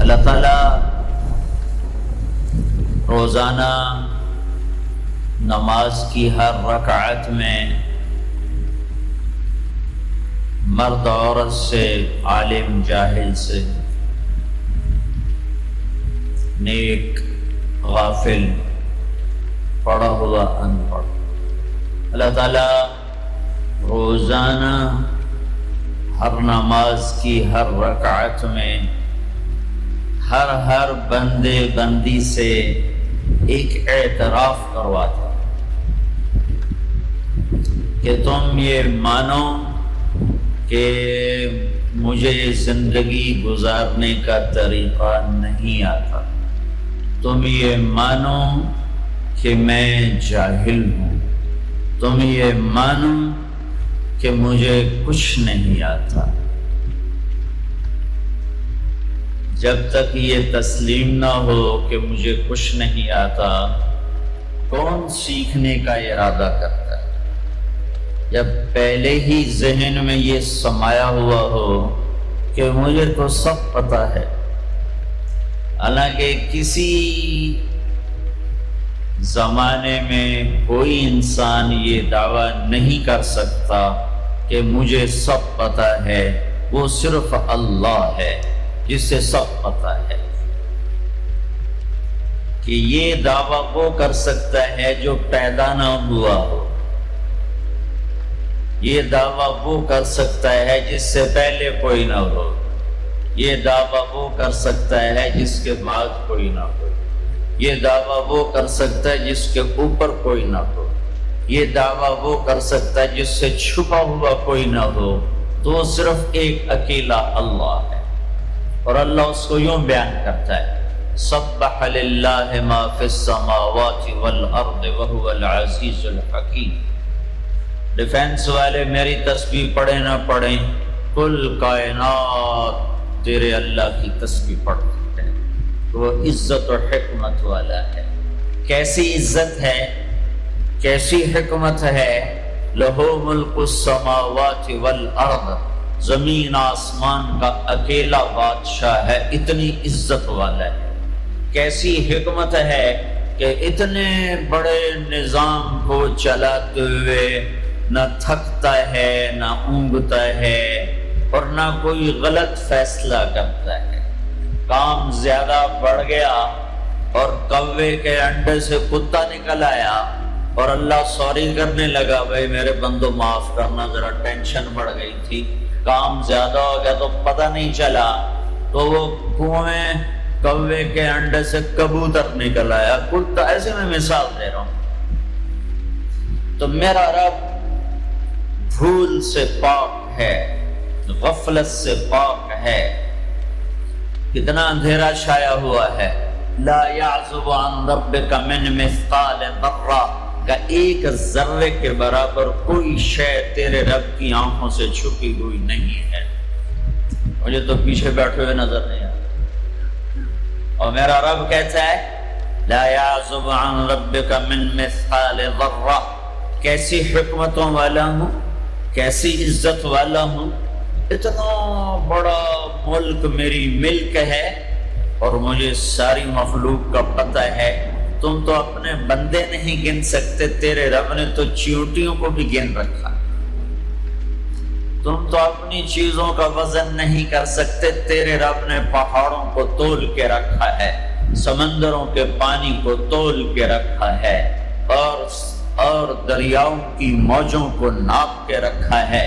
اللہ تعالیٰ روزانہ نماز کی ہر رکعت میں مرد عورت سے، عالم جاہل سے، نیک غافل، پڑھا ہوا ان پڑھ، اللہ تعالیٰ روزانہ ہر نماز کی ہر رکعت میں ہر بندے بندی سے ایک اعتراف کرواتا کہ تم یہ مانو کہ مجھے زندگی گزارنے کا طریقہ نہیں آتا، تم یہ مانو کہ میں جاہل ہوں، تم یہ مانو کہ مجھے کچھ نہیں آتا۔ جب تک یہ تسلیم نہ ہو کہ مجھے کچھ نہیں آتا، کون سیکھنے کا ارادہ کرتا ہے؟ جب پہلے ہی ذہن میں یہ سمایا ہوا ہو کہ مجھے تو سب پتہ ہے، حالانکہ کسی زمانے میں کوئی انسان یہ دعویٰ نہیں کر سکتا کہ مجھے سب پتہ ہے، وہ صرف اللہ ہے جس سے سب پتہ ہے۔ کہ یہ دعویٰ وہ کر سکتا ہے جو پیدا نہ ہوا ہو، یہ دعویٰ وہ کر سکتا ہے جس سے پہلے کوئی نہ ہو، یہ دعویٰ وہ کر سکتا ہے جس کے بعد کوئی نہ ہو، یہ دعویٰ وہ کر سکتا ہے جس کے اوپر کوئی نہ ہو، یہ دعویٰ وہ کر سکتا ہے جس سے چھپا ہوا کوئی نہ ہو، تو وہ صرف ایک اکیلا اللہ ہے۔ اور اللہ اس کو یوں بیان کرتا ہے، سبح للہ ما فی السماوات والارض وہو العزیز الحکیم۔ ڈیفینس والے میری تسبیح پڑھیں نہ پڑھیں، کل کائنات تیرے اللہ کی تسبیح پڑھتے ہیں، وہ عزت و حکمت والا ہے۔ کیسی عزت ہے، کیسی حکمت ہے؟ لہو ملک السماوات والارض، زمین آسمان کا اکیلا بادشاہ ہے، اتنی عزت والا ہے۔ کیسی حکمت ہے کہ اتنے بڑے نظام کو چلاتے ہوئے نہ تھکتا ہے، نہ اونگتا ہے، اور نہ کوئی غلط فیصلہ کرتا ہے۔ کام زیادہ بڑھ گیا اور کوے کے انڈے سے کتا نکل آیا اور اللہ سوری کرنے لگا، بھائی میرے بندو معاف کرنا، ذرا ٹینشن بڑھ گئی تھی، کام زیادہ ہو گیا تو پتہ نہیں چلا، تو وہ کنویں میں کوے کے انڈے سے کبوتر نکل آیا، کتا۔ ایسے میں مثال دے رہا ہوں۔ تو میرا رب بھول سے پاک ہے، غفلت سے پاک ہے۔ کتنا اندھیرا چھایا ہوا ہے۔ لا يعزب عن ربك من مثقال ذرہ، کا ایک ذرے کے برابر کوئی شے تیرے رب کی آنکھوں سے چھپی ہوئی نہیں ہے۔ مجھے تو پیچھے بیٹھے ہوئے نظر نہیں آتا، اور میرا رب کہتا ہے لا يعزب عن ربك من مثقال ذرہ۔ کیسی حکمتوں والا ہوں، کیسی عزت والا ہوں، اتنا بڑا ملک میری ملک ہے اور مجھے ساری مخلوق کا پتہ ہے۔ تم تو اپنے بندے نہیں گن سکتے، تیرے رب نے تو چیونٹیوں کو بھی گن رکھا۔ تم تو اپنی چیزوں کا وزن نہیں کر سکتے، تیرے رب نے پہاڑوں کو تول کے رکھا ہے، سمندروں کے پانی کو تول کے رکھا ہے، اور دریاؤں کی موجوں کو ناپ کے رکھا ہے،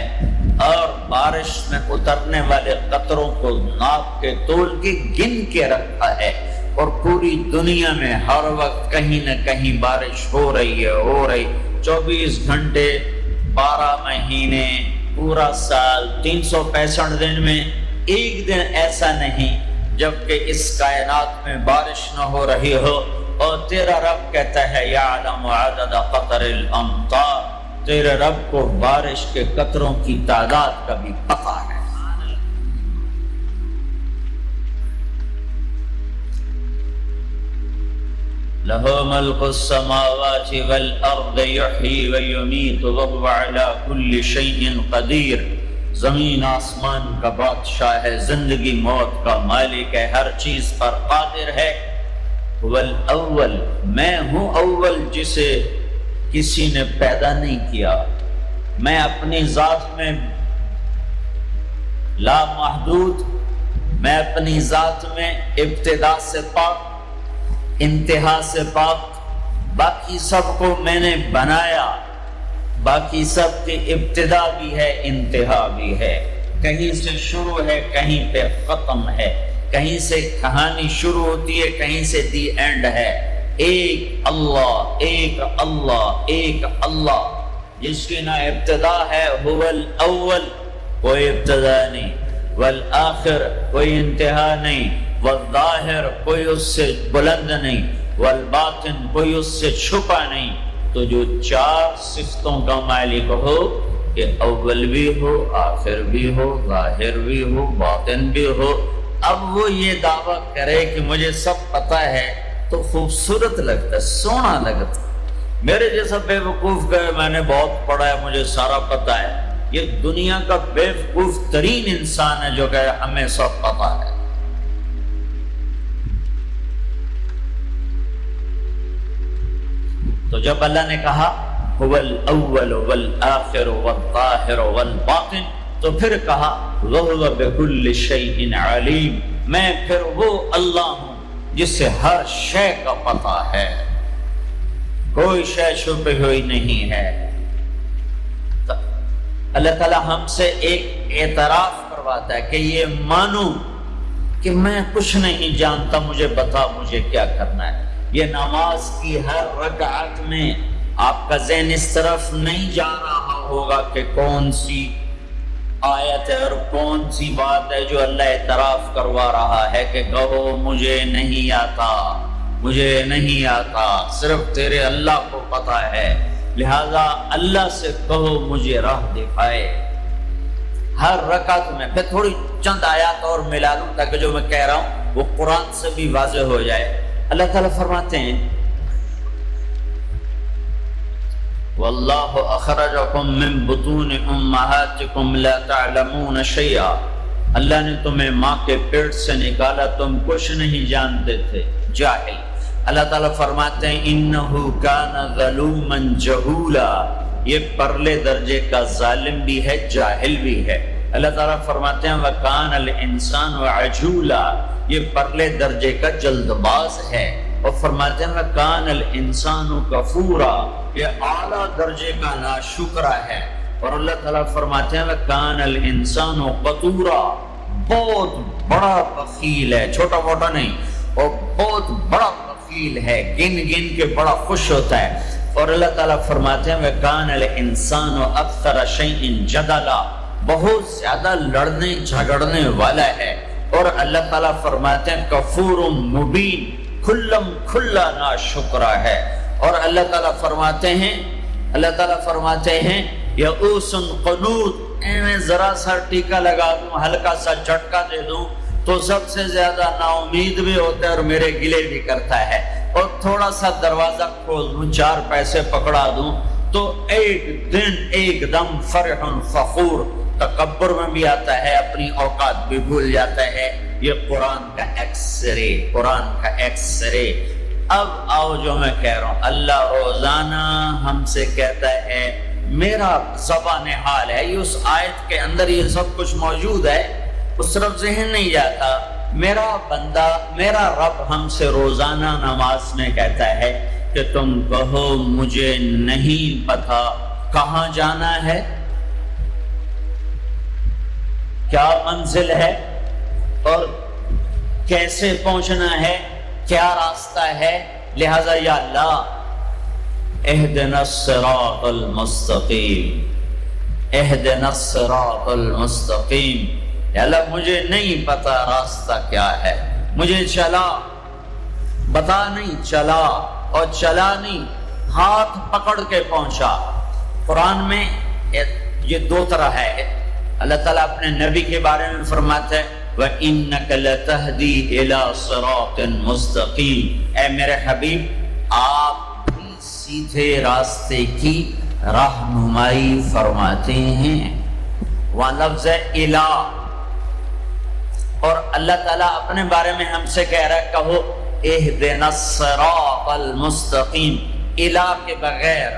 اور بارش میں اترنے والے قطروں کو ناپ کے تول کے گن کے رکھا ہے، اور پوری دنیا میں ہر وقت کہیں نہ کہیں بارش ہو رہی ہے، 24 گھنٹے، 12 مہینے، پورا سال، 365 دن میں ایک دن ایسا نہیں جبکہ اس کائنات میں بارش نہ ہو رہی ہو۔ اور تیرا رب کہتا ہے یعلم عدد قطر الامطار، تیرے رب کو بارش کے قطروں کی تعداد کا بھی پتہ ہے۔ لہ ملک السماوات والارض یحیی ویمیت وہو علی کل شیء قدیر۔ زمین آسمان کا بادشاہ ہے، زندگی موت کا مالک ہے، ہر چیز پر قادر ہے۔ والاول، میں ہوں اول جسے کسی نے پیدا نہیں کیا، میں اپنی ذات میں لا محدود، میں اپنی ذات میں ابتدا سے پاک، انتہا سے پاک، باقی سب کو میں نے بنایا، باقی سب کی ابتدا بھی ہے انتہا بھی ہے، کہیں سے شروع ہے کہیں پہ ختم ہے، کہیں سے کہانی شروع ہوتی ہے کہیں سے دی اینڈ ہے۔ ایک اللہ، ایک اللہ، ایک اللہ، جس کی نہ ابتدا ہے، هو الاول، کوئی ابتدا نہیں، والآخر، کوئی انتہا نہیں، والظاہر، کوئی اس سے بلند نہیں، والباطن، کوئی اس سے چھپا نہیں۔ تو جو چار صفتوں کا مالک ہو، کہ اول بھی ہو، آخر بھی ہو، ظاہر بھی ہو، باطن بھی ہو، اب وہ یہ دعویٰ کرے کہ مجھے سب پتہ ہے تو خوبصورت لگتا ہے، سونا لگتا ہے۔ میرے جیسا بے وقوف کہے میں نے بہت پڑھا ہے، مجھے سارا پتہ ہے، یہ دنیا کا بے وقوف ترین انسان ہے جو کہے ہمیں سب پتہ ہے۔ تو جب اللہ نے کہا هو الاول والآخر والظاہر والباطن، تو پھر کہا وَهُوَ بِكُلِّ شَيْءٍ عَلِيمٌ، میں پھر وہ اللہ ہوں جس سے ہر شے کا پتہ ہے، کوئی شے چھپی ہوئی نہیں ہے۔ اللہ تعالی ہم سے ایک اعتراف کرواتا ہے کہ یہ مانو کہ میں کچھ نہیں جانتا، مجھے بتا مجھے کیا کرنا ہے۔ یہ نماز کی ہر رکعت میں آپ کا ذہن اس طرف نہیں جا رہا ہوگا کہ کون سی آیت ہے اور کون سی بات ہے جو اللہ اعتراف کروا رہا ہے کہ کہو مجھے نہیں آتا، مجھے نہیں آتا، صرف تیرے اللہ کو پتہ ہے، لہذا اللہ سے کہو مجھے راہ دکھائے۔ ہر رکعت میں پھر تھوڑی چند آیات اور ملا لوں تاکہ جو میں کہہ رہا ہوں وہ قرآن سے بھی واضح ہو جائے۔ اللہ تعالیٰ فرماتے ہیں وَاللَّهُ أَخْرَجَكُم مِّن بُطُونِ أُمَّهَاتِكُمْ لَا تَعْلَمُونَ شَيْئًا، اللہ نے تمہیں ماں کے پیٹ سے نکالا، تم کچھ نہیں جانتے تھے، جاہل۔ اللہ تعالیٰ فرماتے ہیں إِنَّهُ كَانَ ظَلُومًا جَهُولًا، یہ پرلے درجے کا ظالم بھی ہے، جاہل بھی ہے۔ اللہ تعالیٰ فرماتے ہیں وَكَانَ الْإِنسَانُ عَجُولًا، یہ پرلے درجے کا جلد باز ہے۔ اور فرماتے ہیں وَكَانَ الْإِنسَانُ كَفُورًا، یہ اعلیٰ درجے کا ناشکرہ ہے۔ اور اللہ تعالیٰ فرماتے ہیں وَكَانَ الْإِنسَانُ قَتُورًا، بہت بڑا بخیل ہے، چھوٹا موٹا نہیں، اور بہت بڑا بخیل ہے، گن گن کے بڑا خوش ہوتا ہے۔ اور اللہ تعالیٰ فرماتے ہیں وَكَانَ الْإِنسَانُ أَكْثَرَ شَيْءٍ جَدَلًا، بہت زیادہ لڑنے جھگڑنے والا ہے۔ اور اللہ تعالیٰ فرماتے ہیں کفور مبین، کھلم کھلا ناشکرہ ہے۔ اور اللہ تعالیٰ فرماتے ہیں یئوس قنوط، میں ذرا سا ٹیکا لگا دوں، ہلکا سا جھٹکا دے دوں تو سب سے زیادہ نا امید بھی ہوتا ہے اور میرے گلے بھی کرتا ہے، اور تھوڑا سا دروازہ کھول دوں، چار پیسے پکڑا دوں تو ایک دن ایک دم فرح فخور، تکبر میں بھی آتا ہے، اپنی اوقات بھی بھول جاتا ہے۔ یہ قرآن کا ایکس رے، قرآن کا ایکس رے۔ اب آؤ جو میں کہہ رہا ہوں، اللہ روزانہ ہم سے کہتا ہے میرا زبان حال ہے، یہ اس آیت کے اندر یہ سب کچھ موجود ہے، اس طرف ذہن نہیں جاتا۔ میرا بندہ، میرا رب ہم سے روزانہ نماز میں کہتا ہے کہ تم کہو مجھے نہیں پتا کہاں جانا ہے، کیا منزل ہے اور کیسے پہنچنا ہے، کیا راستہ ہے، لہذا یا اللہ اہدنا الصراط المستقیم، اہدنا الصراط المستقیم، یا اللہ مجھے نہیں پتا راستہ کیا ہے، مجھے چلا بتا نہیں، چلا اور چلا نہیں، ہاتھ پکڑ کے پہنچا۔ قرآن میں یہ دو طرح ہے۔ اللہ تعالیٰ اپنے نبی کے بارے میں فرماتا ہے وَإِنَّكَ لَتَهْدِي إِلَىٰ صِرَاطٍ مُسْتَقِيمٍ، اے میرے حبیب آپ بھی سیدھے راستے کی رہنمائی فرماتے ہیں۔ وہاں لفظ ہے الہ، اور اللہ تعالیٰ اپنے بارے میں ہم سے کہہ رہا ہے کہو اہدنا الصراط المستقیم۔ الہ کے بغیر،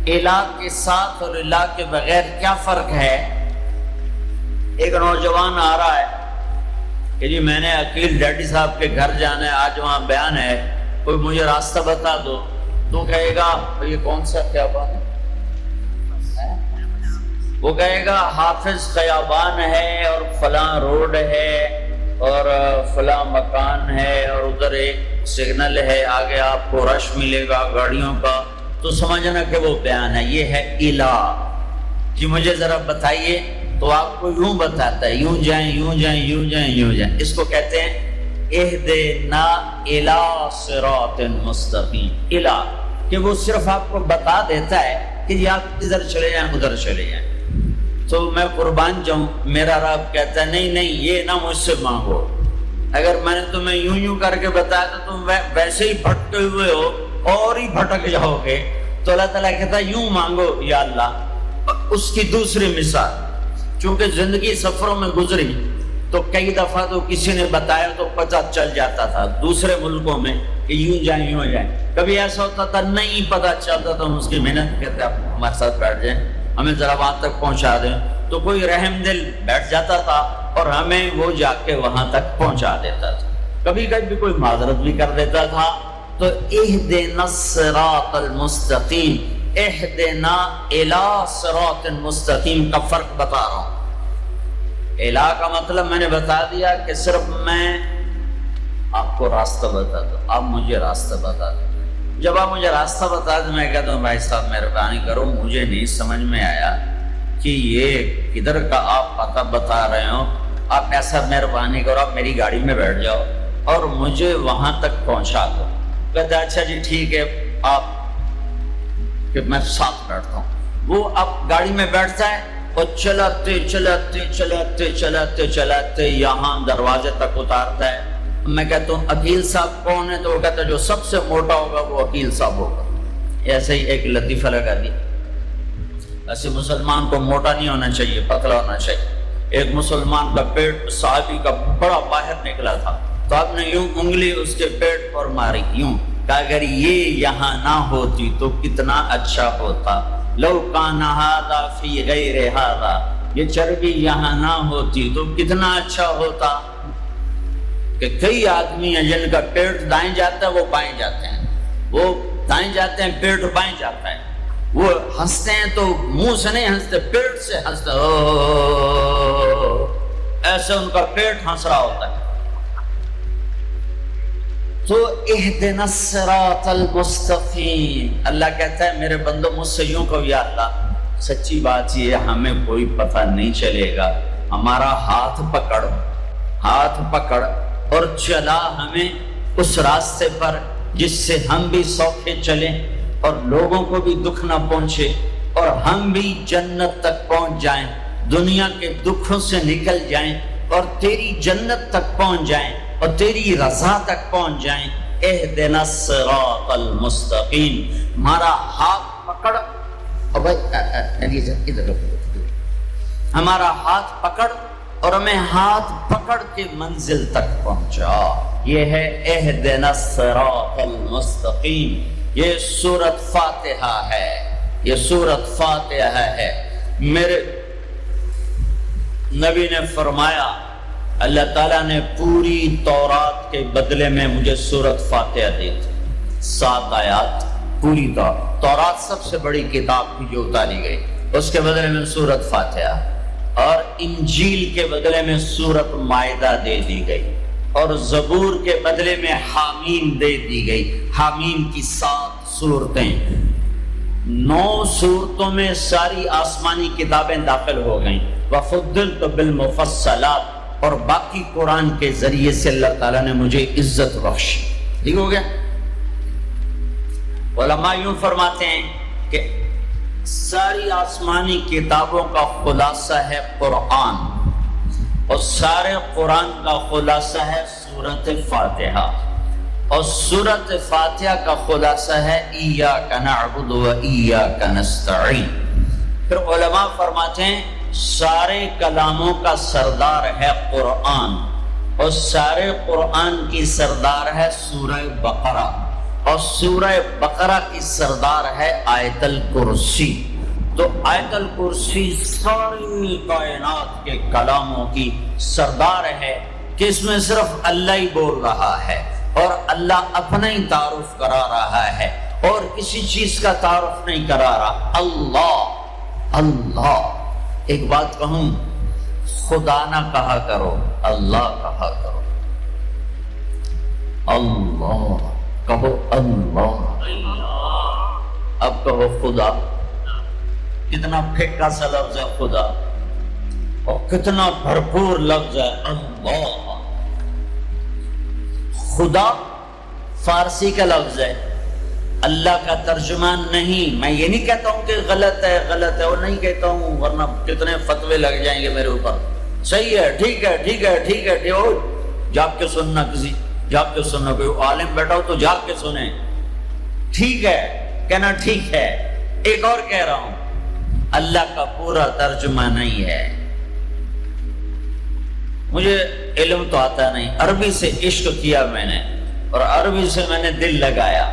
الہ کے ساتھ اور الہ کے بغیر کیا فرق ہے؟ ایک نوجوان آ رہا ہے کہ جی میں نے عقیل ڈیڈی صاحب کے گھر جانا ہے، آج وہاں بیان ہے، کوئی مجھے راستہ بتا دو۔ تو کہے گا یہ کون سا خیابان ہے؟ وہ کہے گا حافظ خیابان ہے اور فلاں روڈ ہے اور فلاں مکان ہے اور ادھر ایک سگنل ہے، آگے آپ کو رش ملے گا گاڑیوں کا، تو سمجھنا کہ وہ بیان ہے۔ یہ ہے الہ۔ جی مجھے ذرا بتائیے، تو آپ کو یوں بتاتا ہے یوں جائیں یوں جائیں یوں جائیں یوں جائیں۔ اس کو کہتے ہیں اہدنا الی صراط مستقیم۔ الہ کہ وہ صرف آپ کو بتا دیتا ہے کہ یہ آپ ادھر چلے جائیں ادھر چلے جائیں۔ تو میں قربان جاؤں، میرا رب کہتا ہے نہیں نہیں یہ نہ مجھ سے مانگو، اگر میں نے تمہیں یوں یوں کر کے بتایا تو تم ویسے ہی بھٹکے ہوئے ہو اور ہی بھٹک جاؤ گے۔ تو اللہ تعالیٰ کہتا ہے یوں مانگو یا اللہ۔ اس کی دوسری مثال، چونکہ زندگی سفروں میں گزری تو کئی دفعہ تو کسی نے بتایا تو پتہ چل جاتا تھا دوسرے ملکوں میں کہ یوں جائیں یوں جائیں۔ کبھی ایسا ہوتا تھا نہیں پتہ چلتا تو ہم اس کی محنت کہتے ہیں آپ ہمارے ساتھ بیٹھ جائیں، ہمیں ذرا وہاں تک پہنچا دیں، تو کوئی رحم دل بیٹھ جاتا تھا اور ہمیں وہ جا کے وہاں تک پہنچا دیتا تھا۔ کبھی کبھی کوئی معذرت بھی کر دیتا تھا۔ تو اہدنا الصراط المستقیم، اہدنا الی صراط مستقیم کا فرق بتا رہا ہوں۔ الہ کا مطلب میں نے بتا دیا کہ صرف میں آپ کو راستہ بتا دوں، آپ مجھے راستہ بتا دیں۔ جب آپ مجھے راستہ بتا دیں میں کہتا ہوں بھائی صاحب مہربانی کرو، مجھے نہیں سمجھ میں آیا کہ یہ کدھر کا آپ پتہ بتا رہے ہو، آپ ایسا مہربانی کرو آپ میری گاڑی میں بیٹھ جاؤ اور مجھے وہاں تک پہنچا دو۔ کہتا اچھا جی ٹھیک ہے، آپ کہ میں ساتھ بیٹھتا ہوں۔ وہ اب گاڑی میں بیٹھتا ہے اور چلاتے چلاتے چلاتے چلاتے چلاتے یہاں دروازے تک اتارتا ہے۔ میں کہتا ہوں عقیل صاحب کون ہے؟ تو وہ کہتا ہے جو سب سے موٹا ہوگا وہ عقیل صاحب ہوگا۔ ایسے ہی ایک لطیفہ لگا دی، ایسے مسلمان کو موٹا نہیں ہونا چاہیے، پتلا ہونا چاہیے۔ ایک مسلمان کا پیٹ صحابی کا بڑا باہر نکلا تھا، تو آپ نے یوں انگلی اس کے پیٹ پر ماری، یوں کہ اگر یہ یہاں نہ ہوتی تو کتنا اچھا ہوتا، لو کان ھذا فی غیر ھذا، یہ چربی یہاں نہ ہوتی تو کتنا اچھا ہوتا۔ کہ کئی آدمی ہیں جن کا پیٹ دائیں جاتا ہے وہ بائیں جاتے ہیں، وہ دائیں جاتے ہیں پیٹ بائیں جاتا ہے، وہ ہنستے ہیں تو منہ سے نہیں ہنستے، پیٹ سے ہنستے، ایسے ان کا پیٹ ہنس رہا ہوتا ہے۔ تو اہدنا الصراط المستقیم، اللہ کہتا ہے میرے بندو مجھ سے یوں کہو یا اللہ سچی بات یہ ہمیں کوئی پتہ نہیں چلے گا، ہمارا ہاتھ پکڑ اور چلا ہمیں اس راستے پر جس سے ہم بھی سوکھے چلیں اور لوگوں کو بھی دکھ نہ پہنچے اور ہم بھی جنت تک پہنچ جائیں، دنیا کے دکھوں سے نکل جائیں اور تیری جنت تک پہنچ جائیں اور تیری رضا تک پہنچ جائیں۔ اہدنا الصراط المستقیم، ہمارا ہاتھ پکڑ، ہمارا ہاتھ پکڑ اور ہمیں ہاتھ پکڑ کے منزل تک پہنچا۔ یہ ہے اہدنا الصراط المستقیم۔ یہ سورۃ فاتحہ ہے، یہ سورۃ فاتحہ ہے۔ میرے نبی نے فرمایا اللہ تعالیٰ نے پوری تورات کے بدلے میں مجھے سورۃ فاتحہ دی تھی، 7 آیات پوری تورات سب سے بڑی کتاب تھی جو اتاری گئی، اس کے بدلے میں سورۃ فاتحہ، اور انجیل کے بدلے میں سورۃ مائدہ دے دی گئی، اور زبور کے بدلے میں حامیم دے دی گئی۔ حامیم کی 7 صورتیں، 9 صورتوں میں ساری آسمانی کتابیں داخل ہو گئیں، وَفُضِّلْتُ بِالْمُفَصَّلَاتِ، اور باقی قرآن کے ذریعے سے اللہ تعالیٰ نے مجھے عزت بخشی۔ ٹھیک ہو گیا؟ علماء یوں فرماتے ہیں کہ ساری آسمانی کتابوں کا خلاصہ ہے قرآن، اور سارے قرآن کا خلاصہ ہے سورۃ فاتحہ، اور سورۃ فاتحہ کا خلاصہ ہے ایاک نعبد و ایاک نستعین۔ پھر علماء فرماتے ہیں سارے کلاموں کا سردار ہے قرآن، اور سارے قرآن کی سردار ہے سورہ بقرہ، اور سورہ بقرہ کی سردار ہے آیت الکرسی۔ تو آیت الکرسی ساری کائنات کے کلاموں کی سردار ہے کہ اس میں صرف اللہ ہی بول رہا ہے، اور اللہ اپنا ہی تعارف کرا رہا ہے، اور کسی چیز کا تعارف نہیں کرا رہا۔ اللہ اللہ، ایک بات کہوں، خدا نہ کہا کرو، اللہ کہا کرو۔ اللہ کہو، اللہ۔ اب کہو خدا، کتنا پھیکا سا لفظ ہے خدا، اور کتنا بھرپور لفظ ہے اللہ۔ خدا فارسی کا لفظ ہے، اللہ کا ترجمہ نہیں۔ میں یہ نہیں کہتا ہوں کہ غلط ہے غلط ہے، وہ نہیں کہتا ہوں، ورنہ کتنے فتوے لگ جائیں گے میرے اوپر۔ صحیح ہے، ٹھیک ہے ٹھیک ہے ٹھیک ہے، جاگ کے سننا، کسی جاگ کے سننا، کوئی عالم بیٹھا ہو تو جاگ کے سنیں۔ ٹھیک ہے کہنا ٹھیک ہے۔ ایک اور کہہ رہا ہوں، اللہ کا پورا ترجمہ نہیں ہے۔ مجھے علم تو آتا نہیں، عربی سے عشق کیا میں نے، اور عربی سے میں نے دل لگایا،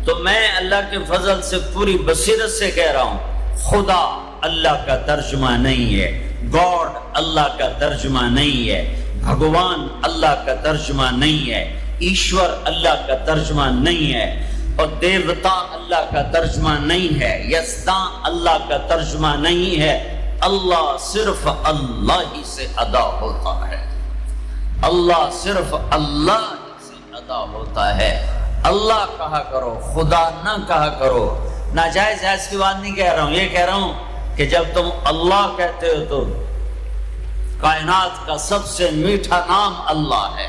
تو میں اللہ کے فضل سے پوری بصیرت سے کہہ رہا ہوں، خدا اللہ کا ترجمہ نہیں ہے، گاڈ اللہ کا ترجمہ نہیں ہے، بھگوان اللہ کا ترجمہ نہیں ہے، ایشور اللہ کا ترجمہ نہیں ہے، اور دیوتا اللہ کا ترجمہ نہیں ہے، یزداں اللہ کا ترجمہ نہیں ہے۔ اللہ صرف اللہ ہی سے ادا ہوتا ہے، اللہ صرف اللہ ہی سے ادا ہوتا ہے۔ اللہ کہا کرو، خدا نہ کہا کرو۔ ناجائز ہے اس کی بات نہیں کہہ رہا ہوں، یہ کہہ رہا ہوں کہ جب تم اللہ کہتے ہو تو کائنات کا سب سے میٹھا نام اللہ ہے،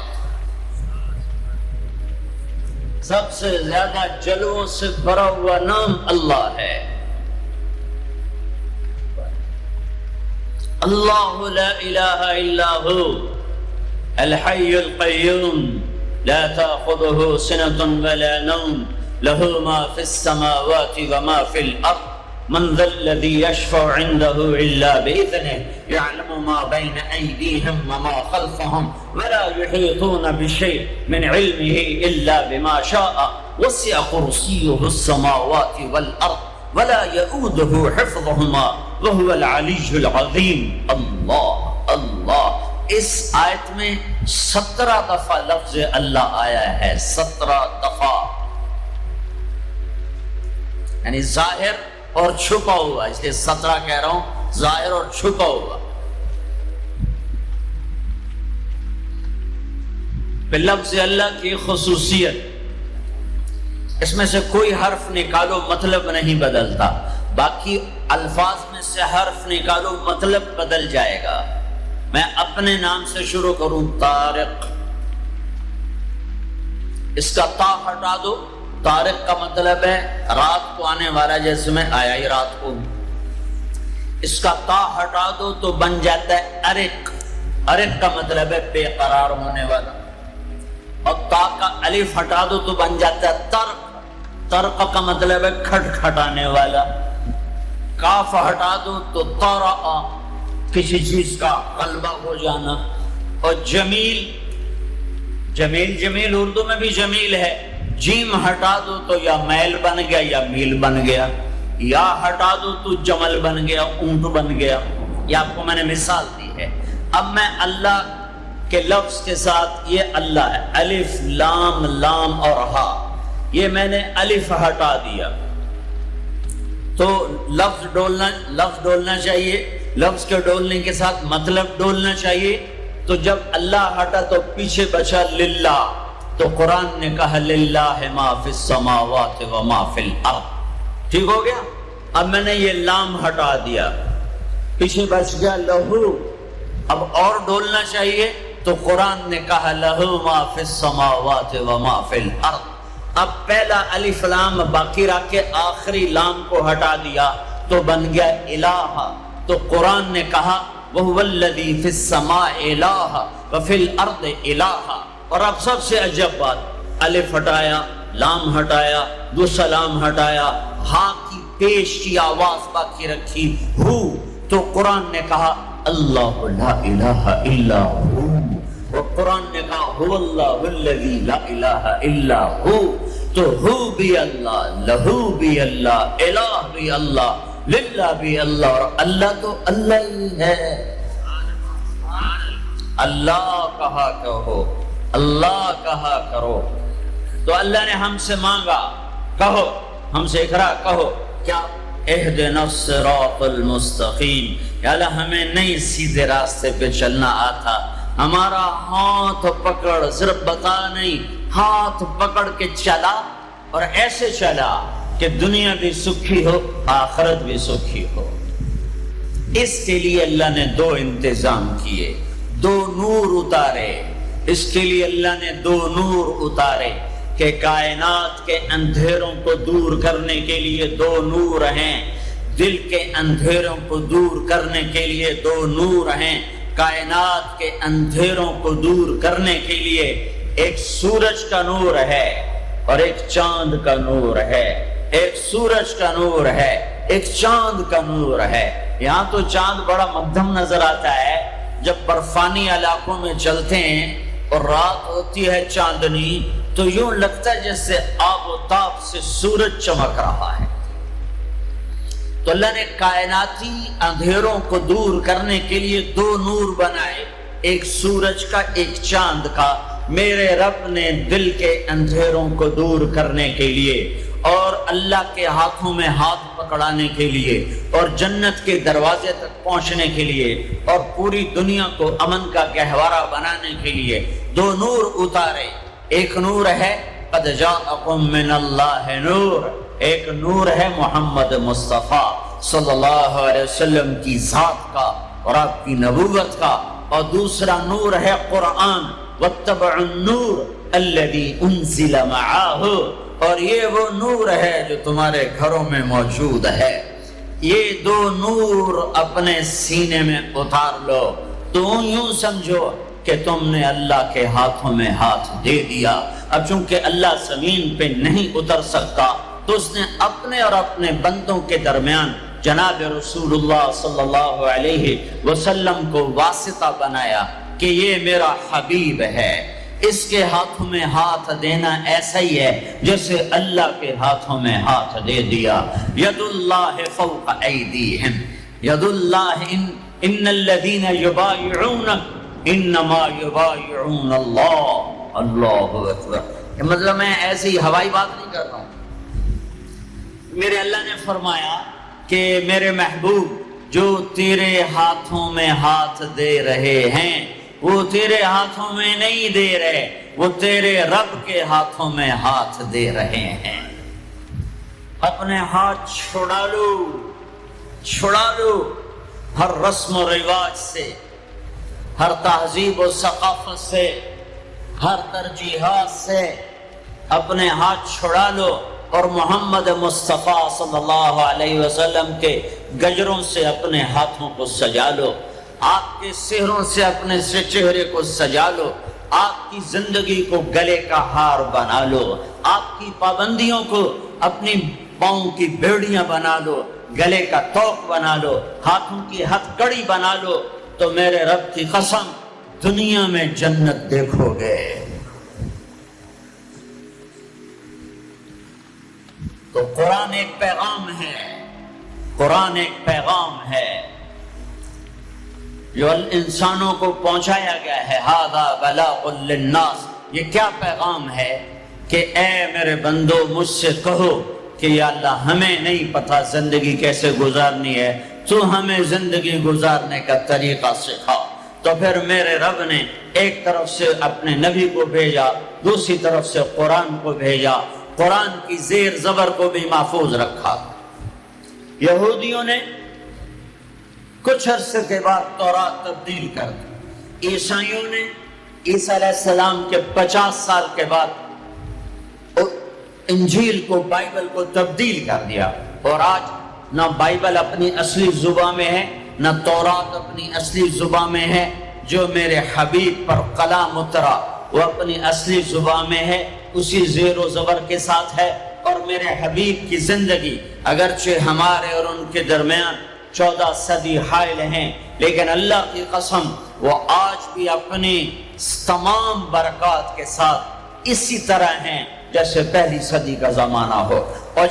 سب سے زیادہ جلووں سے بھرا ہوا نام اللہ ہے۔ اللہ لا الہ الا هو الحی القیوم لا تأخذه سنة ولا نوم له ما في السماوات وما في الأرض من ذا الذي يشفع عنده إلا بإذنه يعلم ما بين أيديهم وما خلفهم ولا يحيطون بشيء من علمه إلا بما شاء وسع كرسيه السماوات والأرض ولا يؤوده حفظهما وهو العلي العظيم۔ اللہ اللہ، اس آیت میں 17 دفعہ لفظ اللہ آیا ہے، 17 دفعہ، یعنی ظاہر اور چھپا ہوا، اس لیے 17 کہہ رہا ہوں، ظاہر اور چھپا ہوا۔ پھر لفظ اللہ کی خصوصیت، اس میں سے کوئی حرف نکالو مطلب نہیں بدلتا، باقی الفاظ میں سے حرف نکالو مطلب بدل جائے گا۔ میں اپنے نام سے شروع کروں، طارق، اس کا تا ہٹا دو، طارق کا مطلب ہے رات کو آنے والا، جیسے میں آیا ہی رات کو۔ اس کا تا ہٹا دو تو بن جاتا ہے ارق، ارق کا مطلب ہے بے قرار ہونے والا، اور تا کا الف ہٹا دو تو بن جاتا ہے ترق، ترق کا مطلب ہے کھٹ کھٹانے والا، کاف ہٹا دو تو طرق، کسی چیز کا غلبہ ہو جانا، اور جمیل، جمیل جمیل اردو میں بھی جمیل ہے، جیم ہٹا دو تو یا میل بن گیا یا میل بن گیا، یا ہٹا دو تو جمل بن گیا، اونٹ بن گیا۔ یہ آپ کو میں نے مثال دی ہے۔ اب میں اللہ کے لفظ کے ساتھ، یہ اللہ ہے، الف لام لام اور ہا، یہ میں نے الف ہٹا دیا تو لفظ ڈولنا چاہیے، لفظ کے ڈولنے کے ساتھ مطلب ڈولنا چاہیے۔ تو جب اللہ ہٹا تو پیچھے بچا للہ، تو قرآن نے کہا للہ ما فی السماوات و ما فی الارض، ٹھیک ہو گیا۔ اب میں نے یہ لام ہٹا دیا، پیچھے بچ گیا لہو، اب اور ڈولنا چاہیے، تو قرآن نے کہا لہو ما فی السماوات و ما فی الارض۔ اب پہلا الف لام باقی رکھ کے آخری لام کو ہٹا دیا تو بن گیا الہ، تو قرآن نے کہا وَهُوَ الَّذِي فِي السَّمَاءِ إِلَٰهَ وَفِي الْأَرْضِ إِلَٰهَ۔ اور اب سب سے عجب بات، الف ہٹایا، لام ہٹایا، دوسرا لام ہٹایا، ہاں کی پیش کی آواز باقی رکھی، ہو، تو قرآن نے کہا اللہ لا الہ الا ہو، اور قرآن نے کہا هو اللہ الذی لا الہ الا ہو، تو ہو بھی اللہ، لہو بھی اللہ، الہ بھی اللہ، للہ بھی اللہ، اور اللہ تو اللہ ہی ہے۔ اللہ کہا کہو، اللہ کہا کرو۔ تو اللہ نے ہم سے مانگا، کہو، ہم سے اقرا کہو کیا؟ اہدنا الصراط المستقیم، یا اللہ ہمیں نہیں سیدھے راستے پہ چلنا آتا، ہمارا ہاتھ پکڑ، صرف بتا نہیں، ہاتھ پکڑ کے چلا، اور ایسے چلا کہ دنیا بھی سکھی ہو، آخرت بھی سکھی ہو۔ اس کے لیے اللہ نے دو انتظام کیے، دو نور اتارے۔ اس کے لیے اللہ نے دو نور اتارے کہ کائنات کے اندھیروں کو دور کرنے کے لیے دو نور ہیں، دل کے اندھیروں کو دور کرنے کے لیے دو نور ہیں، کائنات کے اندھیروں کو دور کرنے کے لیے ایک سورج کا نور ہے اور ایک چاند کا نور ہے، ایک سورج کا نور ہے، ایک چاند کا نور ہے۔ یہاں تو چاند بڑا مدھم نظر آتا ہے، جب برفانی علاقوں میں چلتے ہیں اور رات ہوتی ہے چاندنی، تو یوں لگتا ہے جیسے آب و تاب سے سورج چمک رہا ہے۔ تو اللہ نے کائناتی اندھیروں کو دور کرنے کے لیے دو نور بنائے، ایک سورج کا، ایک چاند کا۔ میرے رب نے دل کے اندھیروں کو دور کرنے کے لیے اور اللہ کے ہاتھوں میں ہاتھ پکڑانے کے لیے اور جنت کے دروازے تک پہنچنے کے لیے اور پوری دنیا کو امن کا گہوارہ بنانے کے لیے دو نور اتارے۔ ایک نور ہے قد جاءکم من اللہ نور، ایک نور ہے محمد مصطفیٰ صلی اللہ علیہ وسلم کی ذات کا اور آپ کی نبوت کا، اور دوسرا نور ہے قرآن، واتبعوا النور الذی انزل معہ، اور یہ وہ نور ہے جو تمہارے گھروں میں موجود ہے۔ یہ دو نور اپنے سینے میں اتار لو، تو یوں سمجھو کہ تم نے اللہ کے ہاتھوں میں ہاتھ دے دیا۔ اب چونکہ اللہ زمین پہ نہیں اتر سکتا، تو اس نے اپنے اور اپنے بندوں کے درمیان جناب رسول اللہ صلی اللہ علیہ وسلم کو واسطہ بنایا کہ یہ میرا حبیب ہے، اس کے ہاتھوں میں ہاتھ دینا ایسا ہی ہے جیسے اللہ کے ہاتھوں میں ہاتھ دے دیا۔ ید اللہ فوق ایدیہم، ید اللہ ان الذین یبایعونک انما یبایعون اللہ۔ اللہ اکبر۔ یہ مطلب میں ایسی ہوائی بات نہیں کر رہا ہوں، میرے اللہ نے فرمایا کہ میرے محبوب جو تیرے ہاتھوں میں ہاتھ دے رہے ہیں وہ تیرے ہاتھوں میں نہیں دے رہے، وہ تیرے رب کے ہاتھوں میں ہاتھ دے رہے ہیں۔ اپنے ہاتھ چھڑا لو، چھڑا لو ہر رسم و رواج سے، ہر تہذیب و ثقافت سے، ہر ترجیحات سے اپنے ہاتھ چھڑا لو، اور محمد مصطفیٰ صلی اللہ علیہ وسلم کے گجروں سے اپنے ہاتھوں کو سجا لو، آپ کے سہروں سے اپنے سے چہرے کو سجا لو، آپ کی زندگی کو گلے کا ہار بنا لو، آپ کی پابندیوں کو اپنی پاؤں کی بیڑیاں بنا لو، گلے کا توق بنا لو، ہاتھوں کی ہتھ کڑی بنا لو، تو میرے رب کی قسم دنیا میں جنت دیکھو گے۔ تو قرآن ایک پیغام ہے، قرآن ایک پیغام ہے جو انسانوں کو پہنچایا گیا ہے۔ ھذا بلاغ للناس، یہ کیا پیغام ہے کہ اے میرے بندو مجھ سے کہو کہ یا اللہ ہمیں نہیں پتہ زندگی کیسے گزارنی ہے، تو ہمیں زندگی گزارنے کا طریقہ سکھا۔ تو پھر میرے رب نے ایک طرف سے اپنے نبی کو بھیجا، دوسری طرف سے قرآن کو بھیجا، قرآن کی زیر زبر کو بھی محفوظ رکھا۔ یہودیوں نے کچھ عرصے کے بعد تورات تبدیل کر دی، عیسائیوں نے عیسیٰ علیہ السلام کے 50 سال کے بعد انجیل کو، بائبل کو تبدیل کر دیا، اور آج نہ بائبل اپنی اصلی زبان میں ہے، نہ تورات اپنی اصلی زبان میں ہے۔ جو میرے حبیب پر کلام اترا وہ اپنی اصلی زبان میں ہے، اسی زیر و زبر کے ساتھ ہے، اور میرے حبیب کی زندگی اگرچہ ہمارے اور ان کے درمیان 14 صدی حائل ہیں، لیکن اللہ کی قسم وہ آج بھی اپنی تمام برکات کے ساتھ اسی طرح ہیں جیسے پہلی صدی کا زمانہ ہو، اور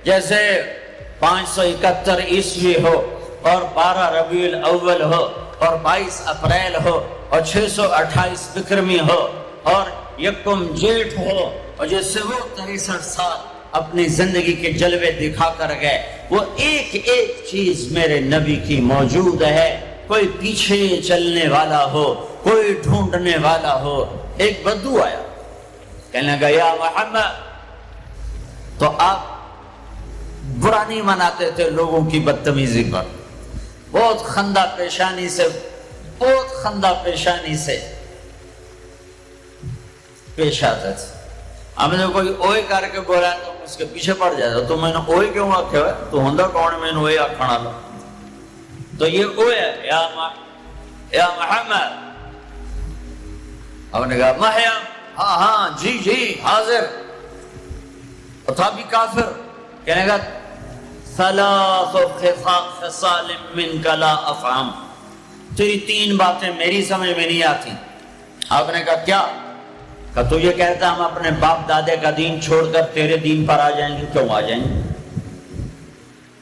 جیسے 571 عیسوی ہو اور 12 ربیع الاول ہو اور 22 اپریل ہو اور 628 بکرمی ہو اور یکم جیٹھ ہو، اور جیسے وہ 63 سال اپنی زندگی کے جلوے دکھا کر گئے، وہ ایک ایک چیز میرے نبی کی موجود ہے۔ کوئی پیچھے چلنے والا ہو، کوئی ڈھونڈنے والا ہو۔ ایک بدو آیا، کہنے لگا یا محمد، تو آپ برا نہیں مناتے تھے لوگوں کی بدتمیزی پر، بہت خندہ پیشانی سے پیش آتے تھے۔ ہم نے کوئی اوئے کر کے بولا تو اس کے پیچھے پڑ جاتا، تو میں نے اوئے کیوں آکھے ہوئے، تو ہندہ کون میں نے اوئے آکھنا لو، تو یہ اوئے ہے یا محمد۔ ہم نے کہا محیم، ہاں جی حاضر، تھا بھی کافر۔ کہنے گا ثلاث خصال منک لا افہم، تیری 3 باتیں میری سمجھ میں نہیں آتی۔ آپ نے کہا کیا؟ کہ تو یہ کہتا ہم اپنے باپ دادے کا دین چھوڑ کر تیرے دین پر آ جائیں گے، کیوں آ جائیں گے؟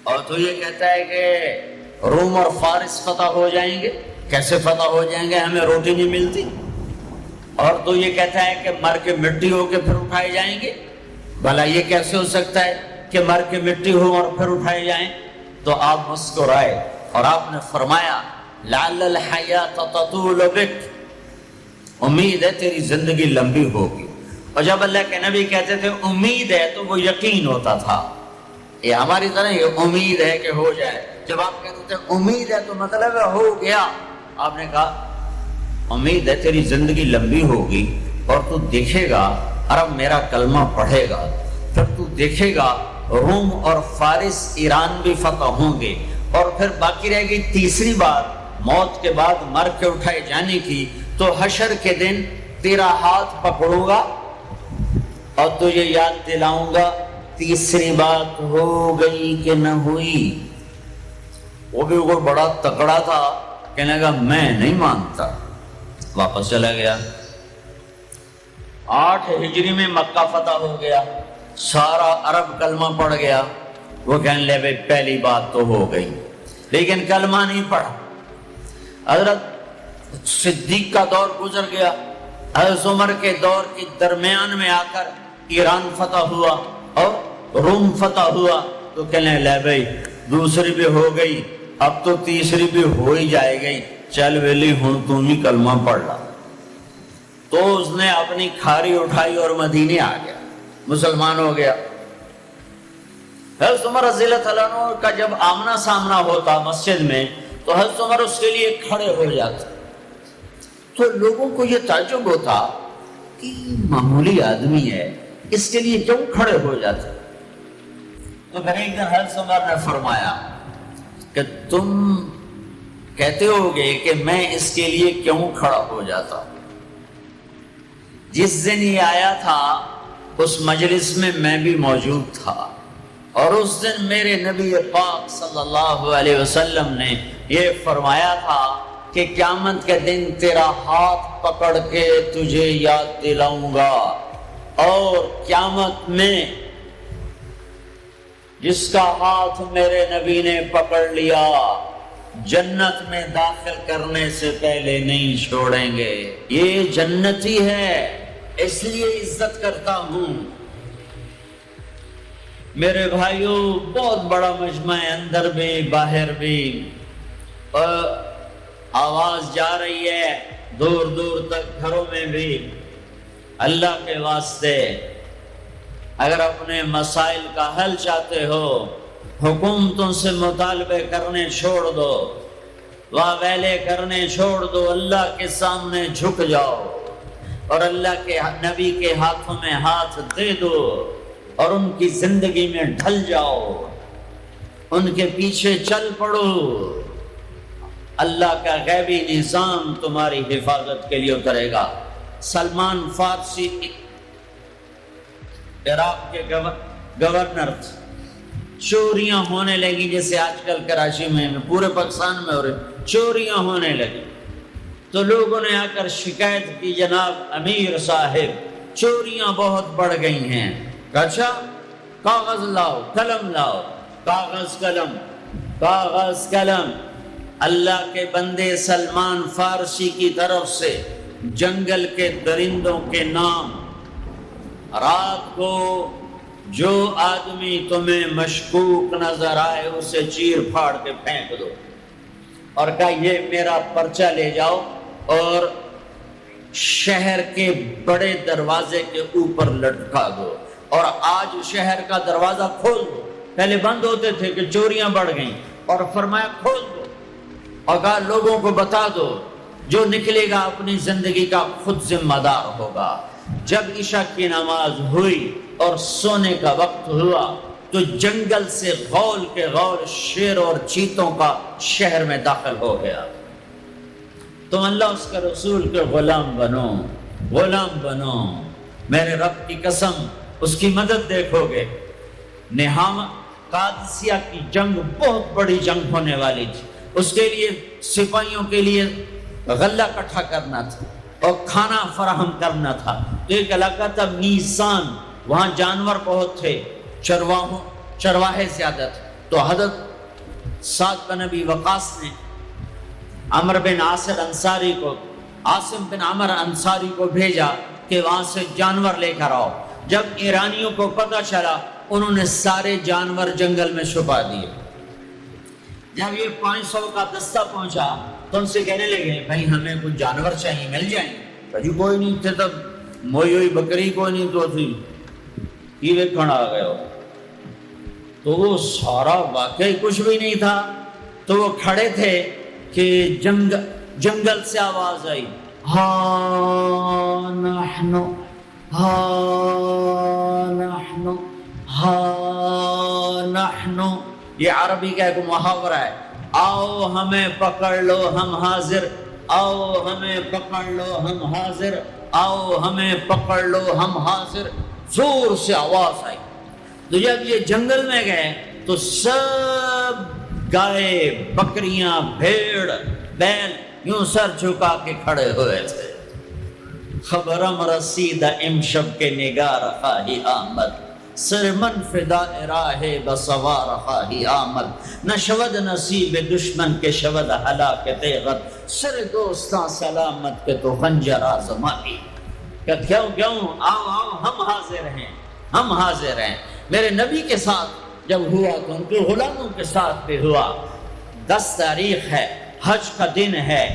اور تو یہ کہتا ہے کہ روم اور فارس فتح ہو جائیں گے، کیسے فتح ہو جائیں گے، ہمیں روٹی نہیں ملتی۔ اور تو یہ کہتا ہے کہ مر کے مٹی ہو کے پھر اٹھائے جائیں گے، بھلا یہ کیسے ہو سکتا ہے کہ مر کے مٹی ہو اور پھر اٹھائے جائیں؟ تو آپ مسکرائے اور آپ نے فرمایا لعل الحیات تطول بک، امید ہے تیری زندگی لمبی ہوگی۔ اور جب اللہ کے نبی کہتے تھے امید ہے تو وہ یقین ہوتا تھا، یہ ہماری طرح یہ امید ہے کہ ہو جائے۔ جب آپ کہتے تھے امید ہے تو مطلب ہے ہو گیا۔ آپ نے کہا امید ہے تیری زندگی لمبی ہوگی اور تو دیکھے گا عرب میرا کلمہ پڑھے گا، پھر تو دیکھے گا روم اور فارس ایران بھی فتح ہوں گے، اور پھر باقی رہے گی تیسری بات موت کے بعد مر کے اٹھائے جانے کی۔ تو حشر کے دن تیرا ہاتھ پکڑوں گا اور تجھے یاد دلاؤں گا تیسری بات ہو گئی کہ نہ ہوئی۔ وہ بھی وہ بڑا تکڑا تھا، کہنے لگا میں نہیں مانتا، واپس چلا گیا۔ 8 ہجری میں مکہ فتح ہو گیا، سارا عرب کلمہ پڑھ گیا۔ وہ کہنے لے بھائی پہلی بات تو ہو گئی، لیکن کلمہ نہیں پڑھا۔ حضرت صدیق کا دور گزر گیا، حضرت عمر کے دور کے درمیان میں آ کر ایران فتح ہوا اور روم فتح ہوا۔ تو کہنے لے بھائی دوسری بھی ہو گئی، اب تو تیسری بھی ہو ہی جائے گی، چل ویلی ہوں تم ہی کلمہ پڑھ لا۔ تو اس نے اپنی کھاری اٹھائی اور مدینے آ گیا، مسلمان ہو گیا۔ حضرت عمر رضی اللہ تعالیٰ عنہ کا جب آمنا سامنا ہوتا مسجد میں تو حضرت عمر اس کے لیے کھڑے ہو جاتے، تو لوگوں کو یہ تعجب ہوتا کہ معمولی آدمی ہے، اس کے لیے کیوں کھڑے ہو جاتے؟ تو پھر ایک دن حضرت عمر نے فرمایا کہ تم کہتے ہوگے کہ میں اس کے لیے کیوں کھڑا ہو جاتا؟ جس دن یہ آیا تھا اس مجلس میں میں بھی موجود تھا، اور اس دن میرے نبی پاک صلی اللہ علیہ وسلم نے یہ فرمایا تھا کہ قیامت کے دن تیرا ہاتھ پکڑ کے تجھے یاد دلاؤں گا، اور قیامت میں جس کا ہاتھ میرے نبی نے پکڑ لیا جنت میں داخل کرنے سے پہلے نہیں چھوڑیں گے۔ یہ جنتی ہے اس لیے عزت کرتا ہوں۔ میرے بھائیوں بہت بڑا مجمع ہے، اندر بھی باہر بھی، اور آواز جا رہی ہے دور دور تک، گھروں میں بھی۔ اللہ کے واسطے اگر اپنے مسائل کا حل چاہتے ہو حکومتوں سے مطالبے کرنے چھوڑ دو، واویلے کرنے چھوڑ دو، اللہ کے سامنے جھک جاؤ اور اللہ کے نبی کے ہاتھوں میں ہاتھ دے دو اور ان کی زندگی میں ڈھل جاؤ، ان کے پیچھے چل پڑو۔ اللہ کا غیبی نظام تمہاری حفاظت کے لیے اترے گا۔ سلمان فارسی عراق کے گورنر تھے، چوریاں ہونے لگی جیسے آج کل کراچی میں پورے پاکستان میں ہو رہی، چوریاں ہونے لگی تو لوگوں نے آ کر شکایت کی، جناب امیر صاحب چوریاں بہت بڑھ گئی ہیں۔ اچھا کاغذ لاؤ، قلم لاؤ، کاغذ قلم، کاغذ قلم۔ اللہ کے بندے سلمان فارسی کی طرف سے جنگل کے درندوں کے نام، رات کو جو آدمی تمہیں مشکوک نظر آئے اسے چیر پھاڑ کے پھینک دو، اور کہا یہ میرا پرچہ لے جاؤ اور شہر کے بڑے دروازے کے اوپر لٹکا دو، اور آج شہر کا دروازہ کھول دو۔ پہلے بند ہوتے تھے کہ چوریاں بڑھ گئیں، اور فرمایا کھول دو، اور کہا لوگوں کو بتا دو جو نکلے گا اپنی زندگی کا خود ذمہ دار ہوگا۔ جب عشاء کی نماز ہوئی اور سونے کا وقت ہوا تو جنگل سے غول کے غول شیر اور چیتوں کا شہر میں داخل ہو گیا۔ تم اللہ اس کے رسول کے غلام بنو، غلام بنو، میرے رب کی قسم اس کی مدد دیکھو گے۔ نہام قادسیہ کی جنگ بہت بڑی جنگ ہونے والی تھی، اس کے لیے سپاہیوں کے لیے غلہ اکٹھا کرنا تھا اور کھانا فراہم کرنا تھا۔ تو ایک علاقہ تھا میسان، وہاں جانور بہت تھے، چرواہے زیادہ تھے۔ تو حضرت سعد بن ابی وقاص نے عمر بن عاصر انصاری کو، عاصم بن عمر انصاری کو بھیجا کہ وہاں سے جانور لے کر آؤ۔ جب ایرانیوں کو پتہ چلا انہوں نے سارے جانور جنگل میں چھپا دیے۔ جب یہ 500 کا دستہ پہنچا تو ان سے کہنے لگے بھائی ہمیں کچھ جانور چاہیے، مل جائیں؟ بھائی کوئی نہیں تھے، تب موئی ہوئی بکری کوئی نہیں تو تھی، یہ کھڑا آ گئے ہو۔ تو وہ سارا واقعی کچھ بھی نہیں تھا، تو وہ کھڑے تھے کہ جنگل سے آواز آئی، ہاں نحنو، ہاں نحنو، ہاں نحنو۔ یہ عربی کا ایک محاورہ ہے، آؤ ہمیں پکڑ لو ہم حاضر، آؤ ہمیں پکڑ لو ہم حاضر، آؤ ہمیں پکڑ لو ہم حاضر۔ زور سے آواز آئی۔ تو جب یہ جنگل میں گئے تو سب گائے، بکریاں، بھیڑ، بیل یوں سر جھکا کے کھڑے ہوئے تھے۔ خبرم رسید امشب کے نگار خواہی آمد، سر من فدا راہ بسوار خواہی آمد، نشود نصیب دشمن کے شود ہلاکت غد، سر دوستاں سلامت کے تو خنجر آزمائی۔ کہ کیوں آؤ آؤ ہم حاضر ہیں، ہم حاضر ہیں۔ میرے نبی کے ساتھ جب ہوا تو ان کے غلاموں کے ساتھ بھی ہوا۔ 10 تاریخ ہے، حج کا دن ہے،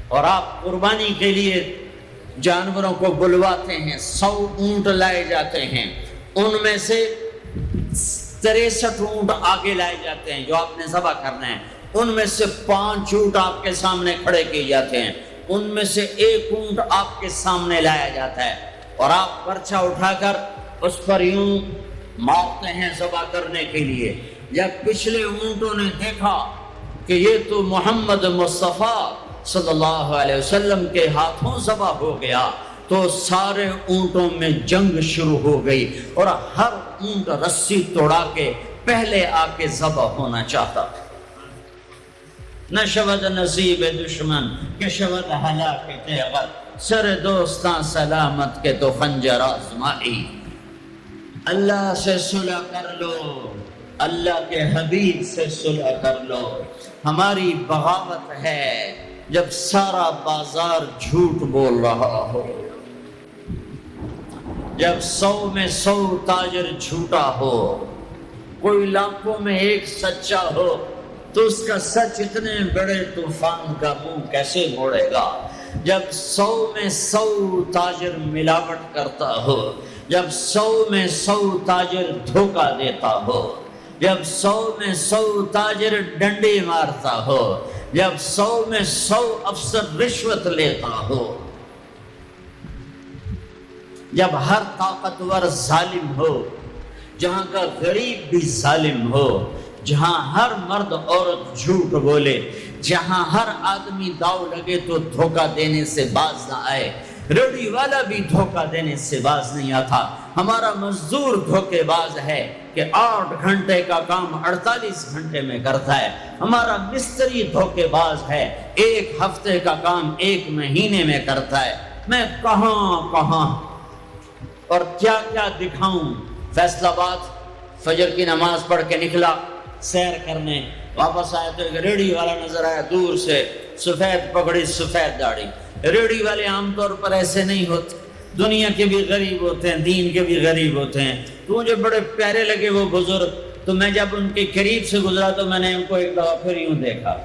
اور آپ قربانی کے لیے جانوروں کو بلواتے ہیں۔ 100 اونٹ لائے جاتے ہیں، ان میں سے 63 اونٹ آگے لائے جاتے ہیں جو آپ نے ذبح کرنا ہے، ان میں سے 5 اونٹ آپ کے سامنے کھڑے کیے جاتے ہیں، ان میں سے 1 اونٹ آپ کے سامنے لایا جاتا ہے، اور آپ پرچہ اٹھا کر اس پر یوں مارتے ہیں ذبح کرنے کے لیے۔ جب پچھلے اونٹوں نے دیکھا کہ یہ تو محمد مصطفیٰ صلی اللہ علیہ وسلم کے ہاتھوں ذبح ہو گیا، تو سارے اونٹوں میں جنگ شروع ہو گئی، اور ہر اونٹ رسی توڑا کے پہلے آ کے ذبح ہونا چاہتا تھا۔ نہ شود نصیب دشمن کہ شود ہلاکت غد، سر دوستاں سلامت کے تو خنجر آزمائی۔ اللہ سے صلح کر لو، اللہ کے حبیب سے صلح کر لو۔ ہماری بغاوت ہے جب سارا بازار جھوٹ بول رہا ہو، جب 100 میں 100 تاجر جھوٹا ہو، کوئی لاکھوں میں 1 سچا ہو، تو اس کا سچ اتنے بڑے طوفان کا منہ کیسے موڑے گا؟ جب 100 میں 100 تاجر ملاوٹ کرتا ہو، جب 100 میں 100 تاجر دھوکہ دیتا ہو، جب 100 میں 100 تاجر ڈنڈی مارتا ہو، جب 100 میں 100 افسر رشوت لیتا ہو، جب ہر طاقتور ظالم ہو، جہاں کا غریب بھی ظالم ہو، جہاں ہر مرد عورت جھوٹ بولے، جہاں ہر آدمی داؤ لگے تو دھوکہ دینے سے باز نہ آئے، ریڑھی والا بھی دھوکہ دینے سے باز نہیں آتا. ہمارا مزدور دھوکے باز ہے کہ 8 گھنٹے کا کام 48 گھنٹے میں کرتا ہے. ہمارا مستری دھوکے باز ہے، 1 ہفتے کا کام 1 مہینے میں کرتا ہے. میں کہاں اور کیا کیا دکھاؤں. فیصل آباد فجر کی نماز پڑھ کے نکلا سیر کرنے، واپس آیا تو ایک ریڑھی والا نظر آیا دور سے، سفید پگڑی سفید داڑھی. ریڑھی والے عام طور پر ایسے نہیں ہوتے، دنیا کے بھی غریب ہوتے ہیں، دین کے بھی غریب ہوتے ہیں. تو مجھے بڑے پیارے لگے وہ بزرگ. تو میں جب ان کے قریب سے گزرا تو میں نے ان کو ایک دفعہ پھر یوں دیکھا،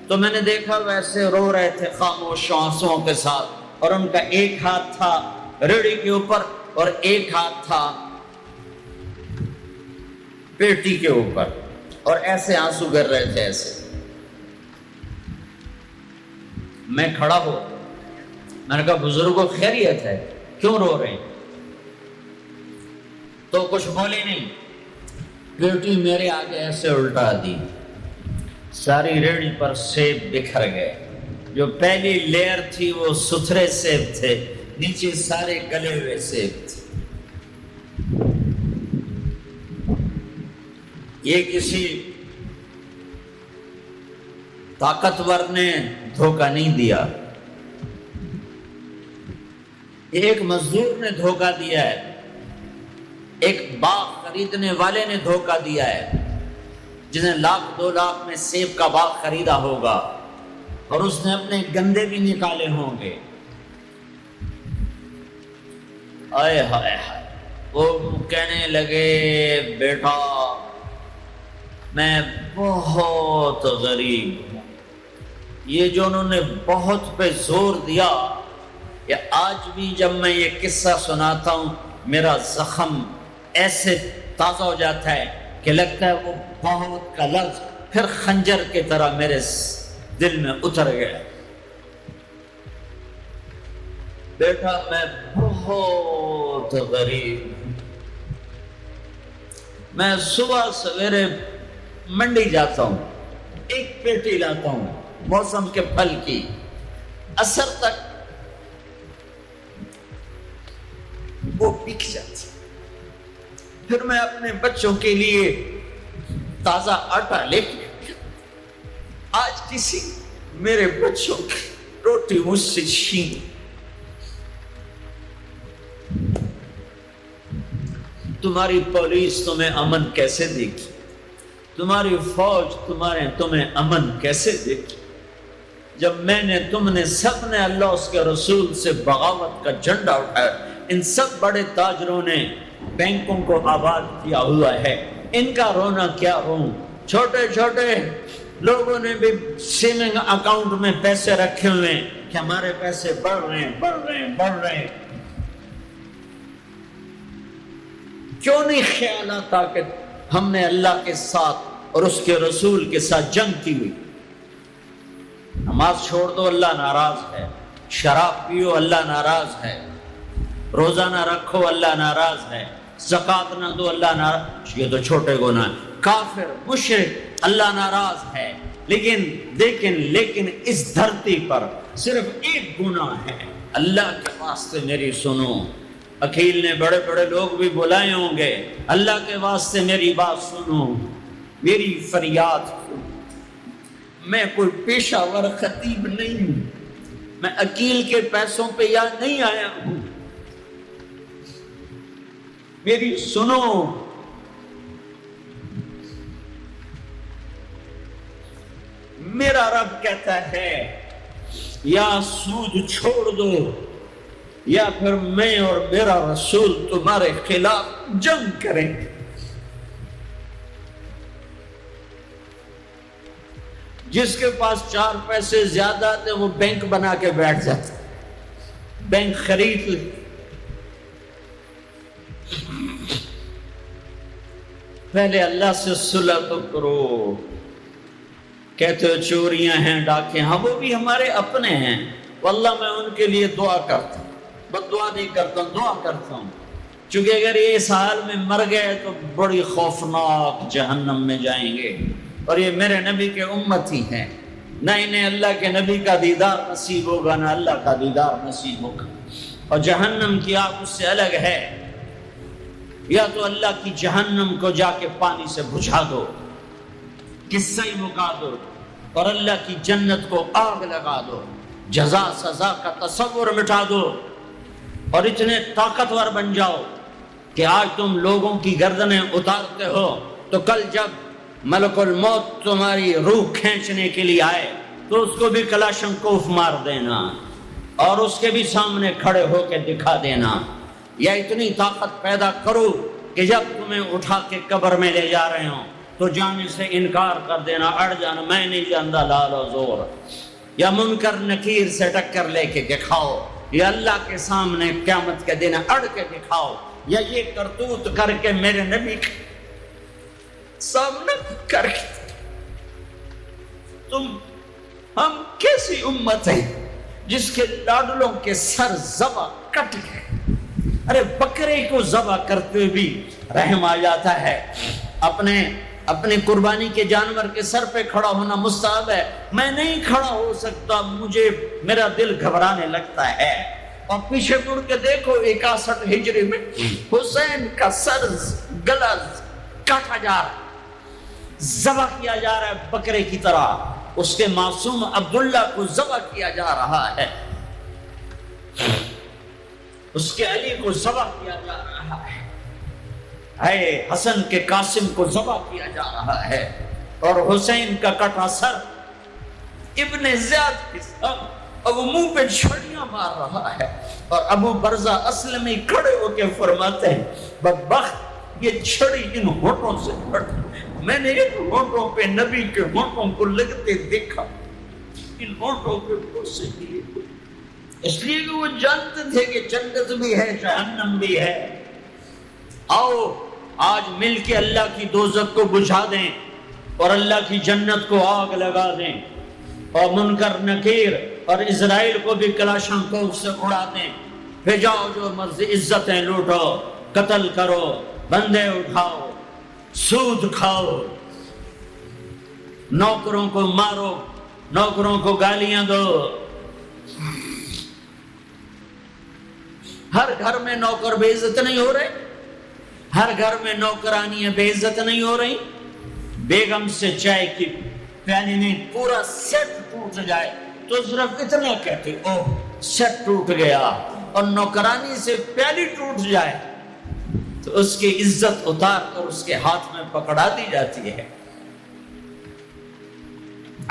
تو میں نے دیکھا ویسے رو رہے تھے خاموش آنسوؤں کے ساتھ، اور ان کا ایک ہاتھ تھا ریڑھی کے اوپر اور ایک ہاتھ تھا پیٹی کے اوپر، اور ایسے آنسو گر رہے تھے ایسے. میں کھڑا ہو، میں نے کہا بزرگوں خیریت ہے، کیوں رو رہے ہیں؟ تو کچھ بولے نہیں. پیٹی میرے آگے ایسے الٹا دی، ساری ریڑھی پر سیب بکھر گئے. جو پہلی لیئر تھی وہ ستھرے سیب تھے، نیچے سارے گلے ہوئے سیب تھے. یہ کسی طاقتور نے دھوکہ نہیں دیا، ایک مزدور نے دھوکہ دیا ہے، ایک باغ خریدنے والے نے دھوکہ دیا ہے، جس نے 1,00,000 2 لاکھ میں سیب کا باغ خریدا ہوگا اور اس نے اپنے گندے بھی نکالے ہوں گے. آئے ہائے ہائے. وہ کہنے لگے بیٹا میں بہت غریب ہوں. یہ جو انہوں نے بہت پہ زور دیا، کہ آج بھی جب میں یہ قصہ سناتا ہوں میرا زخم ایسے تازہ ہو جاتا ہے کہ لگتا ہے وہ بہت کا لفظ پھر خنجر کی طرح میرے دل میں اتر گیا. بیٹا میں بہت غریب ہوں. میں صبح سویرے منڈی جاتا ہوں، 1 پیٹی لاتا ہوں موسم کے پھل کی، عصر تک وہ بک جاتی. پھر میں اپنے بچوں کے لیے تازہ آٹا لے کے، آج کسی میرے بچوں کی روٹی مجھ سے چھین. تمہاری پولیس تمہیں امن کیسے دے گی؟ تمہاری فوج تمہیں امن کیسے دے گی؟ جب میں نے تم نے سب نے اللہ اس کے رسول سے بغاوت کا جھنڈا اٹھایا. ان سب بڑے تاجروں نے بینکوں کو آباد کیا ہوا ہے، ان کا رونا کیا روں. چھوٹے چھوٹے لوگوں نے بھی سیونگ اکاؤنٹ میں پیسے رکھے ہوئے ہیں کہ ہمارے پیسے بڑھ رہے ہیں. کیوں نہیں خیال آتا کہ ہم نے اللہ کے ساتھ اور اس کے رسول کے ساتھ جنگ کی ہوئی؟ نماز چھوڑ دو اللہ ناراض ہے، شراب پیو اللہ ناراض ہے، روزہ نہ رکھو اللہ ناراض ہے، زکوٰۃ نہ دو اللہ ناراض. یہ تو چھوٹے گناہ. کافر مشرک اللہ ناراض ہے. لیکن اس دھرتی پر صرف ایک گناہ ہے. اللہ کے واسطے میری سنو. عقیل نے بڑے بڑے لوگ بھی بلائے ہوں گے، اللہ کے واسطے میری بات سنو، میری فریاد سنو. میں کوئی پیشہ ور خطیب نہیں ہوں، میں عقیل کے پیسوں پہ یاد نہیں آیا ہوں. میری سنو. میرا رب کہتا ہے یا سود چھوڑ دو یا پھر میں اور میرا رسول تمہارے خلاف جنگ کریں. جس کے پاس 4 پیسے زیادہ تھے وہ بینک بنا کے بیٹھ جاتا، بینک خرید لے. پہلے اللہ سے صلح تو کرو. کہتے ہو چوریاں ہیں، ڈاکے، ہاں وہ بھی ہمارے اپنے ہیں. واللہ میں ان کے لیے دعا کرتا ہوں، بد دعا نہیں کرتا ہوں، دعا کرتا ہوں. چونکہ اگر یہ اس حال میں مر گئے تو بڑی خوفناک جہنم میں جائیں گے، اور یہ میرے نبی کے امتی ہیں. نہ انہیں اللہ کے نبی کا دیدار نصیب ہوگا، نہ اللہ کا دیدار نصیب ہوگا. اور جہنم کی آگ اس سے الگ ہے. یا تو اللہ کی جہنم کو جا کے پانی سے بجھا دو، قصہ ہی مکا دو، اور اللہ کی جنت کو آگ لگا دو، جزا سزا کا تصور مٹا دو، اور اتنے طاقتور بن جاؤ کہ آج تم لوگوں کی گردنیں اتارتے ہو تو کل جب ملک الموت تمہاری روح کھینچنے کے لیے آئے تو اس کو بھی کلاشنکوف مار دینا اور اس کے بھی سامنے کھڑے ہو کے دکھا دینا. یا اتنی طاقت پیدا کرو کہ جب تمہیں اٹھا کے قبر میں لے جا رہے ہوں تو جانے سے انکار کر دینا، اڑ جانا، میں نہیں جانتا لال و زور. یا منکر نکیر سے ٹکر لے کے دکھاؤ، یا اللہ کے سامنے قیامت کے دن اڑ کے دکھاؤ، یا یہ کرتوت کر کے میرے نبی کے سامنے کر کے. ہم کیسی امت ہے جس کے لاڈلوں کے سر ذبح کٹ گئے. ارے بکرے کو ذبح کرتے بھی رحم آ جاتا ہے. اپنے قربانی کے جانور کے سر پہ کھڑا ہونا مستحب ہے. میں نہیں کھڑا ہو سکتا، میرا دل گھبرانے لگتا ہے. اور پیچھے مڑ کے دیکھو 61 ہجری میں حسین کا سر گلا کاٹا جا رہا، ذبح کیا جا رہا ہے بکرے کی طرح. اس کے معصوم عبداللہ کو ذبح کیا جا رہا ہے، اس کے علی کو ذبح کیا جا رہا ہے، حسن کے قاسم کو ذبح کیا جا رہا ہے، اور حسین کا کٹا سر ابن زیاد کے سر اب منہ پہ چھڑیاں مار رہا ہے. اور ابو برزہ اسلمی کھڑے ہو کے فرماتے ہیں بدبخت یہ چھڑی ان ہونٹوں سے پڑ، میں نے ان ہونٹوں پہ نبی کے ہونٹوں کو لگتے دیکھا، ان ہونٹوں پہ پھنسے دیے، اس لیے کہ وہ جانتے تھے کہ جنت بھی ہے جہنم بھی ہے. آؤ آج مل کے اللہ کی دوزخ کو بجھا دیں اور اللہ کی جنت کو آگ لگا دیں، اور منکر نکیر اور اسرائیل کو بھی کلاشنکوف سے اڑا دیں. پھر جاؤ جو مرضی عزتیں لوٹو، قتل کرو، بندے اٹھاؤ، سود کھاؤ، نوکروں کو مارو، نوکروں کو گالیاں دو. ہر گھر میں نوکر بے عزت نہیں ہو رہے، ہر گھر میں نوکرانیاں بے عزت نہیں ہو رہی. بیگم سے چائے کی پیالی میں پورا سیٹ ٹوٹ جائے تو صرف اتنا کہتے اوہ سیٹ ٹوٹ گیا، اور نوکرانی سے پیالی ٹوٹ جائے تو اس کی عزت اتار کر اس کے ہاتھ میں پکڑا دی جاتی ہے.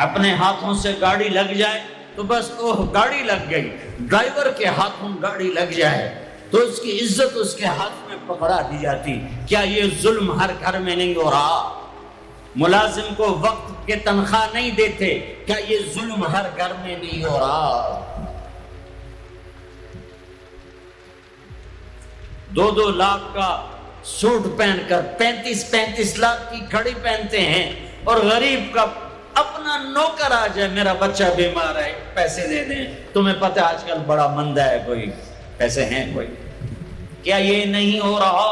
اپنے ہاتھوں سے گاڑی لگ جائے تو بس اوہ گاڑی لگ گئی، ڈرائیور کے ہاتھوں گاڑی لگ جائے تو اس کی عزت اس کے ہاتھ میں پکڑا دی جاتی. کیا یہ ظلم ہر گھر میں نہیں ہو رہا؟ ملازم کو وقت کے تنخواہ نہیں دیتے، کیا یہ ظلم ہر گھر میں نہیں ہو رہا؟ 2 لاکھ کا سوٹ پہن کر 35 لاکھ کی گھڑی پہنتے ہیں، اور غریب کا اپنا نوکر آ جائے میرا بچہ بیمار ہے پیسے دے دیں. تمہیں پتہ آج کل بڑا مندہ ہے، کوئی پیسے ہیں کوئی. کیا یہ نہیں ہو رہا؟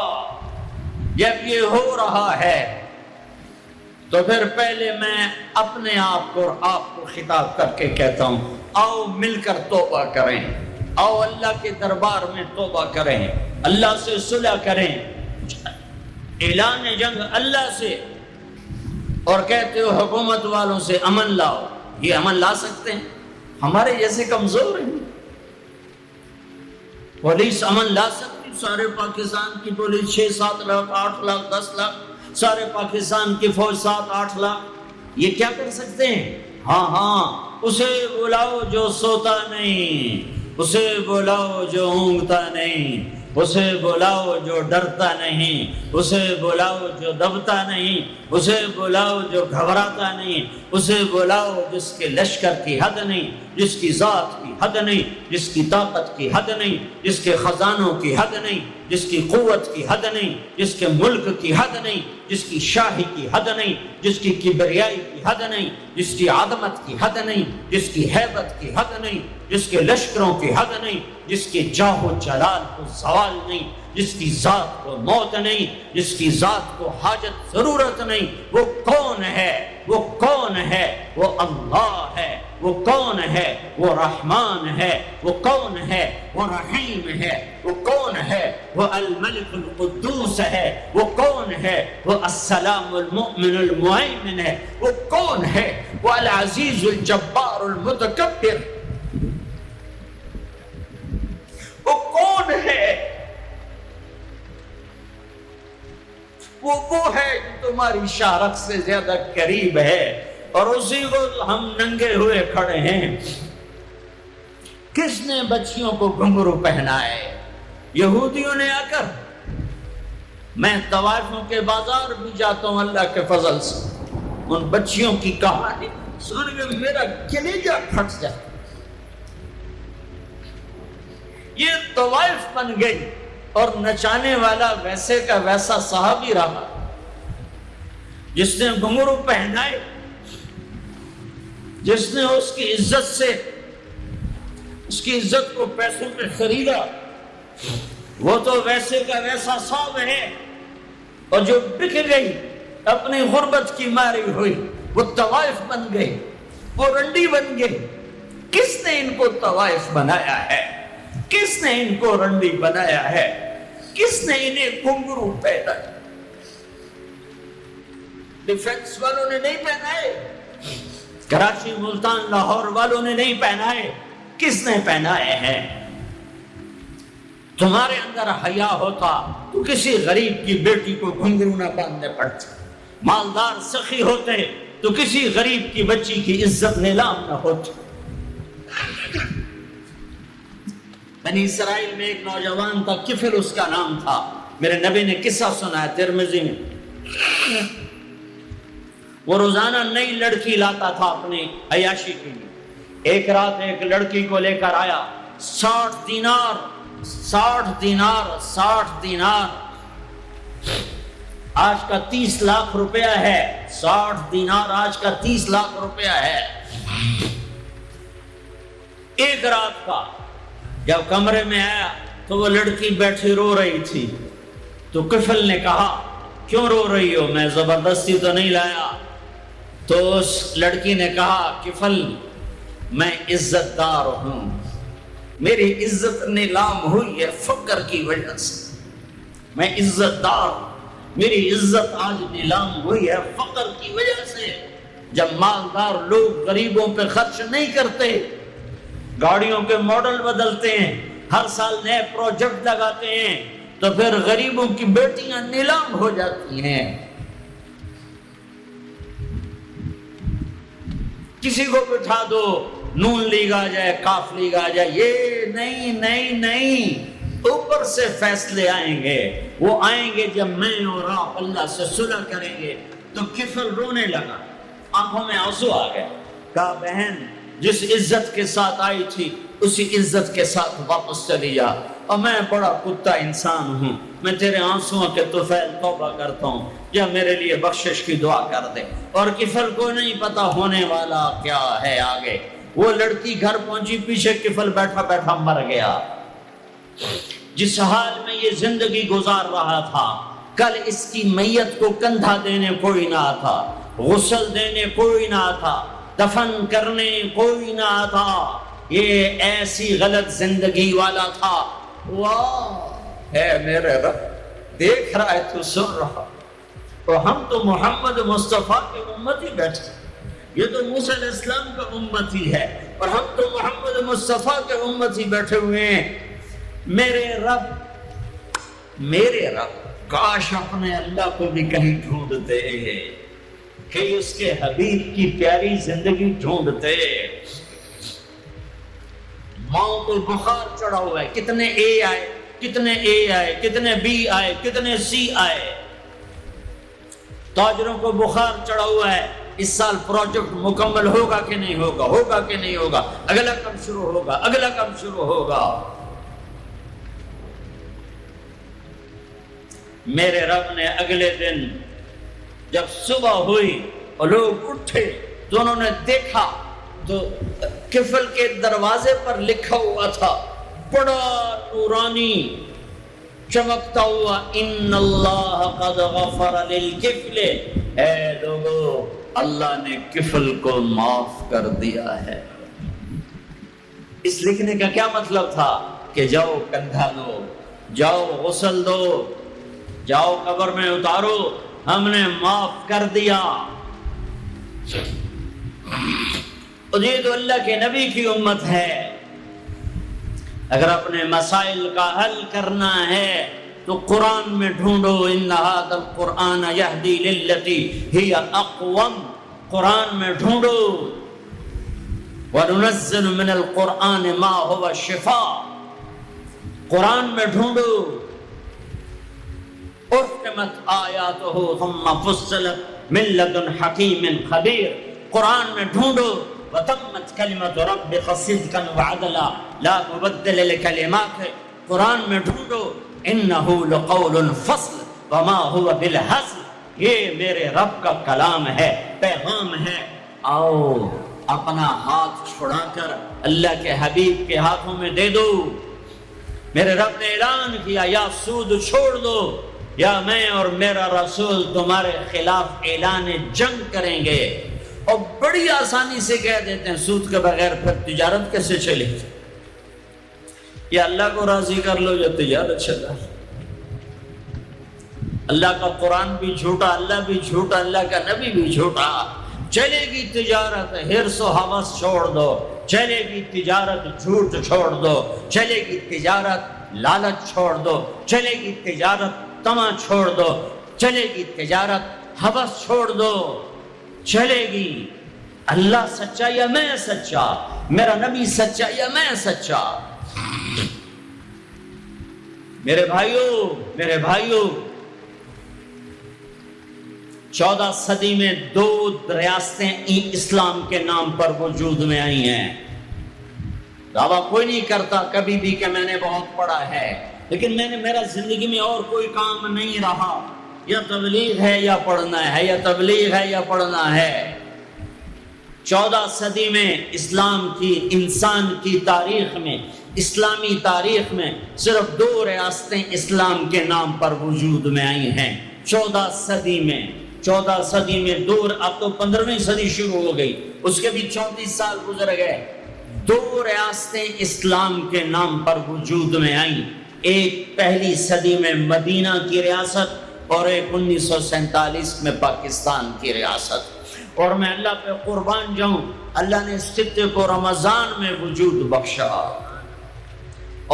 جب یہ ہو رہا ہے تو پھر پہلے میں اپنے آپ کو اور آپ کو خطاب کر کے کہتا ہوں آؤ مل کر توبہ کریں، آؤ اللہ کے دربار میں توبہ کریں، اللہ سے صلح کریں، اعلان جنگ اللہ سے، اور کہتے ہو حکومت والوں سے امن لاؤ. یہ امن لا سکتے ہیں؟ ہمارے جیسے کمزور ہیں. پولیس امن لا سکتی؟ سارے پاکستان کی پولیس 6-7 لاکھ 8 لاکھ 10 لاکھ، سارے پاکستان کی فوج 7-8 لاکھ، یہ کیا کر سکتے ہیں؟ ہاں اسے بلاؤ جو سوتا نہیں، اسے بلاؤ جو اونگتا نہیں، اسے بلاؤ جو ڈرتا نہیں، اسے بلاؤ جو دبتا نہیں، اسے بلاؤ جو گھبراتا نہیں، اسے بلاؤ جس کے لشکر کی حد نہیں، جس کی ذات کی حد نہیں، جس کی طاقت کی حد نہیں، جس کے خزانوں کی حد نہیں، جس کی قوت کی حد نہیں، جس کے ملک کی حد نہیں، جس کی شاہی کی حد نہیں، جس کی کبریائی کی حد نہیں، جس کی عظمت کی حد نہیں، جس کی ہیبت کی حد نہیں، جس کے لشکروں کی حد نہیں، جس کے جاہ و جلال کو زوال نہیں، جس کی ذات کو موت نہیں، جس کی ذات کو حاجت ضرورت نہیں، وہ کون ہے؟ وہ کون ہے؟ وہ اللہ ہے۔ وہ کون ہے؟ وہ رحمان ہے۔ وہ کون ہے؟ وہ رحیم ہے۔ وہ کون ہے؟ وہ الملک القدوس ہے۔ وہ کون ہے؟ وہ السلام المؤمن المہیمن ہے۔ وہ کون ہے؟ وہ العزیز الجبار المتکبر۔ وہ کون ہے؟ وہ ہے جو تمہاری شارق سے زیادہ قریب ہے، اور اسی کو ہم ننگے ہوئے کھڑے ہیں۔ کس نے بچیوں کو گھنگرو پہنائے؟ یہودیوں نے آ کر۔ میں طوائفوں کے بازار بھی جاتا ہوں اللہ کے فضل سے، ان بچیوں کی کہانی سن کے میرا کلیجہ پھٹ جاتا۔ یہ طوائف بن گئی، اور نچانے والا ویسے کا ویسا صحابی رہا جس نے گھنگرو پہنائے، جس نے اس کی عزت سے، اس کی عزت کو پیسوں میں خریدا، وہ تو ویسے کا ویسا صاحب ہے۔ اور جو بک گئی اپنی غربت کی ماری ہوئی، وہ طوائف بن گئی، وہ رنڈی بن گئی۔ کس نے ان کو طوائف بنایا ہے؟ کس نے ان کو رنڈی بنایا ہے؟ کس نے انہیں گھنگرو پہنا؟ ڈیفنس والوں نے نہیں پہنائے، کراچی ملتان لاہور والوں نے نہیں پہنائے، کس نے پہنائے ہیں؟ تمہارے اندر حیا ہوتا تو کسی غریب کی بیٹی کو گھنگرو نہ باندھنے پڑتے، مالدار سخی ہوتے تو کسی غریب کی بچی کی عزت نیلام نہ ہوتی۔ بنی اسرائیل میں ایک نوجوان تھا، کفل اس کا نام تھا، میرے نبی نے قصہ سنا ہے ترمذی میں۔ وہ روزانہ نئی لڑکی لاتا تھا اپنی عیاشی کے لیے۔ ایک رات ایک لڑکی کو لے کر آیا، 60 دینار، آج کا 30 لاکھ روپیہ ہے۔ 60 دینار آج کا 30 لاکھ روپیہ ہے۔ ایک رات کا جب کمرے میں آیا تو وہ لڑکی بیٹھی رو رہی تھی، تو کفل نے کہا کیوں رو رہی ہو؟ میں زبردستی تو نہیں لایا۔ تو اس لڑکی نے کہا کفل میں عزت دار ہوں، میری عزت نیلام ہوئی ہے فقر کی وجہ سے، میں عزت دار ہوں، میری عزت آج نیلام ہوئی ہے فقر کی وجہ سے۔ جب مالدار لوگ غریبوں پہ خرچ نہیں کرتے، گاڑیوں کے ماڈل بدلتے ہیں، ہر سال نئے پروجیکٹ لگاتے ہیں، تو پھر غریبوں کی بیٹیاں نیلام ہو جاتی ہیں۔ کسی کو بٹھا دو، نون لیگ آ جائے، کاف لیگ آ جائے، یہ نہیں، اوپر سے فیصلے آئیں گے۔ وہ آئیں گے جب میں اور آپ اللہ سے صلح کریں گے۔ تو کفل رونے لگا، آنکھوں میں آنسو آ گئے۔ کہا بہن جس عزت کے ساتھ آئی تھی اسی عزت کے ساتھ واپس چلی جا، اور میں بڑا کتا انسان ہوں، میں تیرے آنسوؤں کے طفیل توبہ کرتا ہوں، یا میرے لیے بخشش کی دعا کر دے۔ اور کفل کو نہیں پتا ہونے والا کیا ہے آگے۔ وہ لڑکی گھر پہنچی، پیچھے کفل بیٹھا بیٹھا مر گیا۔ جس حال میں یہ زندگی گزار رہا تھا، کل اس کی میت کو کندھا دینے کوئی نہ تھا، غسل دینے کوئی نہ تھا، دفن کرنے کوئی نہ تھا۔ یہ ایسی غلط زندگی والا تھا۔ واہ ہے میرے رب، دیکھ رہا ہے تو سن رہا، اور ہم تو محمد مصطفیٰ کے امتی بیٹھے، یہ تو موسیٰ علیہ السلام کا امتی ہے، اور ہم تو محمد مصطفیٰ کے امتی بیٹھے ہوئے ہیں۔ میرے رب کاش اپنے اللہ کو بھی کہیں ڈھونڈتے ہیں، کہ اس کے حبیب کی پیاری زندگی ڈھونڈتے۔ ماؤں کو بخار چڑھا ہوا ہے، کتنے اے آئے، کتنے بی آئے، کتنے سی آئے۔ تاجروں کو بخار چڑھا ہوا ہے، اس سال پروجیکٹ مکمل ہوگا کہ نہیں ہوگا، اگلا کب شروع ہوگا۔ میرے رب نے اگلے دن جب صبح ہوئی اور لوگ اٹھے تو انہوں نے دیکھا تو کفل کے دروازے پر لکھا ہوا تھا بڑا نورانی چمکتا ہوا ان اللہ قد غفر للکفل، اے لوگو اللہ نے کفل کو معاف کر دیا ہے۔ اس لکھنے کا کیا مطلب تھا کہ جاؤ کندھا دو، جاؤ غسل دو، جاؤ قبر میں اتارو، ہم نے معاف کر دیا۔ یہ تو اللہ کے نبی کی امت ہے۔ اگر اپنے مسائل کا حل کرنا ہے تو قرآن میں ڈھونڈو، ان ھذا القرآن یہدی للتی ہی اقوم، قرآن میں ڈھونڈو۔ وَنُنَزِّلُ مِنَ الْقُرْآنِ مَا هُوَ شِفَاء، قرآن میں ڈھونڈو۔ احکمت آیاتہ ثم فصلت من لدن حکیم خبیر، قرآن میں ڈھونڈو۔ وَتَمَّتْ كَلِمَةُ رَبِّكَ صِدْقًا وَعَدْلًا لَا مُبَدِّلَ لِكَلِمَاتِهِ، قرآن میں ڈھونڈو۔ إِنَّهُ لَقَوْلٌ فَصْلٌ وَمَا هُوَ بِالْهَزْلِ، یہ میرے رب کا کلام ہے، پیغام ہے۔ آؤ اپنا ہاتھ چھڑا کر اللہ کے حبیب کے ہاتھوں میں دے دو۔ میرے رب نے اعلان کیا، یا سود چھوڑ دو یا میں اور میرا رسول تمہارے خلاف اعلان جنگ کریں گے۔ اور بڑی آسانی سے کہہ دیتے ہیں سود کے بغیر پھر تجارت کیسے چلے گی؟ یا اللہ کو راضی کر لو یا تجارت چلا۔ اللہ کا قرآن بھی جھوٹا، اللہ بھی جھوٹا، اللہ کا نبی بھی جھوٹا۔ چلے گی تجارت، حرص و ہوس چھوڑ دو، چلے گی تجارت، جھوٹ چھوڑ دو، چلے گی تجارت، لالچ چھوڑ دو، چلے گی تجارت، طمع چھوڑ دو، چلے گی تجارت، ہوس چھوڑ دو، چلے گی۔ اللہ سچا یا میں سچا، میرا نبی سچا یا میں سچا۔ میرے بھائیوں 14 صدی میں 2 ریاستیں اسلام کے نام پر وجود میں آئی ہیں۔ دعویٰ کوئی نہیں کرتا کبھی بھی کہ میں نے بہت پڑھا ہے، لیکن میرا زندگی میں اور کوئی کام نہیں رہا، یا تبلیغ ہے یا پڑھنا ہے، یا تبلیغ ہے یا پڑھنا ہے۔ 14 صدی میں اسلام کی، انسان کی تاریخ میں، اسلامی تاریخ میں صرف 2 ریاستیں اسلام کے نام پر وجود میں آئی ہیں 14 صدی میں۔ 14 صدی میں اب تو 15ویں صدی شروع ہو گئی، اس کے بھی 34 سال گزر گئے۔ 2 ریاستیں اسلام کے نام پر وجود میں آئیں، ایک پہلی صدی میں مدینہ کی ریاست اور ایک 1947 میں پاکستان کی ریاست۔ اور میں اللہ پہ قربان جاؤں، اللہ نے اس خطے کو رمضان میں وجود بخشا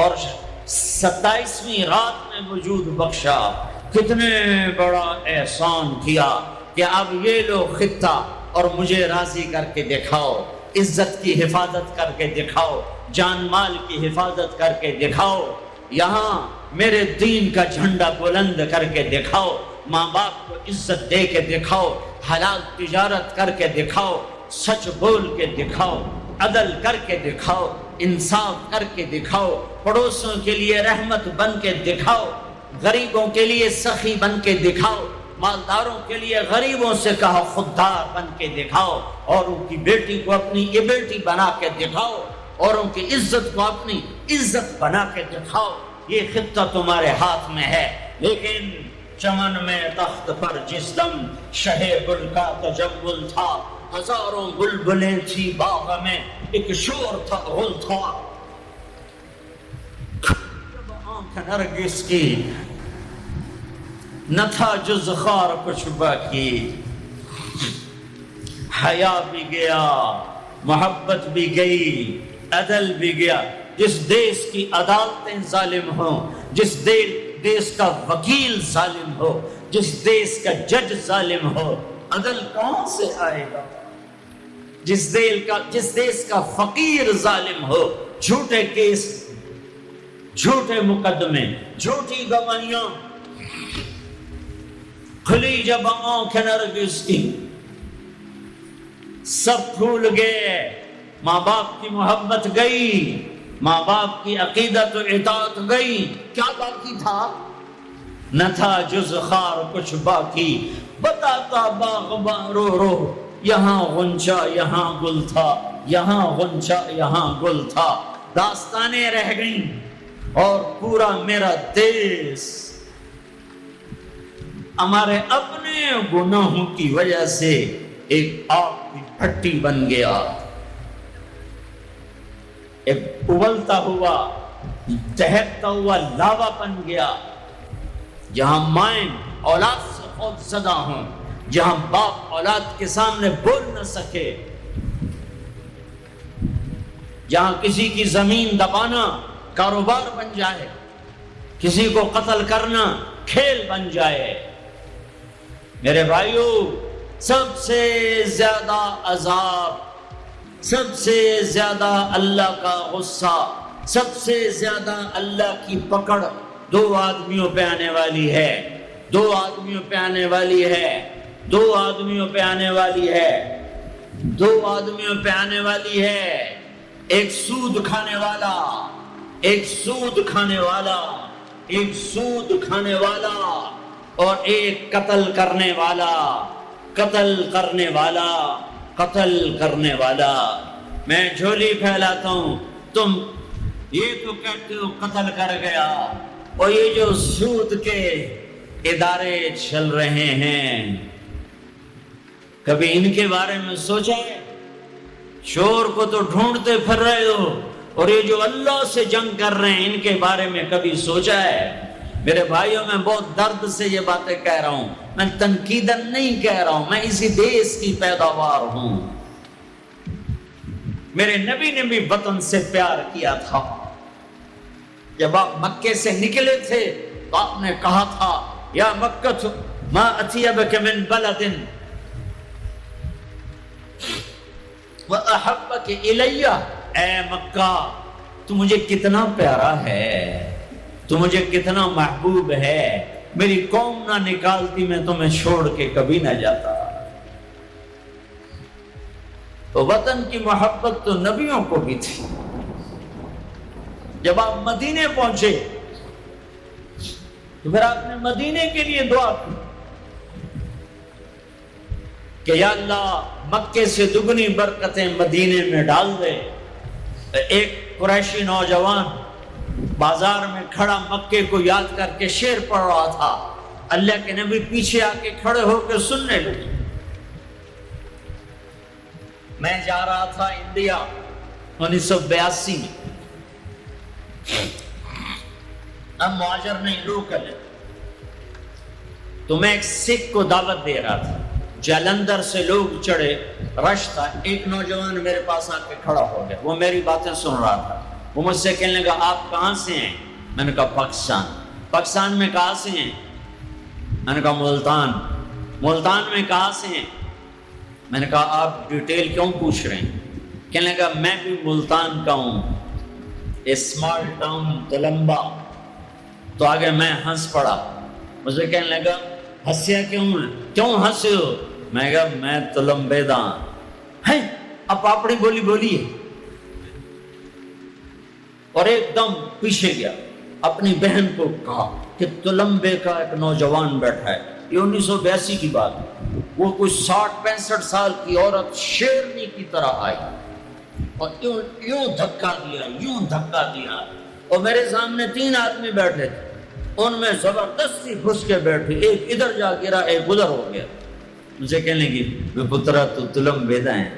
اور 27ویں رات میں وجود بخشا۔ کتنے بڑا احسان کیا کہ اب یہ لو خطہ اور مجھے راضی کر کے دکھاؤ، عزت کی حفاظت کر کے دکھاؤ، جان مال کی حفاظت کر کے دکھاؤ، یہاں میرے دین کا جھنڈا بلند کر کے دکھاؤ، ماں باپ کو عزت دے کے دکھاؤ، حلال تجارت کر کے دکھاؤ، سچ بول کے دکھاؤ، عدل کر کے دکھاؤ، انصاف کر کے دکھاؤ، پڑوسوں کے لیے رحمت بن کے دکھاؤ، غریبوں کے لیے سخی بن کے دکھاؤ، مالداروں کے لیے غریبوں سے کہا خوددار بن کے دکھاؤ، اور ان کی بیٹی کو اپنی یہ بیٹی بنا کے دکھاؤ، اور ان کی عزت کو اپنی عزت بنا کے دکھاؤ۔ یہ خطہ تمہارے ہاتھ میں ہے، لیکن چمن میں تخت پر جس دم شہ گل کا تجمل تھا، ہزاروں بلبلیں تھی باغ میں، ایک شور تھا غل تھا، جب آنکھ نرگس کی نہ تھا جز خار کچھ باقی، حیا بھی گیا، محبت بھی گئی، عدل بھی گیا۔ جس دیش کی عدالتیں ظالم ہوں، جس دیش کا وکیل ظالم ہو، جس دیش کا جج ظالم ہو، عدل کہاں سے آئے گا؟ جس دیش کا فقیر ظالم ہو، جھوٹے کیس، جھوٹے مقدمے، جھوٹی گواہیاں، کھلی جب آنکھ نرگس کی، سب بھول گئے، ماں باپ کی محبت گئی، ماں باپ کی عقیدت و اطاعت گئی، کیا باقی تھا؟ نہ تھا جز خار کچھ باقی، بتاتا باغباں رو رو، یہاں غنچہ یہاں گل تھا، یہاں غنچہ یہاں گل تھا۔ داستانیں رہ گئیں، اور پورا میرا دیس ہمارے اپنے گناہوں کی وجہ سے ایک آگ کی بھٹی بن گیا، ایک ابلتا ہوا دہکتا ہوا لاوا بن گیا، جہاں مائیں اولاد سے خوف زدہ ہوں، جہاں باپ اولاد کے سامنے بول نہ سکے، جہاں کسی کی زمین دبانا کاروبار بن جائے، کسی کو قتل کرنا کھیل بن جائے۔ میرے بھائیو، سب سے زیادہ عذاب، سب سے زیادہ اللہ کا غصہ، سب سے زیادہ اللہ کی پکڑ دو آدمیوں پہ آنے والی ہے، دو آدمیوں پہ آنے والی ہے، دو آدمیوں پہ آنے والی ہے، دو آدمیوں پہ آنے والی ہے۔ ایک سود کھانے والا، ایک سود کھانے والا، ایک سود کھانے والا، اور ایک قتل کرنے والا، قتل کرنے والا، قتل کرنے والا۔ میں جھولی پھیلاتا ہوں، تم یہ تو کہتے ہو قتل کر گیا، اور یہ جو سود کے ادارے چل رہے ہیں، کبھی ان کے بارے میں سوچا ہے؟ شور کو تو ڈھونڈتے پھر رہے ہو، اور یہ جو اللہ سے جنگ کر رہے ہیں ان کے بارے میں کبھی سوچا ہے؟ میرے بھائیوں، میں بہت درد سے یہ باتیں کہہ رہا ہوں، میں تنقیدن نہیں کہہ رہا ہوں، میں اسی دیس کی پیداوار ہوں۔ میرے نبی نے بھی وطن سے پیار کیا تھا۔ جب آپ مکے سے نکلے تھے تو آپ نے کہا تھا، یا مکہ ما اطیبک من بلد وَأَحَبَّكِ إِلَيَّ، اے مکہ تو مجھے کتنا پیارا ہے، تو مجھے کتنا محبوب ہے، میری قوم نہ نکالتی میں تمہیں چھوڑ کے کبھی نہ جاتا۔ تو وطن کی محبت تو نبیوں کو بھی تھی۔ جب آپ مدینے پہنچے تو پھر آپ نے مدینے کے لیے دعا کی کہ یا اللہ مکے سے دگنی برکتیں مدینے میں ڈال دے۔ ایک قریشی نوجوان بازار میں کھڑا مکے کو یاد کر کے شعر پڑھ رہا تھا، اللہ کے نبی پیچھے آ کے کھڑے ہو کے سننے لگے۔ میں جا رہا تھا انڈیا 1982 میں، اب مہاجر نہیں، لوکل ہے، تو میں ایک سکھ کو دعوت دے رہا تھا، جلندھر سے لوگ چڑھے، رش تھا، ایک نوجوان میرے پاس آ کے کھڑا ہو گیا، وہ میری باتیں سن رہا تھا، وہ مجھ سے کہنے لگا آپ کہاں سے ہیں؟ میں نے کہا پاکستان۔ پاکستان میں کہاں سے ہیں؟ میں نے کہا ملتان۔ ملتان میں کہاں سے ہیں؟ میں نے کہا آپ ڈیٹیل کیوں پوچھ رہے ہیں؟ کہنے لگا میں بھی ملتان کا ہوں، اسمال ٹاؤن تلمبا۔ تو آگے میں ہنس پڑا، مجھے کہنے لگا ہنسیا کیوں ہنسے ہو؟ میں کہا میں تلمبے داں ہے، اب اپنی بولی بولیے، اور ایک دم پیچھے گیا، اپنی بہن کو کہا کہ تلمبے کا ایک نوجوان بیٹھا ہے، یہ 1982 کی بات ہے، وہ کوئی 60-65 سال کی عورت شیرنی کی طرح آئی اور یوں دھکا دیا، اور میرے سامنے 3 آدمی بیٹھے تھے، ان میں زبردستی گھس کے بیٹھے، ایک ادھر جا گرا، ایک ادھر ہو گیا۔ مجھے کہنے لگی وہ پترا تو تلم بیدا ہے،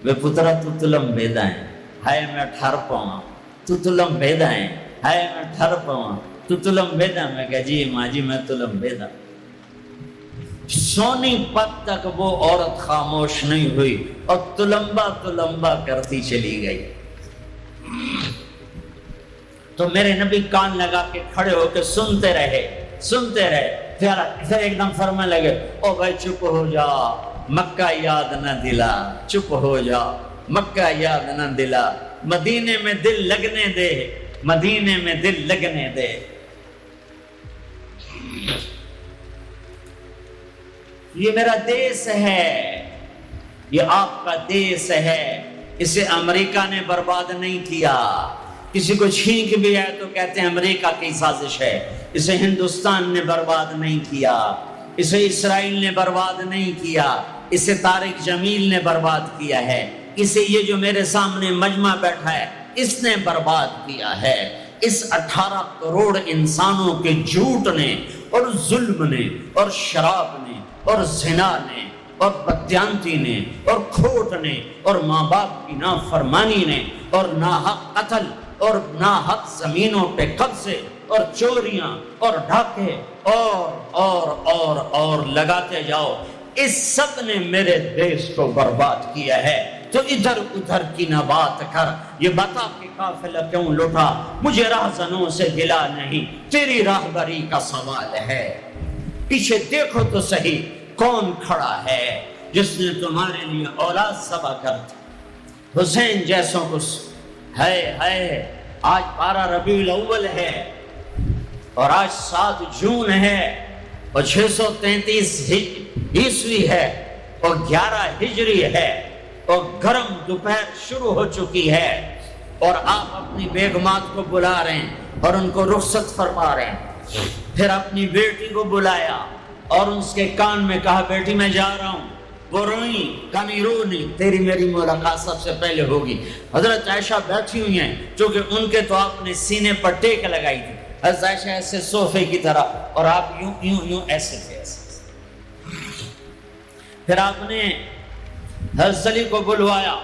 وہ پترا تو تلم بیدا ہے، ہائے میں ٹھر پاؤں، تو تلم بیدا ہے، ہائے میں ٹھر پاؤں، تو تلم بیدا۔ میں کہا جی ماں جی میں تلم بیدا۔ سونی پت تک وہ عورت خاموش نہیں ہوئی اور تلمبا کرتی چلی گئی۔ تو میرے نبی کان لگا کے کھڑے ہو کے سنتے رہے، پھر ایک دم فرمانے لگے او بھائی چپ ہو جا، مکہ یاد نہ دلا، چپ ہو جا، مکہ یاد نہ دلا، مدینے میں دل لگنے دے، مدینے میں دل لگنے دے۔ یہ میرا دیس ہے، یہ آپ کا دیس ہے، اسے امریکہ نے برباد نہیں کیا۔ کسی کو چھینک بھی ہے تو کہتے ہیں امریکہ کی سازش ہے۔ اسے ہندوستان نے برباد نہیں کیا، اسے اسرائیل نے برباد نہیں کیا، اسے طارق جمیل نے برباد کیا ہے، اسے یہ جو میرے سامنے مجمع بیٹھا ہے اس نے برباد کیا ہے۔ اس 18 کروڑ انسانوں کے جھوٹ نے اور ظلم نے اور شراب نے اور زنا نے اور بددیانتی نے اور کھوٹ نے اور ماں باپ کی نافرمانی نے اور ناحق قتل اور ناحق زمینوں پہ قبضے اور چوریاں اور ڈھاکے اور لگاتے جاؤ، اس سب نے میرے دیش کو برباد کیا ہے۔ تو ادھر ادھر کی نہ بات کر، یہ بتا کہ قافلہ کیوں لوٹا، مجھے راہزنوں سے گلا نہیں، تیری راہبری کا سوال ہے۔ پیچھے دیکھو تو صحیح کون کھڑا ہے جس نے تمہارے لیے اولاد ذبح کر دی۔ حسین جیسوں کو ہے آج 12 ربیع الاول ہے اور آج 7 جون ہے اور 633 عیسوی ہے اور 11 ہجری ہے اور گرم دوپہر شروع ہو چکی ہے اور آپ اپنی بیگمات کو بلا رہے ہیں اور ان کو رخصت فرما رہے ہیں۔ پھر اپنی بیٹی کو بلایا اور اس کے کان میں کہا بیٹی میں جا رہا ہوں، وہ روئی، کمی رو نہیں، تیری میری ملاقات سب سے پہلے ہوگی۔ حضرت عائشہ بیٹھی ہوئی ہیں چونکہ ان کے تو آپ نے سینے پر ٹیک لگائی تھی، حضرت عائشہ ایسے صوفے کی طرح اور آپ یوں ایسے تھے ایسے۔ پھر آپ نے حضرت علی کو بلوایا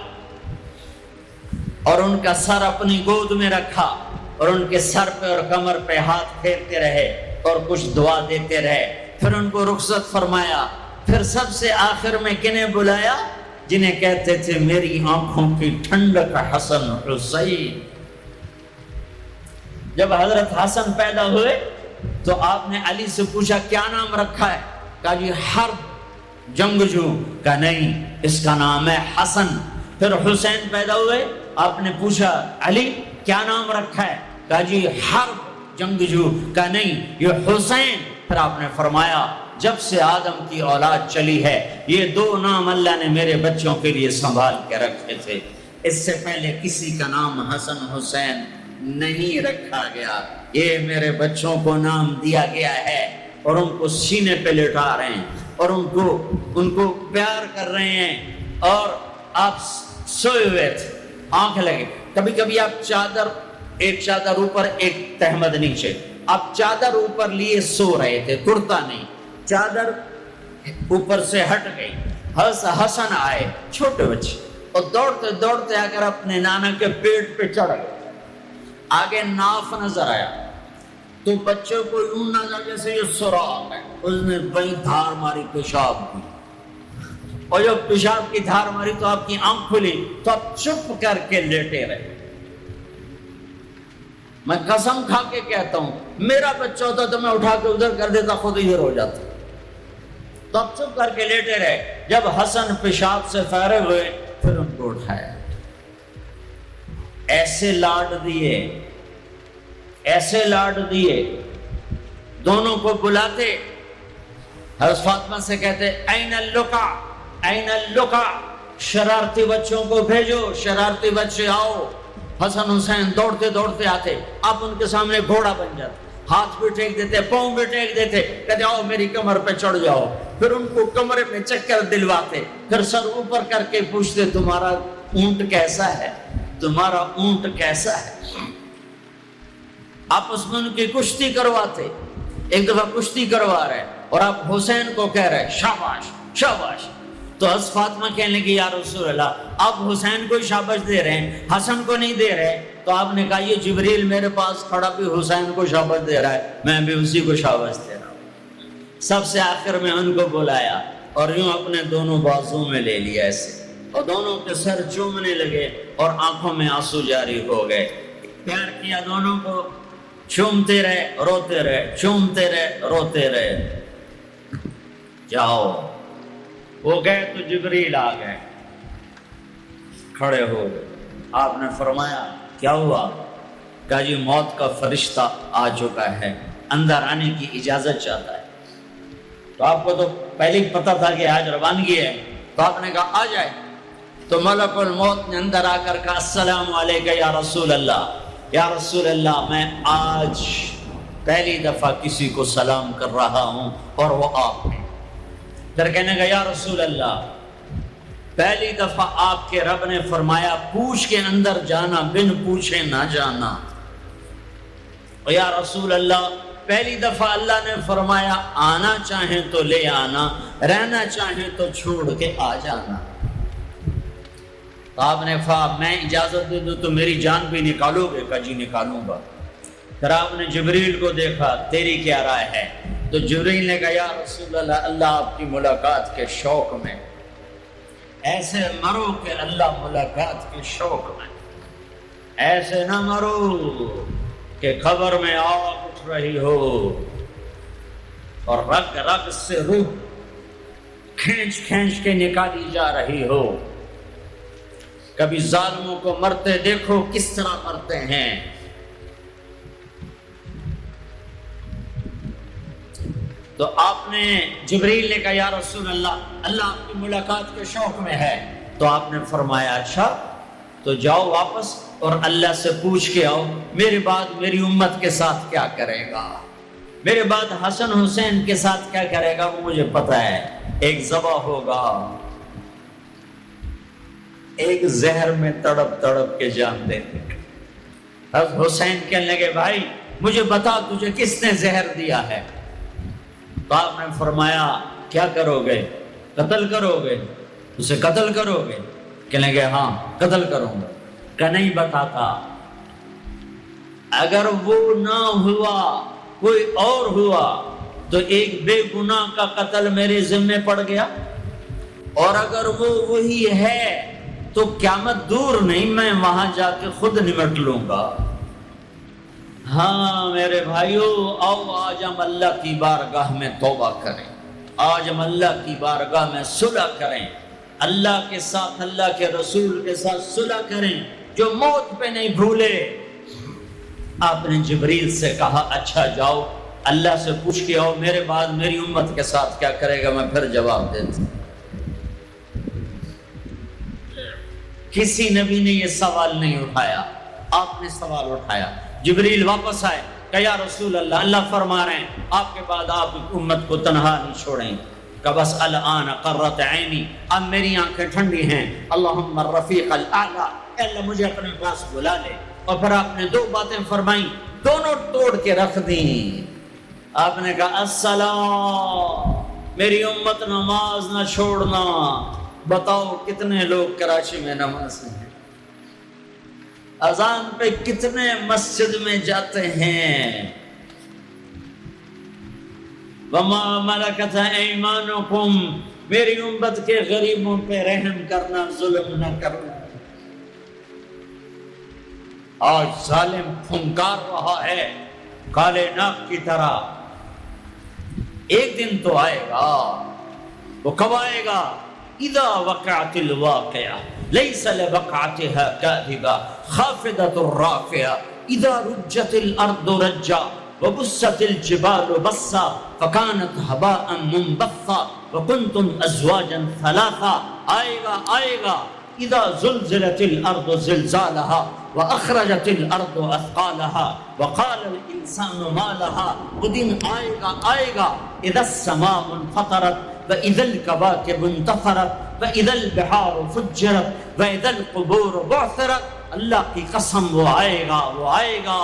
اور ان کا سر اپنی گود میں رکھا اور ان کے سر پہ اور کمر پہ ہاتھ پھیرتے رہے اور کچھ دعا دیتے رہے۔ پھر ان کو رخصت فرمایا۔ پھر سب سے آخر میں کنہیں بلایا؟ جنہیں کہتے تھے میری آنکھوں کی ٹھنڈک حسن حسین۔ جب حضرت حسن پیدا ہوئے تو آپ نے علی سے پوچھا کیا نام رکھا ہے؟ کہا جی حرب، جنگجو۔ کہا نہیں، اس کا نام ہے حسن۔ پھر حسین پیدا ہوئے، آپ نے پوچھا علی کیا نام رکھا ہے؟ کہا جی حرب، جنگجو۔ کہا نہیں، یہ حسین۔ پھر آپ نے فرمایا جب سے آدم کی اولاد چلی ہے یہ 2 نام اللہ نے میرے بچوں کے لیے سنبھال کے رکھے تھے، اس سے پہلے کسی کا نام حسن حسین نہیں رکھا گیا، یہ میرے بچوں کو نام دیا گیا ہے۔ اور ان کو سینے پہ لٹا رہے ہیں اور ان کو پیار کر رہے ہیں۔ اور آپ سوئے ہوئے تھے، آنکھ لگے، کبھی کبھی آپ ایک چادر اوپر ایک تہمد نیچے، آپ چادر اوپر لیے سو رہے تھے، کرتا نہیں، چادر اوپر سے ہٹ گئی۔ حسن آئے، چھوٹے بچے، اور دوڑتے دوڑتے آ کر اپنے نانا کے پیٹ پہ چڑھ گئے۔ آگے ناف نظر آیا تو بچوں کو یوں نظر جیسے یہ سوراخ ہے، اس نے وہیں دھار ماری پیشاب کی، اور جب پیشاب کی دھار ماری تو آپ کی آنکھ کھلی تو آپ چپ کر کے لیٹے رہے۔ میں قسم کھا کے کہتا ہوں میرا بچہ ہوتا تو میں اٹھا کے ادھر کر دیتا، خود ادھر ہو جاتا۔ تو اب چپ کر کے لیٹے رہے۔ جب حسن پیشاب سے فارغ ہوئے پھر ان کو اٹھایا، ایسے لاڈ دیے، ایسے لاڈ دیے، دونوں کو بلاتے۔ حضرت فاطمہ سے کہتے این اللقا، این اللقا، شرارتی بچوں کو بھیجو، شرارتی بچے آؤ۔ حسن حسین دوڑتے دوڑتے آتے، آپ ان کے سامنے گھوڑا بن جاتے، ہاتھ بھی ٹیک دیتے، پاؤں بھی ٹیک دیتے، کہتے آؤ میری کمر پہ چڑھ جاؤ۔ پھر ان کو کمرے میں چکر دلواتے، پھر سر اوپر کر کے پوچھتے تمہارا اونٹ کیسا ہے، تمہارا اونٹ کیسا ہے۔ آپس میں ان کی کشتی کرواتے۔ ایک دفعہ کشتی کروا رہے اور آپ حسین کو کہہ رہے شاباش شاباش، تو حضرت فاطمہ کہنے لگی یا رسول اللہ آپ حسین کو شاباش دے رہے ہیں، حسن کو نہیں دے رہے۔ تو آپ نے کہا یہ جبریل میرے پاس کھڑا بھی حسین کو شاباش دے رہا ہے، میں بھی اسی کو شاباش دے رہا ہوں۔ سب سے آخر میں ان کو بلایا اور یوں اپنے دونوں بازوں میں لے لیا ایسے، اور دونوں کے سر چومنے لگے اور آنکھوں میں آنسو جاری ہو گئے۔ پیار کیا دونوں کو، چومتے رہے روتے رہے، چومتے رہے روتے رہے۔ جاؤ، وہ گئے تو جبریل آ گئے، کھڑے ہو گئے۔ آپ نے فرمایا کیا ہوا؟ کہا جی موت کا فرشتہ آ چکا ہے، اندر آنے کی اجازت چاہتا ہے۔ تو آپ کو تو پہلے ہی پتا تھا کہ آج روانگی ہے، تو آپ نے کہا آ جائے۔ تو ملک الموت نے اندر آ کر کہا السلام علیکم یا رسول اللہ، یا رسول اللہ میں آج پہلی دفعہ کسی کو سلام کر رہا ہوں اور وہ آپ ہیں۔ پھر کہنے کا یا رسول اللہ پہلی دفعہ آپ کے رب نے فرمایا پوچھ کے اندر جانا، بن پوچھے نہ جانا۔ اور یا رسول اللہ پہلی دفعہ اللہ نے فرمایا آنا چاہیں تو لے آنا، رہنا چاہیں تو چھوڑ کے آ جانا۔ تو آپ نے فرمایا میں اجازت دے دوں تو میری جان بھی نکالو گے؟ کہا جی نکالوں گا۔ پھر آپ نے جبریل کو دیکھا، تیری کیا رائے ہے؟ تو جبریل نے کہا یا رسول اللہ، اللہ آپ کی ملاقات کے شوق میں ایسے مرو کہ اللہ ملاقات کے شوق میں، ایسے نہ مرو کہ قبر میں آگ اٹھ رہی ہو اور رگ رگ سے روح کھینچ کھینچ کے نکالی جا رہی ہو۔ کبھی ظالموں کو مرتے دیکھو کس طرح مرتے ہیں۔ تو آپ نے جبریل نے کہا یا رسول اللہ، اللہ آپ کی ملاقات کے شوق میں ہے۔ تو آپ نے فرمایا اچھا تو جاؤ واپس اور اللہ سے پوچھ کے آؤ میرے بعد میری امت کے ساتھ کیا کرے گا، میرے بعد حسن حسین کے ساتھ کیا کرے گا وہ مجھے پتا ہے۔ ایک ذبح ہوگا، ایک زہر میں تڑپ تڑپ کے جان دے دے۔ حضرت حسین کہنے لگے بھائی مجھے بتا تجھے کس نے زہر دیا ہے؟ تو آپ نے فرمایا کیا کرو گے؟ قتل کرو گے؟ اسے قتل کرو گے؟ کہنے لگے ہاں قتل کروں گا۔ کہ نہیں بتاتا، اگر وہ نہ ہوا کوئی اور ہوا تو ایک بے گناہ کا قتل میرے ذمہ پڑ گیا، اور اگر وہ وہی ہے تو قیامت دور نہیں، میں وہاں جا کے خود نمٹ لوں گا۔ ہاں میرے بھائیو، آؤ آج ہم اللہ کی بارگاہ میں توبہ کریں، آج ہم اللہ کی بارگاہ میں صلح کریں، اللہ کے ساتھ اللہ کے رسول کے ساتھ صلح کریں، جو موت پہ نہیں بھولے۔ آپ نے جبریل سے کہا اچھا جاؤ اللہ سے پوچھ کے آؤ میرے بعد میری امت کے ساتھ کیا کرے گا، میں پھر جواب دیتا۔ کسی نبی نے یہ سوال نہیں اٹھایا، آپ نے سوال اٹھایا۔ جبریل واپس آئے کہ یا رسول اللہ، اللہ فرما رہے ہیں آپ کے بعد آپ امت کو تنہا نہیں چھوڑیں۔ کہ بس الان قرۃ عینی، اب میری آنکھیں ٹھنڈی ہیں۔ اللہم الرفیق الاعلی، اے اللہ مجھے اپنے پاس بلا لے۔ اور پھر آپ نے دو باتیں فرمائیں، دونوں توڑ کے رکھ دیں۔ آپ نے کہا الصلاۃ، میری امت نماز نہ چھوڑنا۔ بتاؤ کتنے لوگ کراچی میں نماز ہیں، اذان پہ کتنے مسجد میں جاتے ہیں۔ وما ملکت ایمانکم، میری امت کے غریبوں پہ رحم کرنا، ظلم نہ کرنا۔ آج ظالم پھنکار رہا ہے کالے ناک کی طرح۔ ایک دن تو آئے گا، وہ کب آئے گا؟ اذا وقعت الواقعہ لیس لوقعتها كاذبة خافضة رافعة اذا رجت الارض رجا وبست الجبال بسا فكانت هباء منبثا وكنتم ازواجا ثلاثا۔ آئے گا اذا زلزلت الارض زلزالها واخرجت الارض اثقالها وقال الانسان ما لها۔ وہ دن آئے گا اذا السماء انفطرت وَإِذَا الْكَوَاكِبُ انتَثَرَتْ وَإِذَا الْبِحَارُ فُجِّرَتْ وَإِذَا الْقُبُورُ بُعْثِرَتْ۔ اللہ کی قسم وہ آئے گا، وہ آئے گا۔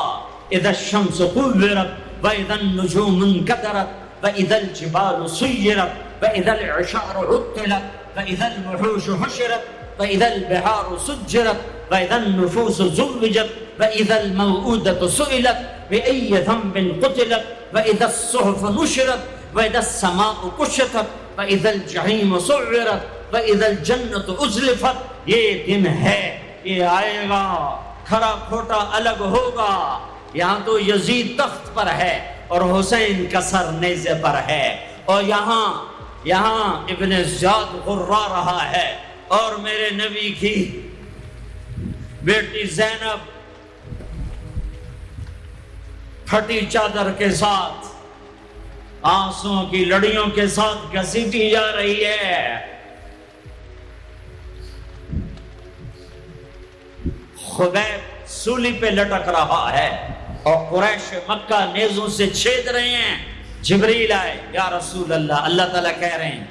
اِذَا الشَّمْسُ كُوِّرَتْ وَإِذَا النُّجُومُ انكَدَرَتْ وَإِذَا الْجِبَالُ سُيِّرَتْ وَإِذَا الْعِشَارُ عُطِّلَتْ وَإِذَا الْوُحُوشُ حُشِرَتْ وَإِذَا الْبِحَارُ سُجِّرَتْ وَإِذَا النُّفُوسُ زُوِّجَتْ وَإِذَا الْمَوْءُودَةُ سُئِلَتْ بِأَيِّ ذَنبٍ قُتِلَتْ وَإِذَا الصُّحُفُ نُشِرَتْ وَإِذَا السَّمَاءُ كُشِطَتْ وَإِذَا الْجَحِيمُ سُعِّرَتْ وَإِذَا الْجَنَّةُ أُزْلِفَتْ۔ یہ دن ہے، یہ آئے گا، کھرا کھوٹا الگ ہوگا۔ یہاں تو یزید تخت پر ہے اور حسین کا سر نیزے پر ہے، اور یہاں ابن زیاد غرا رہا ہے، اور میرے نبی کی بیٹی زینب پھٹی چادر کے ساتھ آنسوں کی لڑیوں کے ساتھ گھسیٹی جا رہی ہے۔ خبیب سولی پہ لٹک رہا ہے اور قریش مکہ نیزوں سے چھید رہے ہیں۔ جبریل آئے، یا رسول اللہ، اللہ تعالیٰ کہہ رہے ہیں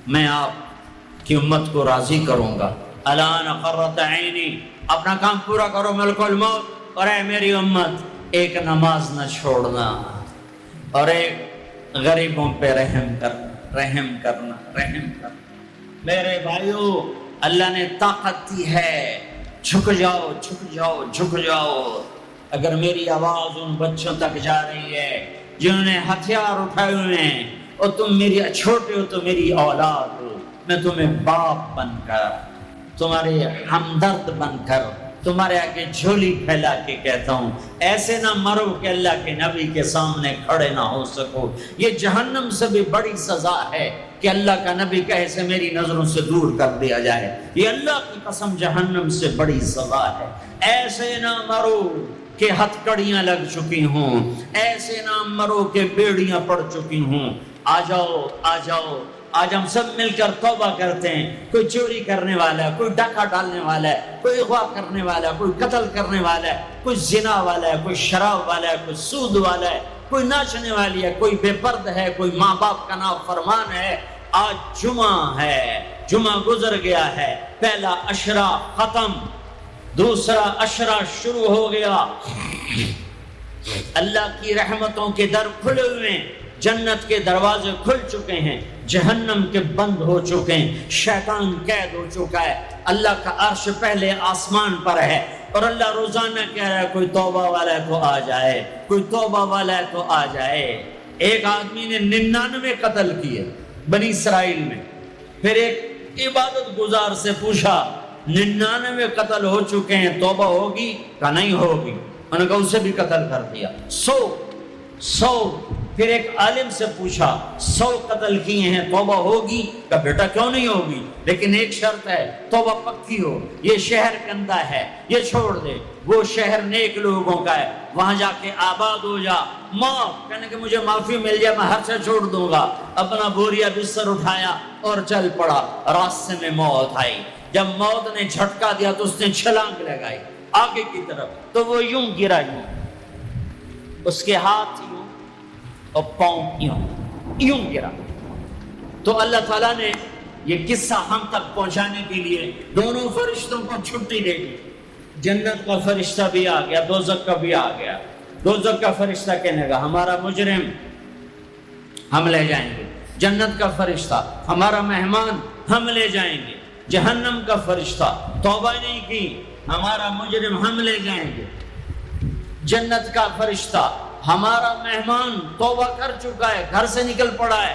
میں آپ کی امت کو راضی کروں گا۔ الان قرۃ عینی، اپنا کام پورا کرو ملک الموت، اور اے میری امت ایک نماز نہ چھوڑنا اور ایک غریبوں پہ رحم کرنا. میرے بھائیو، اللہ نے طاقت دی ہے، جھک جاؤ. اگر میری آواز ان بچوں تک جا رہی ہے جنہوں نے ہتھیار اٹھائے ہوئے ہیں، اور تم میری چھوٹے ہو تو میری اولاد ہو، میں تمہیں باپ بن کر، تمہارے ہمدرد بن کر، تمہارے آگے جھولی پھیلا کے کہتا ہوں، ایسے نہ مرو کہ اللہ کے نبی کے سامنے کھڑے نہ ہو سکو. یہ جہنم سے بھی بڑی سزا ہے کہ اللہ کا نبی کہے سے میری نظروں سے دور کر دیا جائے. یہ اللہ کی قسم جہنم سے بڑی سزا ہے. ایسے نہ مرو کہ ہتھکڑیاں لگ چکی ہوں، ایسے نہ مرو کہ بیڑیاں پڑ چکی ہوں. آ جاؤ آج ہم سب مل کر توبہ کرتے ہیں. کوئی چوری کرنے والا ہے، کوئی ڈاکہ ڈالنے والا ہے، کوئی اغوا کرنے والا ہے، کوئی قتل کرنے والا ہے، کوئی زنا والا ہے، کوئی شراب والا ہے، کوئی سود والا ہے، کوئی ناچنے والی ہے، کوئی بے پرد ہے، کوئی ماں باپ کا نافرمان ہے. آج جمعہ ہے، جمعہ گزر گیا ہے، پہلا عشرہ ختم، دوسرا عشرہ شروع ہو گیا. اللہ کی رحمتوں کے در کھلے ہوئے ہیں، جنت کے دروازے کھل چکے ہیں، جہنم کے بند ہو چکے ہیں، شیطان قید ہو چکا ہے. اللہ کا عرش پہلے آسمان پر ہے، اور اللہ روزانہ کہہ رہا ہے کوئی توبہ والا ہے تو آ جائے، کوئی توبہ والا ہے تو آ جائے. ایک آدمی نے 99 قتل کیے بنی اسرائیل میں. پھر ایک عبادت گزار سے پوچھا 99 قتل ہو چکے ہیں، توبہ ہوگی؟ کہا نہیں ہوگی. انہوں نے کہا اسے بھی قتل کر دیا. 100. پھر ایک عالم سے پوچھا 100 قتل کیے ہیں، توبہ ہوگی؟ کہا بیٹا کیوں نہیں ہوگی، لیکن ایک شرط ہے، توبہ پکی ہو. یہ شہر گندا ہے، یہ چھوڑ دے. وہ شہر نیک لوگوں کا ہے، وہاں جا کے آباد ہو جا. معاف کہنے کہ مجھے معافی مل جائے میں ہر سے چھوڑ دوں گا. اپنا بوریا بستر اٹھایا اور چل پڑا. راستے میں موت آئی. جب موت نے جھٹکا دیا تو اس نے چھلانگ لگائی آگے کی طرف، تو وہ یوں گرا، اس کے ہاتھ یوں اور پاؤں یوں گرا. تو اللہ تعالیٰ نے یہ قصہ ہم تک پہنچانے کے لیے دونوں فرشتوں کو چھٹی دے دی. جنت کا فرشتہ بھی آ گیا، دوزخ کا بھی آ گیا. دوزخ کا فرشتہ کہنے گا ہمارا مجرم ہم لے جائیں گے. جنت کا فرشتہ ہمارا مہمان ہم لے جائیں گے. جہنم کا فرشتہ توبہ نہیں کی، ہمارا مجرم ہم لے جائیں گے. جنت کا فرشتہ ہمارا مہمان توبہ کر چکا ہے، گھر سے نکل پڑا ہے،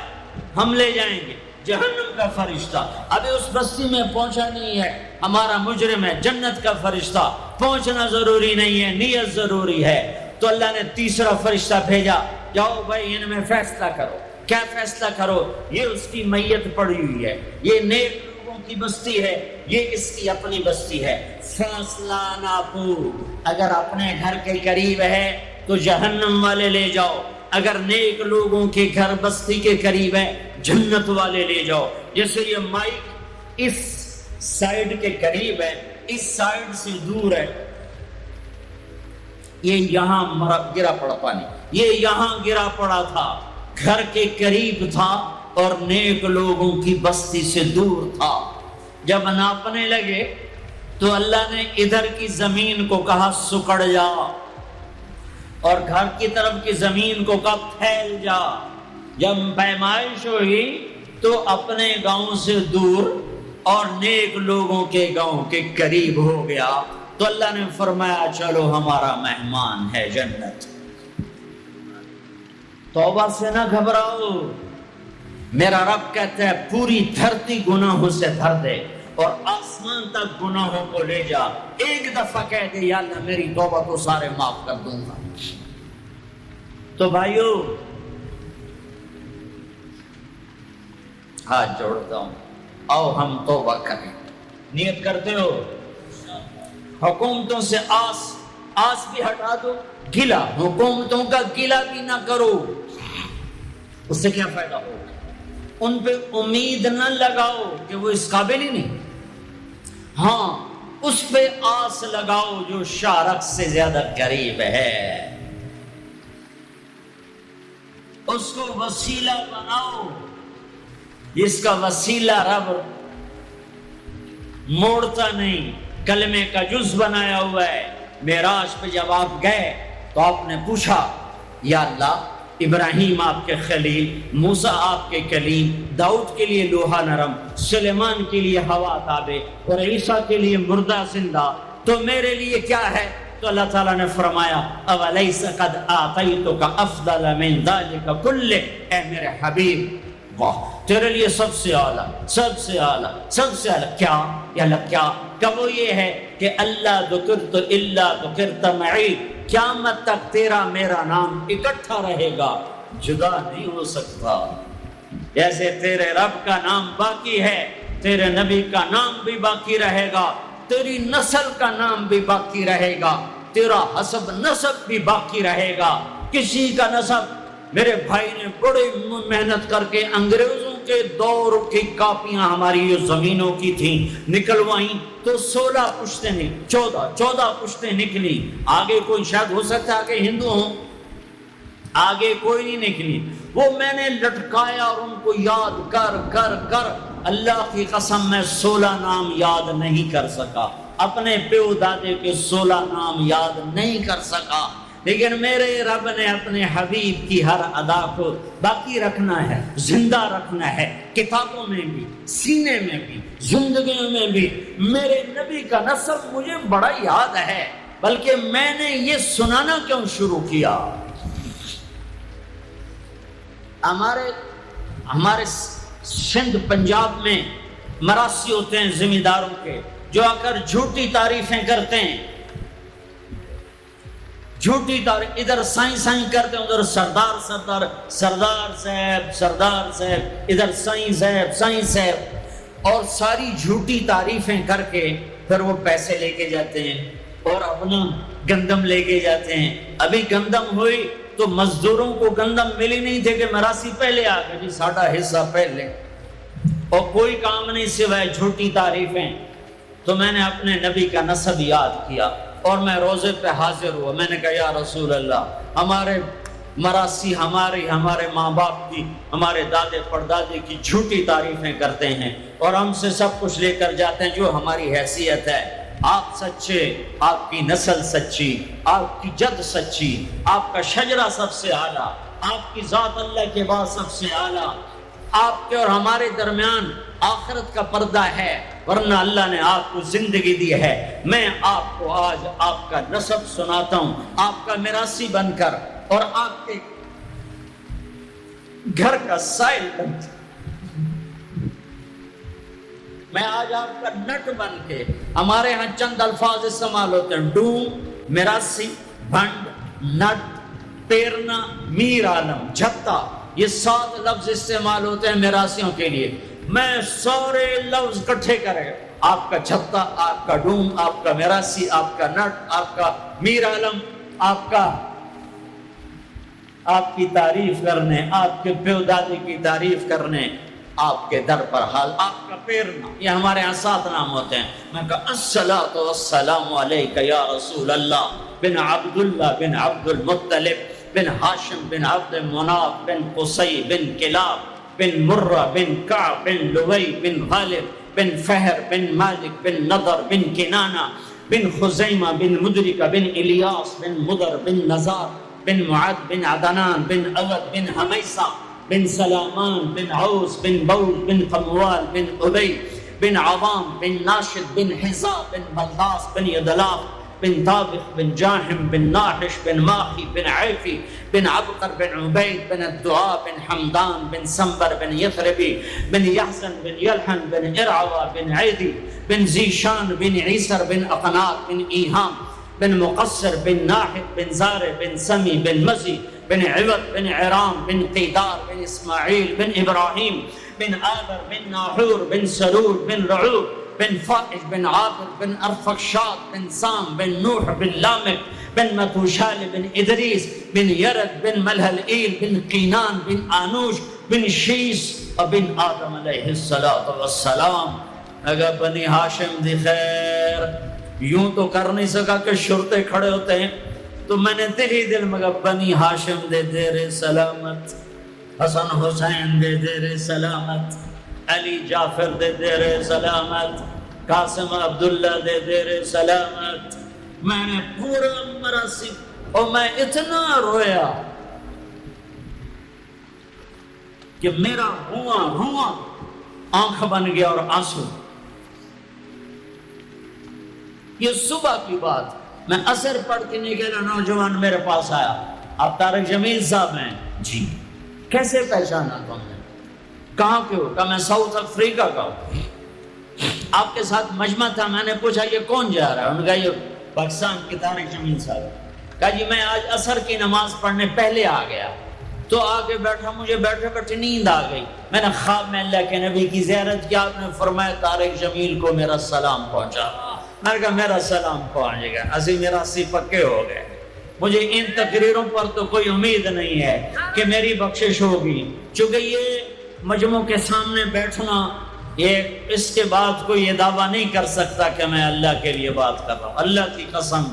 ہم لے جائیں گے. جہنم کا فرشتہ ابھی اس بستی میں پہنچا نہیں ہے، ہمارا مجرم ہے. جنت کا فرشتہ پہنچنا ضروری نہیں ہے، نیت ضروری ہے. تو اللہ نے تیسرا فرشتہ بھیجا، جاؤ بھائی ان میں فیصلہ کرو. کیا فیصلہ کرو؟ یہ اس کی میت پڑی ہوئی ہے، یہ نیک لوگوں کی بستی ہے، یہ اس کی اپنی بستی ہے. فیصلہ ناپو. اگر اپنے گھر کے قریب ہے تو جہنم والے لے جاؤ، اگر نیک لوگوں کے گھر بستی کے قریب ہے جنت والے لے جاؤ. جیسے یہ مائک اس سائیڈ کے قریب ہے، اس سائیڈ سے دور ہے، یہ یہاں گرا پڑا پانی، یہ یہاں گرا پڑا تھا، گھر کے قریب تھا اور نیک لوگوں کی بستی سے دور تھا. جب ناپنے لگے تو اللہ نے ادھر کی زمین کو کہا سکڑ جا، اور گھر کی طرف کی زمین کو کہا پھیل جا. جب پیمائش ہوئی تو اپنے گاؤں سے دور اور نیک لوگوں کے گاؤں کے قریب ہو گیا. تو اللہ نے فرمایا چلو ہمارا مہمان ہے جنت. توبہ سے نہ گھبراؤ. میرا رب کہتا ہے پوری دھرتی گناہوں سے بھر دے اور آسمان تک گناہوں کو لے جا. ایک دفعہ کہہ دے یا اللہ میری توبہ تو سارے معاف کر دوں گا. تو بھائیو ہاتھ جوڑتا ہوں، آؤ ہم توبہ کریں. نیت کرتے ہو؟ حکومتوں سے آس بھی ہٹا دو، گلا حکومتوں کا گلا بھی نہ کرو. اس سے کیا فائدہ ہوگا؟ ان پہ امید نہ لگاؤ کہ وہ اس قابل ہی نہیں. ہاں اس پہ آس لگاؤ جو شارک سے زیادہ قریب ہے، اس کو وسیلہ بناؤ جس کا وسیلہ رب موڑتا نہیں، کلمے کا جز بنایا ہوا ہے. معراج پہ جب آپ گئے تو آپ نے پوچھا یا اللہ ابراہیم آپ کے خلیل، موسیٰ آپ کے کلیم، داؤد کے لیے لوہا نرم، سلیمان کے لیے ہوا تابع اور عیسیٰ کے لیے مردہ زندہ، تو میرے لیے کیا ہے؟ تو اللہ تعالیٰ نے فرمایا اولیس قد آتیتک افضل من ذلک کلہ، اے میرے حبیب واہ تیرے لیے سب سے اعلیٰ، سب سے اعلیٰ، سب سے اعلیٰ کیا؟ یا اللہ کیا؟ کہ وہ یہ ہے کہ اللہ ذکرت الا ذکرت معی، قیامت تک تیرا میرا نام اکٹھا رہے گا، جدا نہیں ہو سکتا۔ جیسے تیرے رب کا نام باقی ہے، تیرے نبی کا نام بھی باقی رہے گا، تیری نسل کا نام بھی باقی رہے گا، تیرا حسب نسب بھی باقی رہے گا۔ کسی کا نسب، میرے بھائی نے بڑی محنت کر کے انگریزوں کے دور کی کاپیاں ہماری یہ زمینوں کی تھیں نکلوائیں تو 16 پشتیں نہیں 14 پشتیں نکلی۔ آگے کوئی شاید ہو سکتا ہے کہ ہندو ہوں، آگے کوئی نہیں نکلی۔ وہ میں نے لٹکایا اور ان کو یاد کر کر کر اللہ کی قسم میں 16 نام یاد نہیں کر سکا، اپنے پیو دادے کے 16 نام یاد نہیں کر سکا، لیکن میرے رب نے اپنے حبیب کی ہر ادا کو باقی رکھنا ہے، زندہ رکھنا ہے، کتابوں میں بھی، سینے میں بھی، زندگیوں میں بھی۔ میرے نبی کا نسب مجھے بڑا یاد ہے، بلکہ میں نے یہ سنانا کیوں شروع کیا؟ ہمارے سندھ پنجاب میں مراسی ہوتے ہیں ذمہ داروں کے، جو آ کر جھوٹی تعریفیں کرتے ہیں، جھوٹی تعریف، ادھر سائیں سائیں کرتے ہیں، ادھر سردار صاحب، ادھر سائیں صاحب، اور ساری جھوٹی تعریفیں کر کے پھر وہ پیسے لے کے جاتے ہیں اور اپنا گندم لے کے جاتے ہیں۔ ابھی گندم ہوئی تو مزدوروں کو گندم ملی نہیں تھے کہ مراسی پہلے آ گئے، جی ساڈا حصہ پہلے، اور کوئی کام نہیں سوائے جھوٹی تعریفیں۔ تو میں نے اپنے نبی کا نسب یاد کیا اور میں روزے پہ حاضر ہوا۔ میں نے کہا یا رسول اللہ، ہمارے مراسی ہمارے ماں باپ کی، ہمارے دادے پردادے کی جھوٹی تعریفیں کرتے ہیں اور ہم سے سب کچھ لے کر جاتے ہیں جو ہماری حیثیت ہے۔ آپ سچے، آپ کی نسل سچی، آپ کی جد سچی، آپ کا شجرہ سب سے اعلیٰ، آپ کی ذات اللہ کے بعد سب سے اعلیٰ، آپ کے اور ہمارے درمیان آخرت کا پردہ ہے، ورنہ اللہ نے آپ کو زندگی دی ہے۔ میں آپ کو آج آپ کا نسب سناتا ہوں، آپ کا میراثی بن کر اور آپ کے گھر کا سائل بن کر، میں آج آپ کا نٹ بن کے، ہمارے ہاں چند الفاظ استعمال ہوتے ہیں، ڈوم، میراثی، بھنڈ، نٹ، پیرنا، میر عالم، جھتا، یہ 7 لفظ استعمال ہوتے ہیں میراثیوں کے لیے۔ میں سارے لفظ اکٹھے کرے، آپ کا چھتا، آپ کا ڈوم، آپ کا میراثی، آپ کا نٹ، آپ کا میر عالم، آپ کی تعریف کرنے، آپ کے پیو دادی کی تعریف کرنے، آپ کے در پر حال، آپ کا پیرنا، یہ ہمارے یہاں 7 نام ہوتے ہیں۔ میں کہا الصلاۃ والسلام علیک یا رسول اللہ بن عبداللہ بن عبد المطلب بن ہاشم بن عبد مناف بن قصی بن کلاب بن مرہ بن کعب بن لوی بن غالب بن فہر بن مالک بن نضر بن کنانہ بن خزیمہ بن مدرکہ بن الیاس بن مدر بن نزار بن معد بن عدنان بن اود بن حمیسہ بن سلامان بن عوس بن بول بن قموال بن ابی بن عوام بن ناشد بن حزا بن بلداس بن یدلاف بن طابق بن جاحم بن ناحش بن ماخی بن عیفی بن عبقر بن عبید بن الدعاء بن حمدان بن سنبر بن یثربی بن یحزن بن یلحن بن ارعوى بن عیدی بن زیشان بن عیسر بن اقناط بن ایہام بن مقصر بن ناحد بن زار بن سمی بن مزی بن عوض بن عرام بن قیدار بن اسماعیل بن ابراہیم بن آذر بن ناحور بن سرور بن رعوب بن فائج بن عابر بن ارفقشاد بن سام بن نوح بن لامک بن متوشال بن ادریس بن یرد بن ملہلئیل بن قینان بن آنوش بن شیس بن آدم علیہ السلام۔ اگر بنی ہاشم دی خیر، یوں تو کر نہیں سکا کہ شرطے کھڑے ہوتے ہیں، تو میں نے دل ہی دل میں کہا بنی ہاشم دے دیر سلامت، حسن حسین دے دیر سلامت، علی جعفر دے دیر سلامت، قاسم عبداللہ دے دیر سلامت۔ میں نے پورا مراسی اور میں اتنا رویا کہ میرا رواں آنکھ بن گیا اور آنسو. یہ صبح کی بات، میں عصر پڑھ کے نکلا، نوجوان میرے پاس آیا. آپ طارق جمیل صاحب ہیں؟ جی. کیسے پہچانا تم نے؟ کہاں کے ہو؟ کہا میں ساؤتھ افریقہ کا ہوں. آپ کے ساتھ مجمع تھا. میں نے پوچھا یہ کون جا رہا ہے؟ انہوں نے کہا یہ پاکستان کے طارق جمیل صاحب. کہا جی میں آج عصر کی نماز پڑھنے پہلے آ گیا تو آگے بیٹھا، مجھے بیٹھے بیٹھے نیند آ گئی. میں نے خواب میں اللہ کے نبی کی زیارت کیا. آپ نے فرمایا طارق جمیل کو میرا سلام پہنچا. میں نے کہا میرا سلام پہنچ گیا. اسی میرا سی پکے ہو گئے. مجھے ان تقریروں پر تو کوئی امید نہیں ہے کہ میری بخشش ہوگی، چونکہ یہ مجموع کے سامنے بیٹھنا، یہ اس کے بعد کوئی یہ دعویٰ نہیں کر سکتا کہ میں اللہ کے لیے بات کر رہا ہوں. اللہ کی قسم،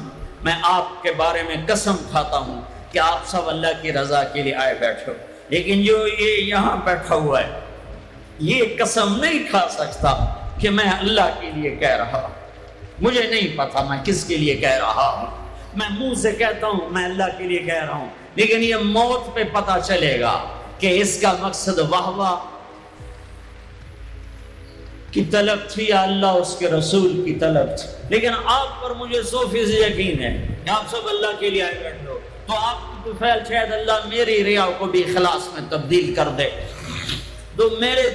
میں آپ کے بارے میں قسم کھاتا ہوں کہ آپ سب اللہ کی رضا کے لیے آئے بیٹھے ہو. لیکن جو یہ یہاں بیٹھا ہوا ہے یہ قسم نہیں کھا سکتا کہ میں اللہ کے لیے کہہ رہا ہوں. مجھے نہیں پتا میں کس کے لیے کہہ رہا ہوں. میں منہ سے کہتا ہوں میں اللہ کے لیے کہہ رہا ہوں، لیکن یہ موت پہ پتا چلے گا کہ اس کا مقصد واہ کی طلب تھی یا اللہ اس کے رسول کی طلب تھی. لیکن آپ پر مجھے 100% یقین ہے کہ آپ سب اللہ کے لیے آئے بیٹھے ہو، تو آپ کی تو فعل شاید اللہ میری ریا کو بھی اخلاص میں تبدیل کر دے. تو میرے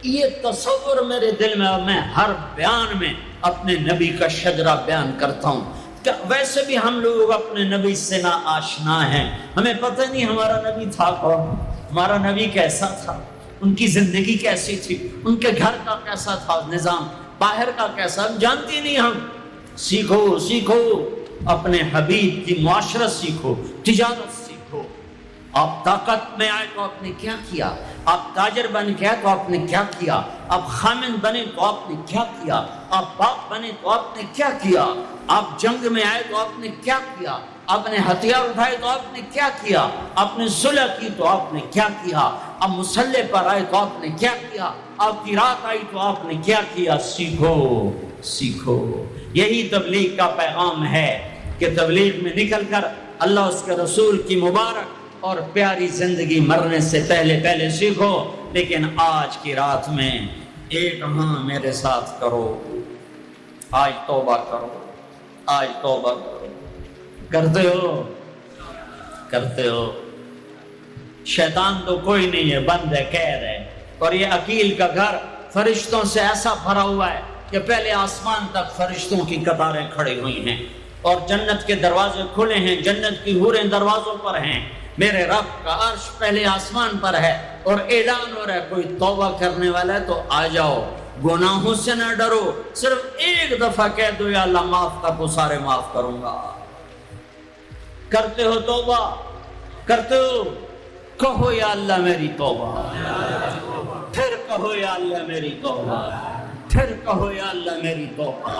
یہ تصور میرے دل میں ہر بیان میں اپنے نبی کا شجرہ بیان کرتا ہوں. ویسے بھی ہم لوگ اپنے نبی سے نا آشنا ہیں، ہمیں پتہ نہیں ہمارا نبی تھا کون، ہمارا نبی کیسا تھا، ان کی زندگی کیسی تھی، ان کے گھر کا کیسا تھا نظام، باہر کا کیسا، ہم جانتے نہیں. ہم سیکھو اپنے حبیب کی معاشرت سیکھو، تجارت سیکھو. آپ طاقت میں آئے تو آپ نے کیا کیا، آپ تاجر بن کے آئے تو آپ نے کیا کیا، آپ خامن بنے تو آپ نے کیا کیا، آپ باپ بنے تو آپ نے کیا کیا، آپ جنگ میں آئے تو آپ نے کیا کیا، آپ نے ہتھیار اٹھائے تو آپ نے کیا کیا، آپ نے صلح کی تو آپ نے کیا کیا، آپ مسلح پر آئے تو آپ نے کیا کیا، آپ کی رات آئی تو آپ نے کیا کیا. سیکھو. یہی تبلیغ کا پیغام ہے کہ تبلیغ میں نکل کر اللہ اس کے رسول کی مبارک اور پیاری زندگی مرنے سے پہلے سیکھو. لیکن آج کی رات میں ایک میرے ساتھ کرو، آج توبہ کرو. کرتے ہو. شیطان تو کوئی نہیں ہے، بند ہے، قید ہے. اور یہ عقیل کا گھر فرشتوں سے ایسا بھرا ہوا ہے کہ پہلے آسمان تک فرشتوں کی قطاریں کھڑی ہوئی ہیں اور جنت کے دروازے کھلے ہیں، جنت کی حوریں دروازوں پر ہیں. میرے رب کا عرش پہلے آسمان پر ہے اور اعلان ہو رہا ہے کوئی توبہ کرنے والا ہے تو آ جاؤ، گناہوں سے نہ ڈرو، صرف ایک دفعہ کہہ دو یا اللہ معاف کر تو سارے معاف کروں گا. کرتے ہو توبہ؟ کرتے ہو؟ کہو یا اللہ میری توبہ، پھر کہو یا اللہ میری توبہ، پھر کہو یا اللہ میری توبہ.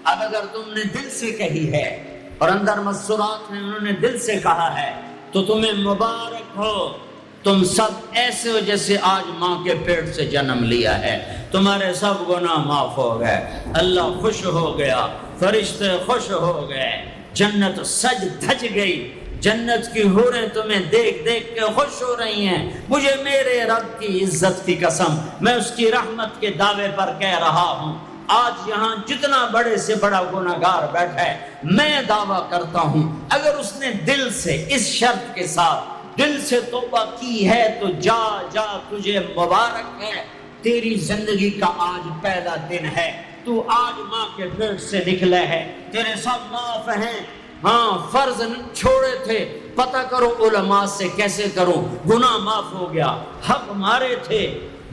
اب اگر تم نے دل سے کہی ہے اور اندر مسرات ہیں انہوں نے دل سے کہا ہے تو تمہیں مبارک ہو. تم سب ایسے ہو جیسے آج ماں کے پیٹ سے جنم لیا ہے. تمہارے سب گناہ معاف ہو گئے، اللہ خوش ہو گیا، فرشتے خوش ہو گئے، جنت سج دھج گئی. جنت کی حوریں تمہیں دیکھ دیکھ کے خوش ہو رہی ہیں. مجھے میرے رب کی عزت کی قسم، میں اس کی رحمت کے دعوے پر کہہ رہا ہوں، آج یہاں جتنا بڑے سے بڑا گناہگار بیٹھا ہے، میں دعویٰ کرتا ہوں اگر اس نے دل سے اس شرط کے ساتھ دل سے توبہ کی ہے تو جا تجھے مبارک ہے. تیری زندگی کا آج پہلا دن ہے، تو آج ماں کے پیٹ سے نکلے ہے، تیرے سب معاف ہیں. ہاں فرض چھوڑے تھے، پتہ کرو علماء سے کیسے کروں، گناہ معاف ہو گیا. حق مارے تھے،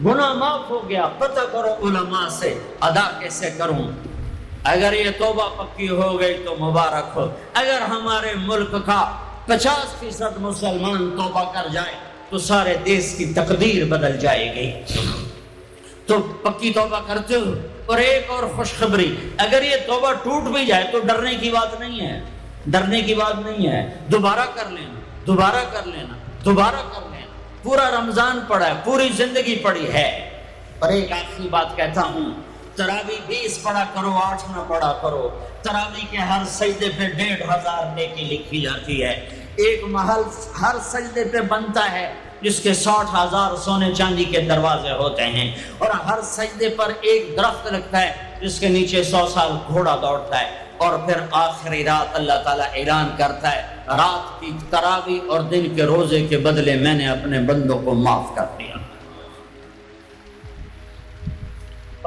گناہ معاف ہو گیا، پتہ کرو علماء سے ادا کیسے کروں. اگر یہ توبہ پکی ہو گئی تو مبارک ہو. اگر ہمارے ملک کا 50% مسلمان توبہ کر جائے تو سارے دیش کی تقدیر بدل جائے گی. تو پکی توبہ کرتے ہو. اور ایک اور خوشخبری، اگر یہ توبہ ٹوٹ بھی جائے تو ڈرنے کی بات نہیں ہے، ڈرنے کی بات نہیں ہے. دوبارہ کر لینا. پورا رمضان پڑا ہے، پوری زندگی پڑی ہے. اور ایک آخری بات کہتا ہوں تراوی 20 پڑھا کرو، 8 نہ پڑھا کرو۔ تراوی کے ہر سجدے پہ 1500 نیکی لکھی جاتی ہے۔ ایک محل ہر سجدے پہ بنتا ہے جس کے 60,000 سونے چاندی کے دروازے ہوتے ہیں، اور ہر سجدے پر ایک درخت لگتا ہے جس کے نیچے 100 سال گھوڑا دوڑتا ہے۔ اور پھر آخری رات اللہ تعالیٰ اعلان کرتا ہے، رات کی تراوی اور دن کے روزے کے بدلے میں نے اپنے بندوں کو معاف کر دیا۔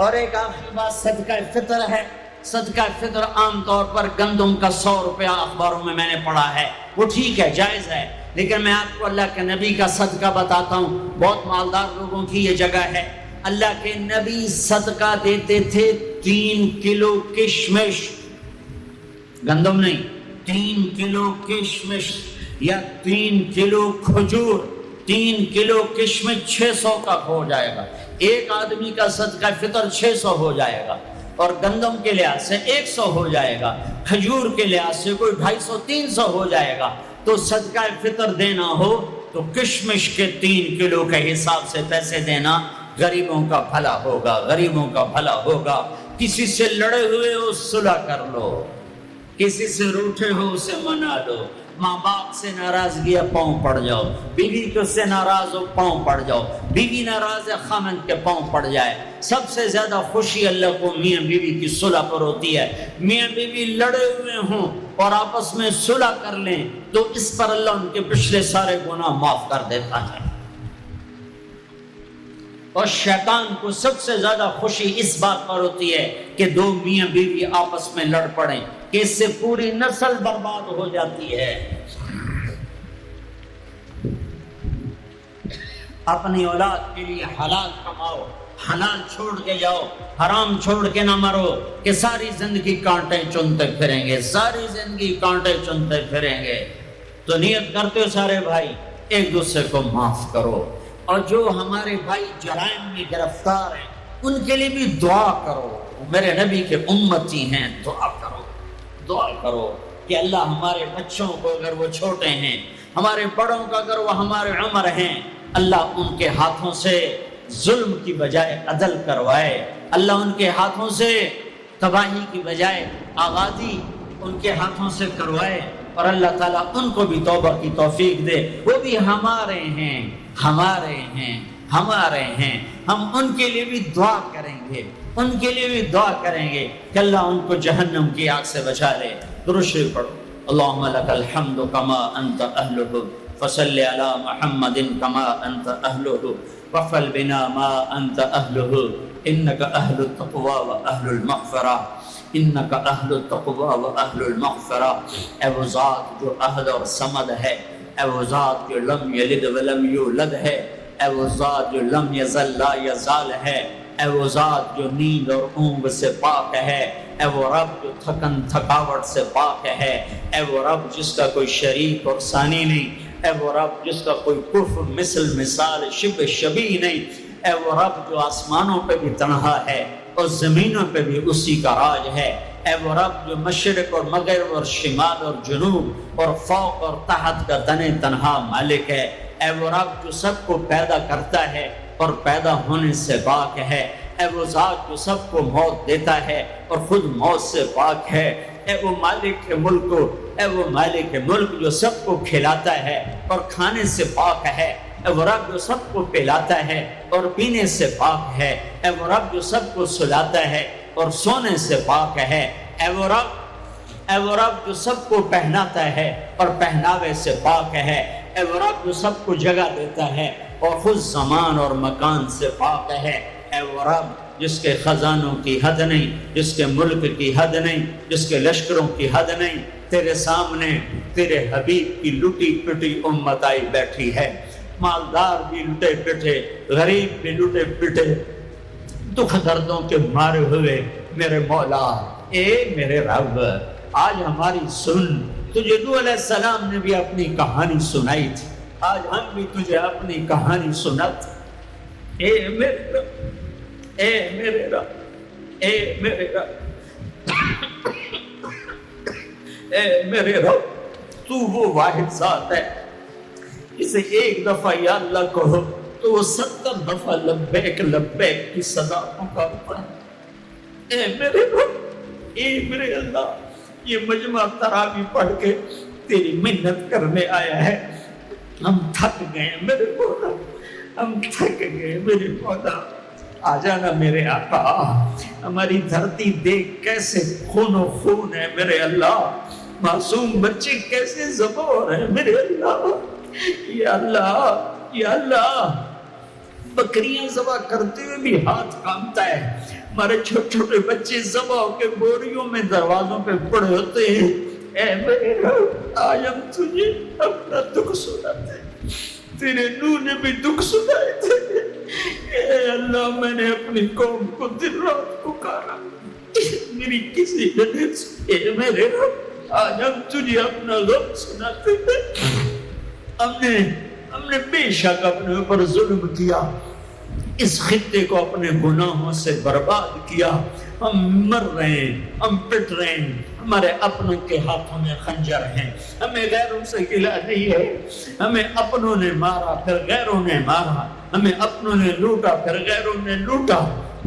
اور ایک آخری بات صدقہ فطر ہے۔ صدقہ فطر عام طور پر گندم کا 100 روپیہ اخباروں میں نے پڑھا ہے، وہ ٹھیک ہے، جائز ہے، لیکن میں آپ کو اللہ کے نبی کا صدقہ بتاتا ہوں۔ بہت مالدار لوگوں کی یہ جگہ ہے۔ اللہ کے نبی صدقہ دیتے تھے 3 کلو کشمش، گندم نہیں، 3 کلو کشمش یا 3 کلو کھجور۔ 3 کلو کشمش 600 کا ہو جائے گا، ایک آدمی کا صدقہ فطر 600 ہو جائے گا، اور گندم کے لحاظ سے 100 ہو جائے گا، کھجور کے لحاظ سے کوئی 250-300 ہو جائے گا۔ تو صدقہ فطر دینا ہو تو کشمش کے 3 کلو کے حساب سے پیسے دینا، غریبوں کا بھلا ہوگا، غریبوں کا بھلا ہوگا۔ کسی سے لڑے ہوئے ہو صلح کر لو، کسی سے روٹھے ہو اسے منا لو، ماں باپ سے ناراضگی ہے پاؤں پڑ جاؤ، بیوی کو سے ناراض ہو پاؤں پڑ جاؤ، بیوی ناراض ہے خامند کے پاؤں پڑ جائے۔ سب سے زیادہ خوشی اللہ کو میاں بیوی کی صلح پر ہوتی ہے۔ میاں بیوی لڑے ہوئے ہوں اور آپس میں صلح کر لیں تو اس پر اللہ ان کے پچھلے سارے گناہ معاف کر دیتا ہے۔ اور شیطان کو سب سے زیادہ خوشی اس بات پر ہوتی ہے کہ 2 میاں بیوی آپس میں لڑ پڑیں، کہ اس سے پوری نسل برباد ہو جاتی ہے۔ اپنی اولاد کے لیے حلال کماؤ، حلال چھوڑ کے جاؤ، حرام چھوڑ کے نہ مرو کہ ساری زندگی کانٹے چنتے پھریں گے، ساری زندگی کانٹے چنتے پھریں گے۔ تو نیت کرتے ہو سارے بھائی ایک دوسرے کو معاف کرو، اور جو ہمارے بھائی جرائم میں گرفتار ہیں ان کے لیے بھی دعا کرو۔ میرے نبی کے امتی ہیں، دعا کرو، دعا کرو کہ اللہ ہمارے بچوں کو اگر وہ چھوٹے ہیں، ہمارے بڑوں کا اگر وہ ہمارے عمر ہیں، اللہ ان کے ہاتھوں سے ظلم کی بجائے عدل کروائے، اللہ ان کے ہاتھوں سے تباہی کی بجائے آغازی ان کے ہاتھوں سے کروائے، اور اللہ تعالیٰ ان کو بھی توبہ کی توفیق دے۔ وہ بھی ہمارے ہیں، ہمارے ہیں، ہمارے ہیں، ہم ان کے لیے بھی دعا کریں گے، ان کے لیے بھی دعا کریں گے کہ اللہ ان کو جہنم کی آگ سے بچا لے۔ درود شریف پڑھو۔ اللہم لک الحمد کما انت اہلہ فصل علی محمد کما انت اہلہ وفعل بنا ما انت اہلہ انک اہل التقوی و اہل المغفرہ، انک اہل التقوی و اہل المغفرہ۔ اے وہ ذات جو احد اور صمد ہے، اے وہ ذات جو لم یلد ولم یولد ہے، اے وہ ذات جو لم یزل لا یزال ہے، اے وہ ذات جو نیند اور اونگ سے پاک ہے، اے وہ رب جو تھکن تھکاوٹ سے پاک ہے، اے وہ رب جس کا کوئی شریک اور ثانی نہیں، اے وہ رب جس کا کوئی کفر مثل مثال شبہ شبیہ نہیں، اے وہ رب جو آسمانوں پہ بھی تنہا ہے اور زمینوں پہ بھی اسی کا راج ہے، اے وہ رب جو مشرق اور مغرب اور شمال اور جنوب اور فوق اور تحت کا تنہا مالک ہے، اے وہ رب جو سب کو پیدا کرتا ہے اور پیدا ہونے سے پاک ہے، اے وہ ذات جو سب کو موت دیتا ہے اور خود موت سے پاک ہے، اے وہ مالک ملک، اے وہ مالک ملک جو سب کو کھلاتا ہے اور کھانے سے پاک ہے، اے وہ رب جو سب کو پلاتا ہے اور پینے سے پاک ہے، اے وہ رب جو سب کو سلاتا ہے اور سونے سے پاک ہے، اے وہ رب جو سب کو پہناتا ہے اور پہناوے سے پاک ہے، اے وہ رب جو سب کو جگہ دیتا ہے اور خود زمان اور مکان سے پاک ہے، اے وہ رب جس کے خزانوں کی حد نہیں، جس کے ملک کی حد نہیں، جس کے لشکروں کی حد نہیں، تیرے سامنے تیرے حبیب کی لٹی پٹی امت آئی بیٹھی ہے، مالدار بھی لٹے پٹے، غریب بھی لٹے پٹے، دکھ دردوں کے مارے ہوئے میرے مولا، اے میرے رب آج ہماری سن۔ تجھے نوح علیہ السلام نے بھی اپنی کہانی سنائی تھی، آج ہم بھی تجھے اپنی کہانی سنت۔ اے میرے رب، اے میرے رب، اے میرے رب، اے میرے رب، تو وہ واحد ذات ہے جسے ایک دفعہ یا اللہ کہو تو وہ 70 دفعہ لبیک لبیک کی صدا پکارتا ہے۔ اے میرے رب، اے میرے اللہ، یہ مجمع تراویح پڑھ کے تیری محنت کرنے آیا ہے، ہم تھک گئے میرے مولا، ہم تھک گئے میرے مولا، آ جانا میرے آقا۔ ہماری دھرتی دیکھ کیسے خون و خون ہے میرے اللہ، معصوم بچے کیسے ذبح ہو رہے ہیں میرے اللہ، یا اللہ یا اللہ۔ بکریاں ذبح کرتے ہوئے بھی ہاتھ کانپتا ہے، ہمارے چھوٹے چھوٹے بچے ذبح ہو کے بوریوں میں دروازوں پہ پڑے ہوتے ہیں۔ اے میرے رب، آج ہم تجھے اپنا دکھ سناتے ہیں، تیرے نور نے بھی دکھ سنائے تھے۔ اے اللہ، میں نے اپنی قوم کو دن رات پکارا، میری کسی وجہ سے، اے میرے رب، آج ہم تجھے اپنا غم سناتے ہیں۔ ہم نے بے شک اپنے اوپر ظلم کیا، اس خطے کو اپنے گناہوں سے برباد کیا، ہم مر رہے ہیں، ہم پٹ رہے ہیں، ہمارے اپنوں کے ہاتھوں میں خنجر ہیں، ہمیں غیروں سے گلہ نہیں ہے، ہمیں اپنوں نے مارا پھر غیروں نے مارا، ہمیں اپنوں نے لوٹا پھر غیروں نے لوٹا۔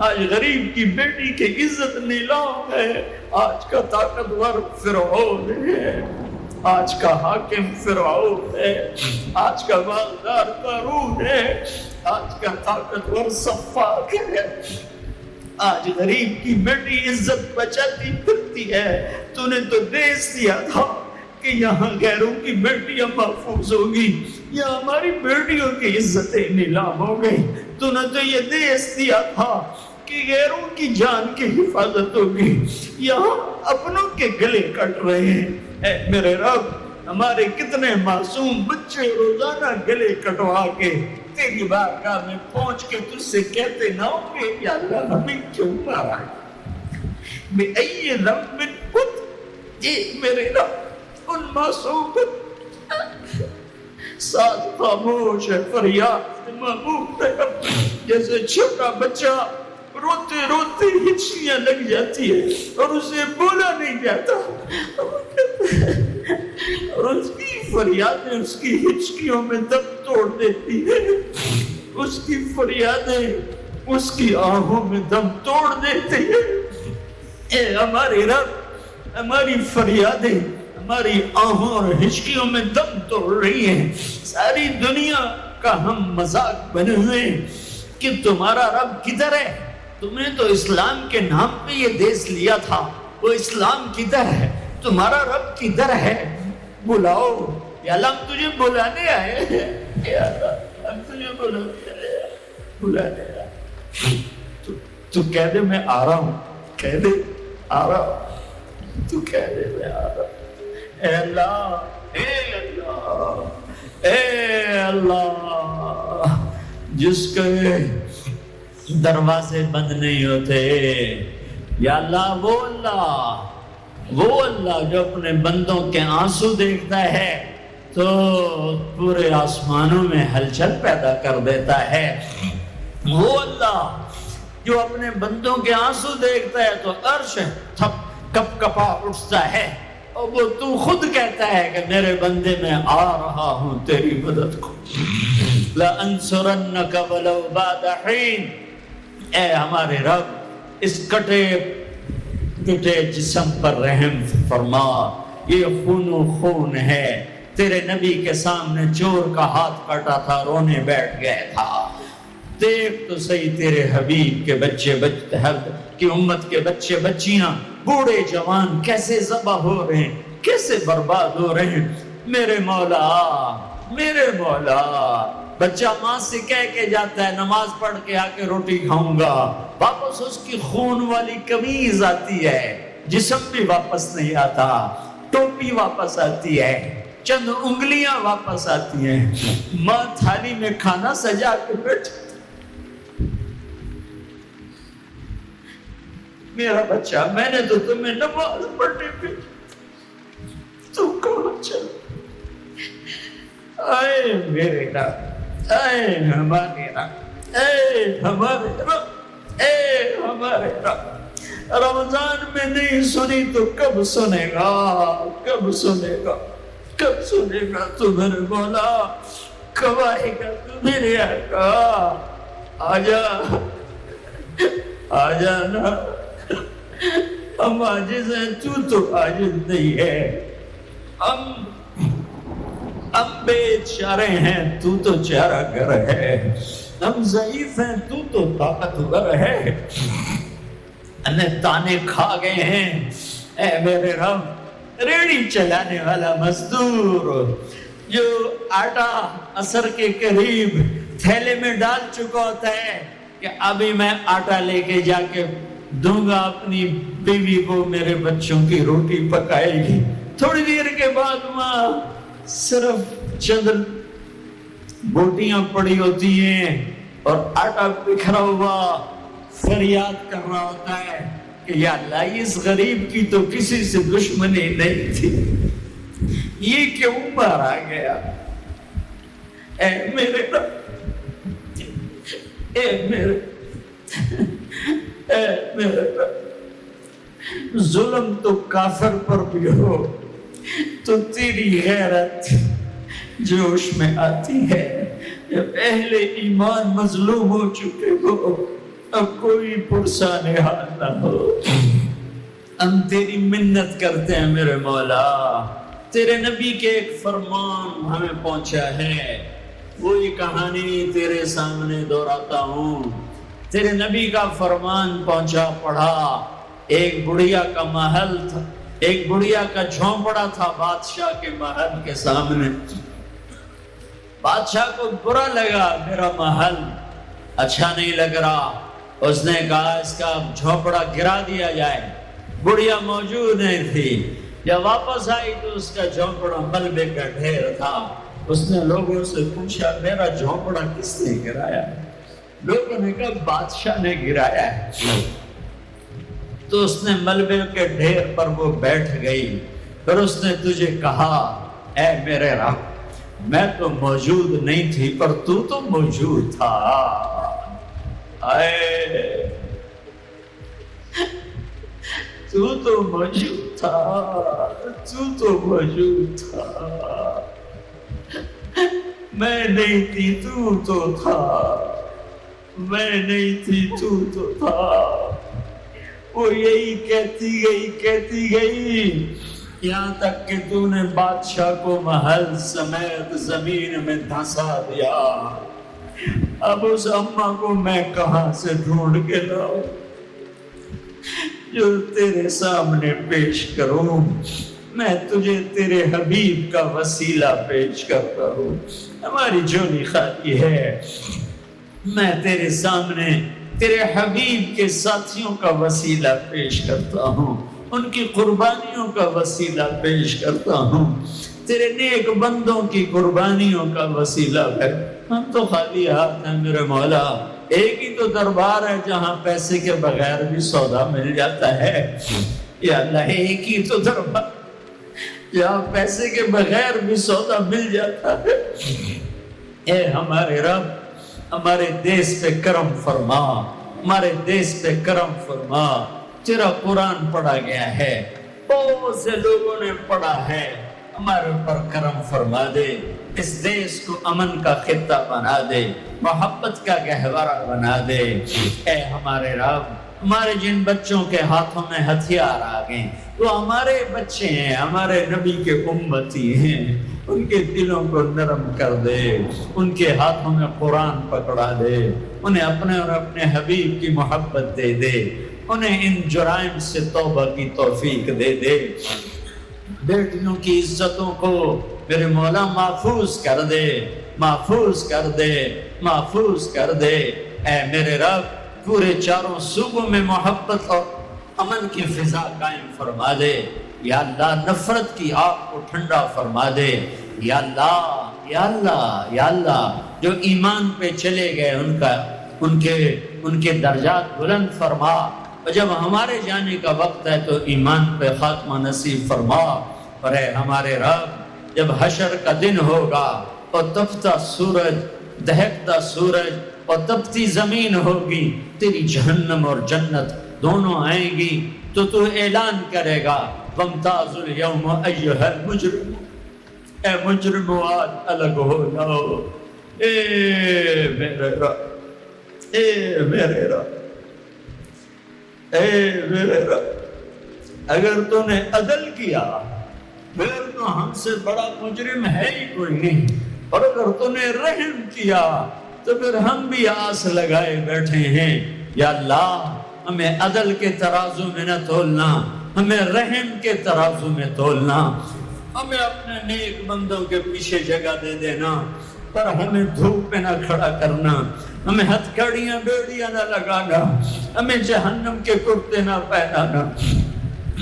آج غریب کی بیٹی کی عزت نیلام ہے، آج کا طاقتور فرعون ہے، آج کا حاکم فرعون ہے، آج کا مالدار قارون ہے، آج کا طاقتور صفاق ہے۔ آج غریب کی بیٹی عزت بچاتی پھرتی ہے۔ تو نے تو دیس دیا تھا کہ یہاں غیروں کی بیٹیاں محفوظ ہوگی، یہاں ہماری بیٹیوں کی عزتیں نیلام ہو گئی۔ تو نے تو یہ دیس دیا تھا کہ غیروں کی جان کی حفاظت ہوگی، یہاں اپنوں کے گلے کٹ رہے ہیں۔ اے میرے رب، ہمارے کتنے معصوم بچے روزانہ گلے کٹوا کے تیری بارگاہ میں پہنچ کے تجھ سے کہتے نہ ہوں گے یا اللہ ہمیں کیوں مارا ہے؟ بے ای ذنب قتل، اے میرے رب، ان معصوم ساتھ خاموش ہے، فریاد محمود ہے، جیسے چھوٹا بچہ روتے روتے ہچکیاں لگ جاتی ہے اور اسے بولا نہیں جاتا، اور اس کی فریادیں اس کی ہچکیوں میں دم توڑ دیتی ہے، اس کی فریادیں اس کی آہوں میں دم توڑ دیتی ہے۔ اے ہمارے رب، ہماری فریادیں ہماری آہوں اور ہچکیوں میں دم توڑ رہی ہیں، ساری دنیا کا ہم مذاق بنے ہوئے ہیں کہ تمہارا رب کدھر ہے؟ تم نے تو اسلام کے نام پہ یہ دیس لیا تھا، وہ اسلام کدھر ہے؟ تمہارا رب کدھر ہے؟ بلاؤ یا اللہ، ہم تجھے بلانے آئے ہیں، یا اللہ ہم تجھے بلانے آئے۔ تو کہہ دے میں آ رہا ہوں، کہہ دے آ رہا ہوں، تو کہہ دے میں آ رہا ہوں۔ اے اللہ، اے اللہ، اے اللہ، جس کے دروازے بند نہیں ہوتے، یا اللہ وہ اللہ جو اپنے بندوں کے آنسو دیکھتا ہے تو پورے آسمانوں میں ہلچل پیدا کر دیتا ہے، وہ اللہ جو اپنے بندوں کے آنسو دیکھتا ہے تو عرش کپ کپا اٹھتا ہے، اور وہ تو خود کہتا ہے کہ میرے بندے میں آ رہا ہوں تیری مدد کو، لَأَنْصُرَنَّكَ وَلَوْ بَعْدَ حِينٍ۔ اے ہمارے رب، اس کٹے جسم پر رحم فرما، یہ خون و خون ہے، تیرے نبی کے سامنے چور کا ہاتھ کٹا تھا، رونے بیٹھ گئے تھا، دیکھ تو صحیح تیرے حبیب کے بچے کی امت کے بچے بچیاں بوڑھے جوان کیسے ذبح ہو رہے ہیں، کیسے برباد ہو رہے ہیں۔ میرے مولا، میرے مولا، بچہ ماں سے کہہ کے جاتا ہے نماز پڑھ کے آ کے روٹی کھاؤں گا، واپس اس کی خون والی قمیض آتی ہے، جسم بھی واپس نہیں آتا، ٹوپی واپس آتی ہے، چند انگلیاں واپس آتی ہیں، ماں تھالی میں کھانا سجا کے بیٹھ، میرا بچہ، میں نے تو تمہیں نماز پڑھنے پہ تم کہاں چل؟ اے میرے رب، اے ہمارے رب، اے ہمارے رب، اے ہمارے رب، رمضان میں نہیں سنی تو کب سنے گا؟ کب سنے گا؟ کب سنے گا؟ تو میرے مولا کب آئے گا؟ تو میرے آقا آجا، آجا نا۔ ہم عاجز ہیں، تو عاجز نہیں ہے، ہم بے چارے ہیں، تو چارہ گر ہے، ہم ضعیف ہیں، تو طاقتور ہے، ہمیں تانے کھا گئے ہیں، اے میرے رب ریڑھی چلانے والا مزدور جو آٹا عصر کے قریب تھیلے میں ڈال چکا ہوتا ہے کہ ابھی میں آٹا لے کے جا کے دوں گا اپنی بیوی کو، میرے بچوں کی روٹی پکائے گی، تھوڑی دیر کے بعد وہاں صرف چند بوٹیاں پڑی ہوتی ہیں اور آٹا بکھرا ہوا فریاد کر رہا ہوتا ہے کہ یا اللہ اس غریب کی تو کسی سے دشمنی نہیں تھی، یہ کیوں مارا گیا؟ اے میرے رب، اے میرے رب، ظلم تو کافر پر بھی ہو تو تیری غیرت جوش میں آتی ہے، جب اہل ایمان مظلوم ہو چکے ہو، اب کوئی پرسان حال نہ ہو، ہم تیری منت کرتے ہیں میرے مولا۔ تیرے نبی کے ایک فرمان ہمیں پہنچا ہے، وہی کہانی تیرے سامنے دہراتا ہوں۔ تیرے نبی کا فرمان پہنچا پڑھا، ایک بڑھیا کا محل تھا، ایک بڑھیا کا جھونپڑا تھا بادشاہ کے محل کے سامنے۔ بادشاہ کو برا لگا، میرا محل اچھا نہیں لگ رہا، اس نے کہا اس کا جھونپڑا گرا دیا جائے۔ بڑھیا موجود نہیں تھی، جب واپس آئی تو اس کا جھونپڑا ملبے کا ڈھیر تھا۔ اس نے لوگوں سے پوچھا میرا جھونپڑا کس نے گرایا؟ لوگوں نے کہا بادشاہ نے گرایا ہے۔ تو اس نے ملبے کے ڈھیر پر وہ بیٹھ گئی، پھر اس نے تجھے کہا اے میرے رب میں تو موجود نہیں تھی پر تو موجود تھا۔ تو موجود تھا، تو موجود تھا، میں نہیں تھی تو تھا، میں نہیں تھی تو تھا۔ وہ یہی کہتی گئی یہاں تک کہ تو نے بادشاہ کو محل سمیت زمین میں دھنسا دیا۔ اب اس اماں کو میں کہاں سے ڈھونڈ کے لاؤں جو تیرے سامنے پیش کروں؟ میں تجھے تیرے حبیب کا وسیلہ پیش کرتا ہوں۔ ہماری جھولی خالی ہے، میں تیرے سامنے تیرے حبیب کے ساتھیوں کا وسیلہ پیش کرتا ہوں، ان کی قربانیوں کا وسیلہ پیش کرتا ہوں، تیرے نیک بندوں کی قربانیوں کا وسیلہ ہے۔ ہم تو خالی ہاتھ ہیں میرے مولا، ایک ہی تو دربار ہے جہاں پیسے کے بغیر بھی سودا مل جاتا ہے۔ یا اللہ ایک ہی تو دربار جہاں پیسے کے بغیر بھی سودا مل جاتا ہے۔ اے ہمارے رب ہمارے دیس پہ کرم فرما، ہمارے دیس پہ کرم فرما۔ تیرا قرآن پڑھا گیا ہے، بہت سے لوگوں نے پڑھا ہے، ہمارے اوپر کرم فرما دے، اس دیس کو امن کا خطہ بنا دے، محبت کا گہوارہ بنا دے۔ اے ہمارے رب ہمارے جن بچوں کے ہاتھوں میں ہتھیار آ گئے وہ ہمارے بچے ہیں، ہمارے نبی کے امتی ہیں، ان کے دلوں کو نرم کر دے، ان کے ہاتھوں میں قرآن پکڑا دے، انہیں اپنے اور اپنے حبیب کی محبت دے دے، انہیں ان جرائم سے توبہ کی توفیق دے دے۔ بیٹیوں کی عزتوں کو میرے مولا محفوظ کر دے، محفوظ کر دے، محفوظ کر دے۔ اے میرے رب پورے چاروں صوبوں میں محبت اور امن کی فضا قائم فرما دے۔ یا اللہ نفرت کی آگ کو ٹھنڈا فرما دے۔ یا اللہ یا اللہ یا اللہ جو ایمان پہ چلے گئے ان کے درجات بلند فرما، اور جب ہمارے جانے کا وقت ہے تو ایمان پہ خاتمہ نصیب فرما۔ اور اے ہمارے رب جب حشر کا دن ہوگا اور تپتا سورج، دہکتا سورج اور تپتی زمین ہوگی، تیری جہنم اور جنت دونوں آئیں گی تو اعلان کرے گا وَامْتَازُوا الْيَوْمَ أَيُّهَا الْمُجْرِمُونَ، اے مجرمو آج الگ ہو جاؤ۔ اے میرے رب، اے میرے رب، اے میرے رب، اگر تو نے عدل کیا پھر تو ہم سے بڑا مجرم ہے ہی کوئی نہیں، اور اگر تو نے رحم کیا تو پھر ہم بھی آس لگائے بیٹھے ہیں۔ یا اللہ ہمیں عدل کے ترازو میں نہ تولنا، ہمیں رحم کے ترازو میں تولنا، ہمیں اپنے نیک بندوں کے پیچھے جگہ دے دینا، پر ہمیں دھوپ پہ نہ کھڑا کرنا، ہمیں ہتھکڑیاں بیڑیاں نہ لگانا، ہمیں جہنم کے کرتے نہ پہنانا،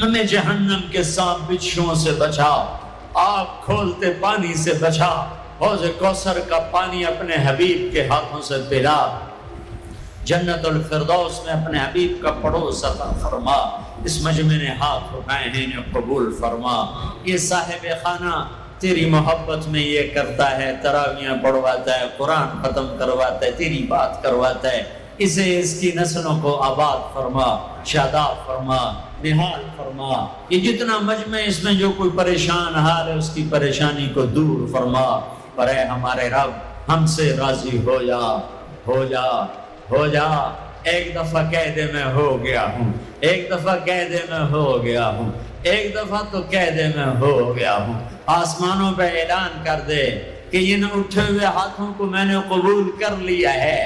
ہمیں جہنم کے سانپ بچھوؤں سے بچا، آگ کھولتے پانی سے بچا، حوض کوثر کا پانی اپنے حبیب کے ہاتھوں سے پلا، جنت الفردوس میں اپنے حبیب کا پڑوس عطا فرما۔ اس مجمع نے ہاتھ اٹھائے ہیں انہیں قبول فرما۔ یہ صاحب خانہ تیری محبت میں یہ کرتا ہے، تراویاں پڑھواتا ہے، قرآن ختم کرواتا ہے، تیری بات کرواتا ہے، اسے اس کی نسلوں کو آباد فرما، شاداب فرما، نہال فرما۔ یہ جتنا مجمع اس میں جو کوئی پریشان حال ہے اس کی پریشانی کو دور فرما، اور اے ہمارے رب ہم سے راضی ہو جا، ہو جا، ہو جا۔ ایک دفعہ کہہ دے میں ہو گیا ہوں، ایک دفعہ کہہ دے میں ہو گیا ہوں، ایک دفعہ تو کہہ دے میں ہو گیا ہوں۔ آسمانوں پہ اعلان کر دے کہ ان اٹھے ہوئے ہاتھوں کو میں نے قبول کر لیا ہے۔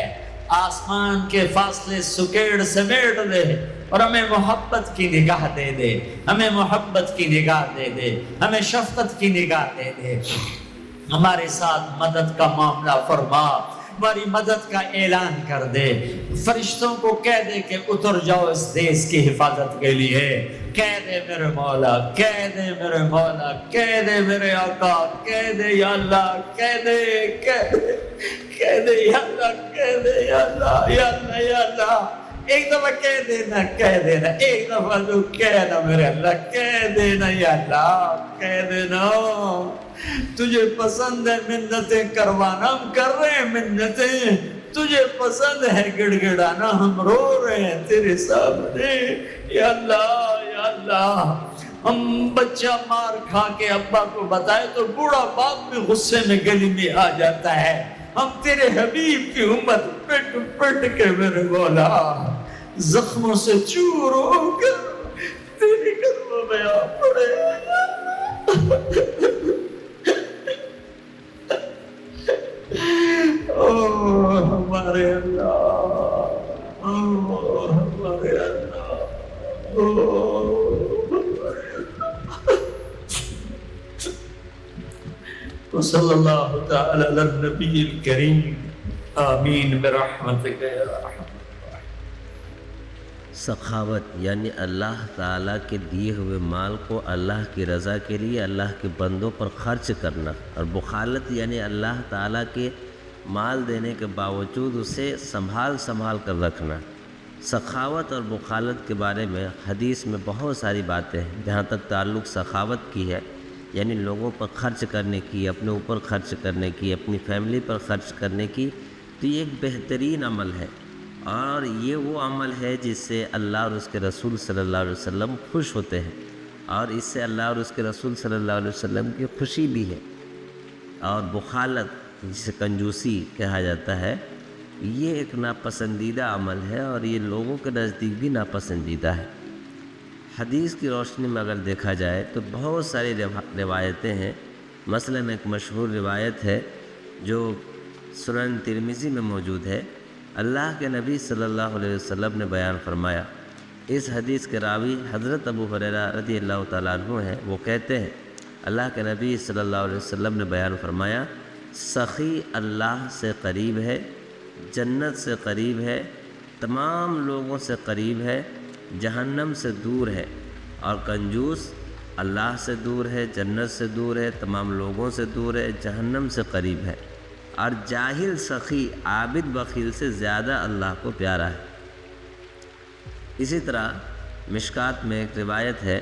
آسمان کے فاصلے سکیڑ سمیٹ دے اور ہمیں محبت کی نگاہ دے دے، ہمیں محبت کی نگاہ دے دے، ہمیں شفقت کی نگاہ دے دے۔ ہمارے ساتھ مدد کا معاملہ فرما، ہماری مدد کا اعلان کر دے، فرشتوں کو کہہ دے کہ اتر جاؤ اس دیس کی حفاظت کے لیے، کہہ دے میرے مولا، کہہ دے میرے مولا، کہہ دے میرے آقا، کہہ دے یا اللہ، کہہ دے، کہہ دے، کہہ دے یا اللہ، کہہ دے یا اللہ، یا اللہ، یا اللہ۔ ایک دفعہ کہہ دینا، کہہ دینا، ایک دفعہ تو کہنا میرے اللہ، کہہ دینا یا اللہ، کہہ دینا۔ تجھے پسند ہے منتیں کروانا، ہم کر رہے ہیں منتیں، تجھے پسند ہے گڑ گڑانا، ہم رو رہے ہیں تیرے سامنے یا اللہ، یا اللہ۔ ہم بچہ مار کھا کے ابا کو بتائے تو بوڑھا باپ بھی غصے میں گلی میں آ جاتا ہے، ہم تیرے حبیب کی امت پٹ پٹ کے میرے مولا زخموں سے چور ہو کر تیری قدموں میں آ پڑے۔ اوہ ہمارے اللہ، اوہ ہمارے اللہ، اوہ ہمارے اللہ۔ وصلی اللہ تعالی علی النبی الکریم، آمین برحمتک یا ارحم۔ سخاوت یعنی اللہ تعالیٰ کے دیے ہوئے مال کو اللہ کی رضا کے لیے اللہ کے بندوں پر خرچ کرنا، اور بخالت یعنی اللہ تعالیٰ کے مال دینے کے باوجود اسے سنبھال کر رکھنا۔ سخاوت اور بخالت کے بارے میں حدیث میں بہت ساری باتیں ہیں۔ جہاں تک تعلق سخاوت کی ہے یعنی لوگوں پر خرچ کرنے کی، اپنے اوپر خرچ کرنے کی، اپنی فیملی پر خرچ کرنے کی، تو یہ ایک بہترین عمل ہے، اور یہ وہ عمل ہے جس سے اللہ اور اس کے رسول صلی اللہ علیہ وسلم خوش ہوتے ہیں، اور اس سے اللہ اور اس کے رسول صلی اللہ علیہ وسلم کی خوشی بھی ہے۔ اور بخالت جسے کنجوسی کہا جاتا ہے، یہ ایک ناپسندیدہ عمل ہے، اور یہ لوگوں کے نزدیک بھی ناپسندیدہ ہے۔ حدیث کی روشنی میں اگر دیکھا جائے تو بہت ساری روایتیں ہیں۔ مثلاً ایک مشہور روایت ہے جو سنن ترمذی میں موجود ہے۔ اللہ کے نبی صلی اللہ علیہ وسلم نے بیان فرمایا، اس حدیث کے راوی حضرت ابو ہریرہ رضی اللہ تعالیٰ عنہ ہیں، وہ کہتے ہیں اللہ کے نبی صلی اللہ علیہ وسلم نے بیان فرمایا، سخی اللہ سے قریب ہے، جنت سے قریب ہے، تمام لوگوں سے قریب ہے، جہنم سے دور ہے، اور کنجوس اللہ سے دور ہے، جنت سے دور ہے، تمام لوگوں سے دور ہے، جہنم سے قریب ہے، اور جاہل سخی عابد بخیل سے زیادہ اللہ کو پیارا ہے۔ اسی طرح مشکات میں ایک روایت ہے،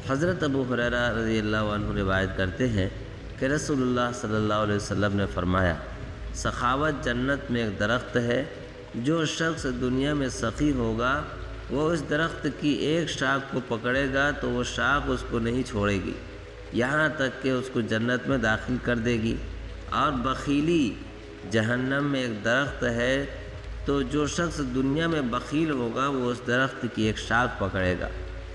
حضرت ابو ہریرہ رضی اللہ عنہ روایت کرتے ہیں کہ رسول اللہ صلی اللہ علیہ وسلم نے فرمایا، سخاوت جنت میں ایک درخت ہے، جو شخص دنیا میں سخی ہوگا وہ اس درخت کی ایک شاخ کو پکڑے گا تو وہ شاخ اس کو نہیں چھوڑے گی یہاں تک کہ اس کو جنت میں داخل کر دے گی۔ اور بخیلی جہنم میں ایک درخت ہے تو جو شخص دنیا میں بخیل ہوگا وہ اس درخت کی ایک شاخ پکڑے گا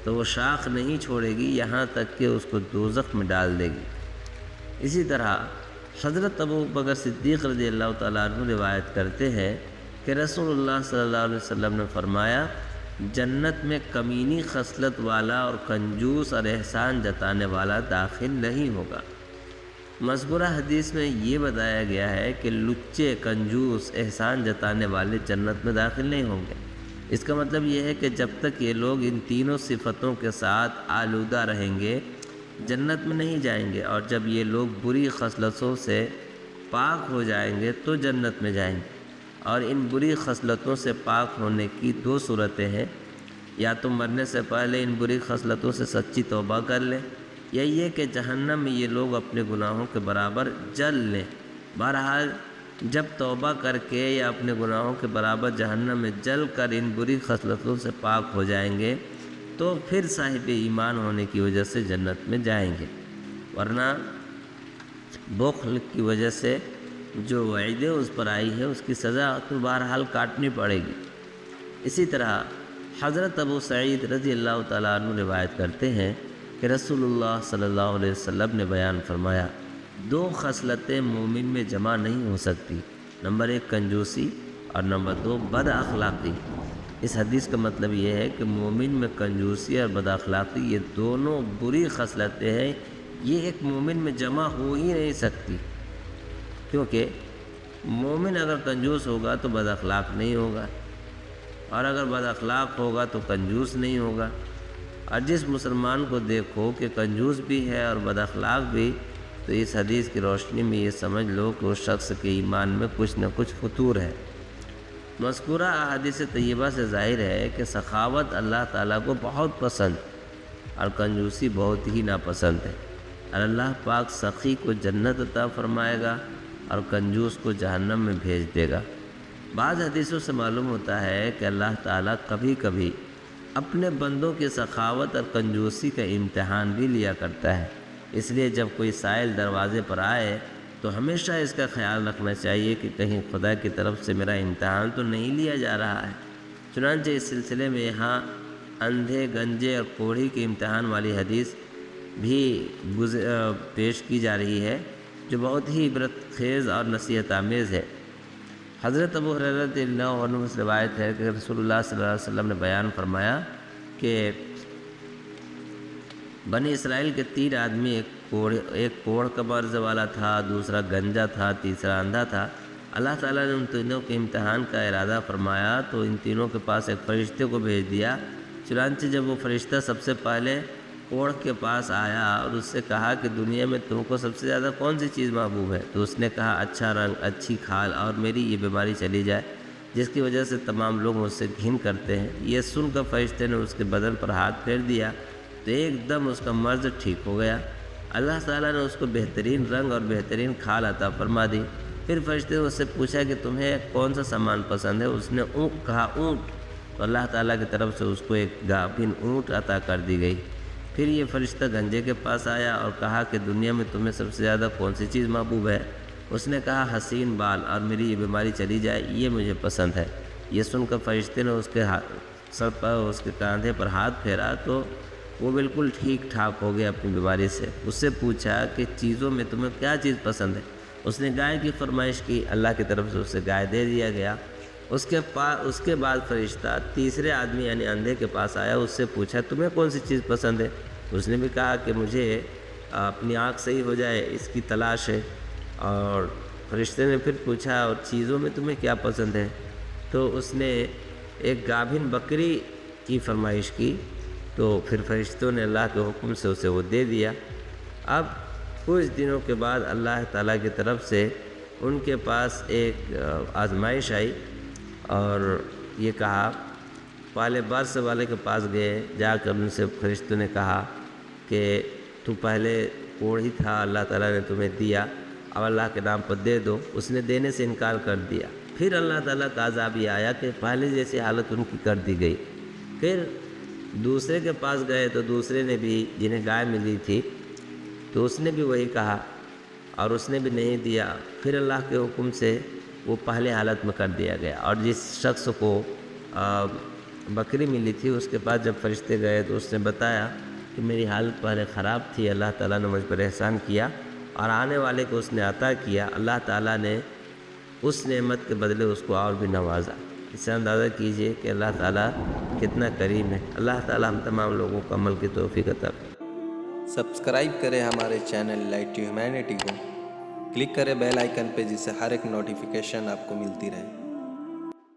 تو وہ شاخ نہیں چھوڑے گی یہاں تک کہ اس کو دوزخ میں ڈال دے گی۔ اسی طرح حضرت ابو بکر صدیق رضی اللہ تعالیٰ عنہ روایت کرتے ہیں کہ رسول اللہ صلی اللہ علیہ وسلم نے فرمایا، جنت میں کمینی خصلت والا اور کنجوس اور احسان جتانے والا داخل نہیں ہوگا۔ مذکورہ حدیث میں یہ بتایا گیا ہے کہ لچے، کنجوس، احسان جتانے والے جنت میں داخل نہیں ہوں گے۔ اس کا مطلب یہ ہے کہ جب تک یہ لوگ ان تینوں صفتوں کے ساتھ آلودہ رہیں گے جنت میں نہیں جائیں گے، اور جب یہ لوگ بری خصلتوں سے پاک ہو جائیں گے تو جنت میں جائیں گے۔ اور ان بری خصلتوں سے پاک ہونے کی دو صورتیں ہیں، یا تو مرنے سے پہلے ان بری خصلتوں سے سچی توبہ کر لیں، یا یہ کہ جہنم میں یہ لوگ اپنے گناہوں کے برابر جل لیں۔ بہرحال جب توبہ کر کے یا اپنے گناہوں کے برابر جہنم میں جل کر ان بری خصلتوں سے پاک ہو جائیں گے تو پھر صاحب ایمان ہونے کی وجہ سے جنت میں جائیں گے، ورنہ بخل کی وجہ سے جو وعیدیں اس پر آئی ہے اس کی سزا تو بہرحال کاٹنی پڑے گی۔ اسی طرح حضرت ابو سعید رضی اللہ تعالیٰ عنہ روایت کرتے ہیں کہ رسول اللہ صلی اللہ علیہ وسلم نے بیان فرمایا، دو خصلتیں مومن میں جمع نہیں ہو سکتی، نمبر 1 کنجوسی اور نمبر 2 بد اخلاقی۔ اس حدیث کا مطلب یہ ہے کہ مومن میں کنجوسی اور بد اخلاقی یہ دونوں بری خصلتیں ہیں، یہ ایک مومن میں جمع ہو ہی نہیں سکتی، کیونکہ مومن اگر کنجوس ہوگا تو بد اخلاق نہیں ہوگا، اور اگر بد اخلاق ہوگا تو کنجوس نہیں ہوگا۔ اور جس مسلمان کو دیکھو کہ کنجوس بھی ہے اور بد اخلاق بھی، تو اس حدیث کی روشنی میں یہ سمجھ لو کہ اس شخص کے ایمان میں کچھ نہ کچھ فطور ہے۔ مذکورہ احادیث طیبہ سے ظاہر ہے کہ سخاوت اللہ تعالیٰ کو بہت پسند اور کنجوسی بہت ہی ناپسند ہے، اور اللہ پاک سخی کو جنت عطا فرمائے گا اور کنجوس کو جہنم میں بھیج دے گا۔ بعض حدیثوں سے معلوم ہوتا ہے کہ اللہ تعالیٰ کبھی کبھی اپنے بندوں کی سخاوت اور کنجوسی کا امتحان بھی لیا کرتا ہے، اس لیے جب کوئی سائل دروازے پر آئے تو ہمیشہ اس کا خیال رکھنا چاہیے کہ کہیں خدا کی طرف سے میرا امتحان تو نہیں لیا جا رہا ہے۔ چنانچہ اس سلسلے میں یہاں اندھے، گنجے اور کوڑھی کے امتحان والی حدیث بھی پیش کی جا رہی ہے جو بہت ہی عبرت خیز اور نصیحت آمیز ہے۔ حضرت ابو ہریرہ رضی اللہ عنہ سے روایت ہے کہ رسول اللہ صلی اللہ علیہ وسلم نے بیان فرمایا کہ بنی اسرائیل کے 3 آدمی، ایک کوڑھ کا مرض والا تھا، دوسرا گنجا تھا، تیسرا اندھا تھا۔ اللہ تعالیٰ نے ان تینوں کے امتحان کا ارادہ فرمایا تو ان تینوں کے پاس ایک فرشتے کو بھیج دیا۔ چنانچہ جب وہ فرشتہ سب سے پہلے کوڑھ کے پاس آیا اور اس سے کہا کہ دنیا میں تم کو سب سے زیادہ کون سی چیز محبوب ہے، تو اس نے کہا اچھا رنگ، اچھی کھال اور میری یہ بیماری چلی جائے جس کی وجہ سے تمام لوگ مجھ سے گھن کرتے ہیں۔ یہ سن کر فرشتے نے اس کے بدن پر ہاتھ پھیر دیا تو ایک دم اس کا مرض ٹھیک ہو گیا۔ اللہ تعالیٰ نے اس کو بہترین رنگ اور بہترین کھال عطا فرما دی۔ پھر فرشتے نے اس سے پوچھا کہ تمہیں کون سا سامان پسند ہے، اس نے کہا اونٹ، تو اللہ تعالیٰ کی طرف سے اس کو ایک گابھن اونٹ عطا کر دی گئی۔ پھر یہ فرشتہ گنجے کے پاس آیا اور کہا کہ دنیا میں تمہیں سب سے زیادہ کون سی چیز محبوب ہے، اس نے کہا حسین بال اور میری یہ بیماری چلی جائے یہ مجھے پسند ہے۔ یہ سن کر فرشتے نے اس کے سر پر، اس کے کاندھے پر ہاتھ پھیرا تو وہ بالکل ٹھیک ٹھاک ہو گیا اپنی بیماری سے۔ اس سے پوچھا کہ چیزوں میں تمہیں کیا چیز پسند ہے، اس نے گائے کی فرمائش کی، اللہ کی طرف سے اسے گائے دے دیا گیا۔ اس کے بعد فرشتہ تیسرے آدمی یعنی اندھے کے پاس آیا، اس سے پوچھا تمہیں کون سی چیز پسند ہے، اس نے بھی کہا کہ مجھے اپنی آنکھ صحیح ہو جائے اس کی تلاش ہے۔ اور فرشتے نے پھر پوچھا اور چیزوں میں تمہیں کیا پسند ہے، تو اس نے ایک گابھن بکری کی فرمائش کی، تو پھر فرشتوں نے اللہ کے حکم سے اسے وہ دے دیا۔ اب کچھ دنوں کے بعد اللہ تعالیٰ کی طرف سے ان کے پاس ایک آزمائش آئی اور یہ کہا، پہلے برس والے کے پاس گئے، جا کر ان سے فرشتوں نے کہا کہ تو پہلے کوڑھی تھا، اللہ تعالیٰ نے تمہیں دیا، اب اللہ کے نام پر دے دو۔ اس نے دینے سے انکار کر دیا۔ پھر اللہ تعالیٰ کا عذاب یہ آیا کہ پہلے جیسی حالت ان کی کر دی گئی۔ پھر دوسرے کے پاس گئے تو دوسرے نے بھی، جنہیں گائے ملی تھی، تو اس نے بھی وہی کہا اور اس نے بھی نہیں دیا۔ پھر اللہ کے حکم سے وہ پہلے حالت میں کر دیا گیا۔ اور جس شخص کو بکری ملی تھی اس کے پاس جب فرشتے گئے تو اس نے بتایا کہ میری حالت پہلے خراب تھی، اللہ تعالیٰ نے مجھ پر احسان کیا اور آنے والے کو اس نے عطا کیا، اللہ تعالیٰ نے اس نعمت کے بدلے اس کو اور بھی نوازا۔ اس سے اندازہ کیجئے کہ اللہ تعالیٰ کتنا کریم ہے۔ اللہ تعالیٰ ہم تمام لوگوں کو عمل کی توفیق عطا کرے۔ سبسکرائب کریں ہمارے چینل لائٹ ٹو ہیومینٹی کو، کلک کریں بیل آئیکن پہ جس سے ہر ایک نوٹیفیکیشن آپ کو ملتی رہے۔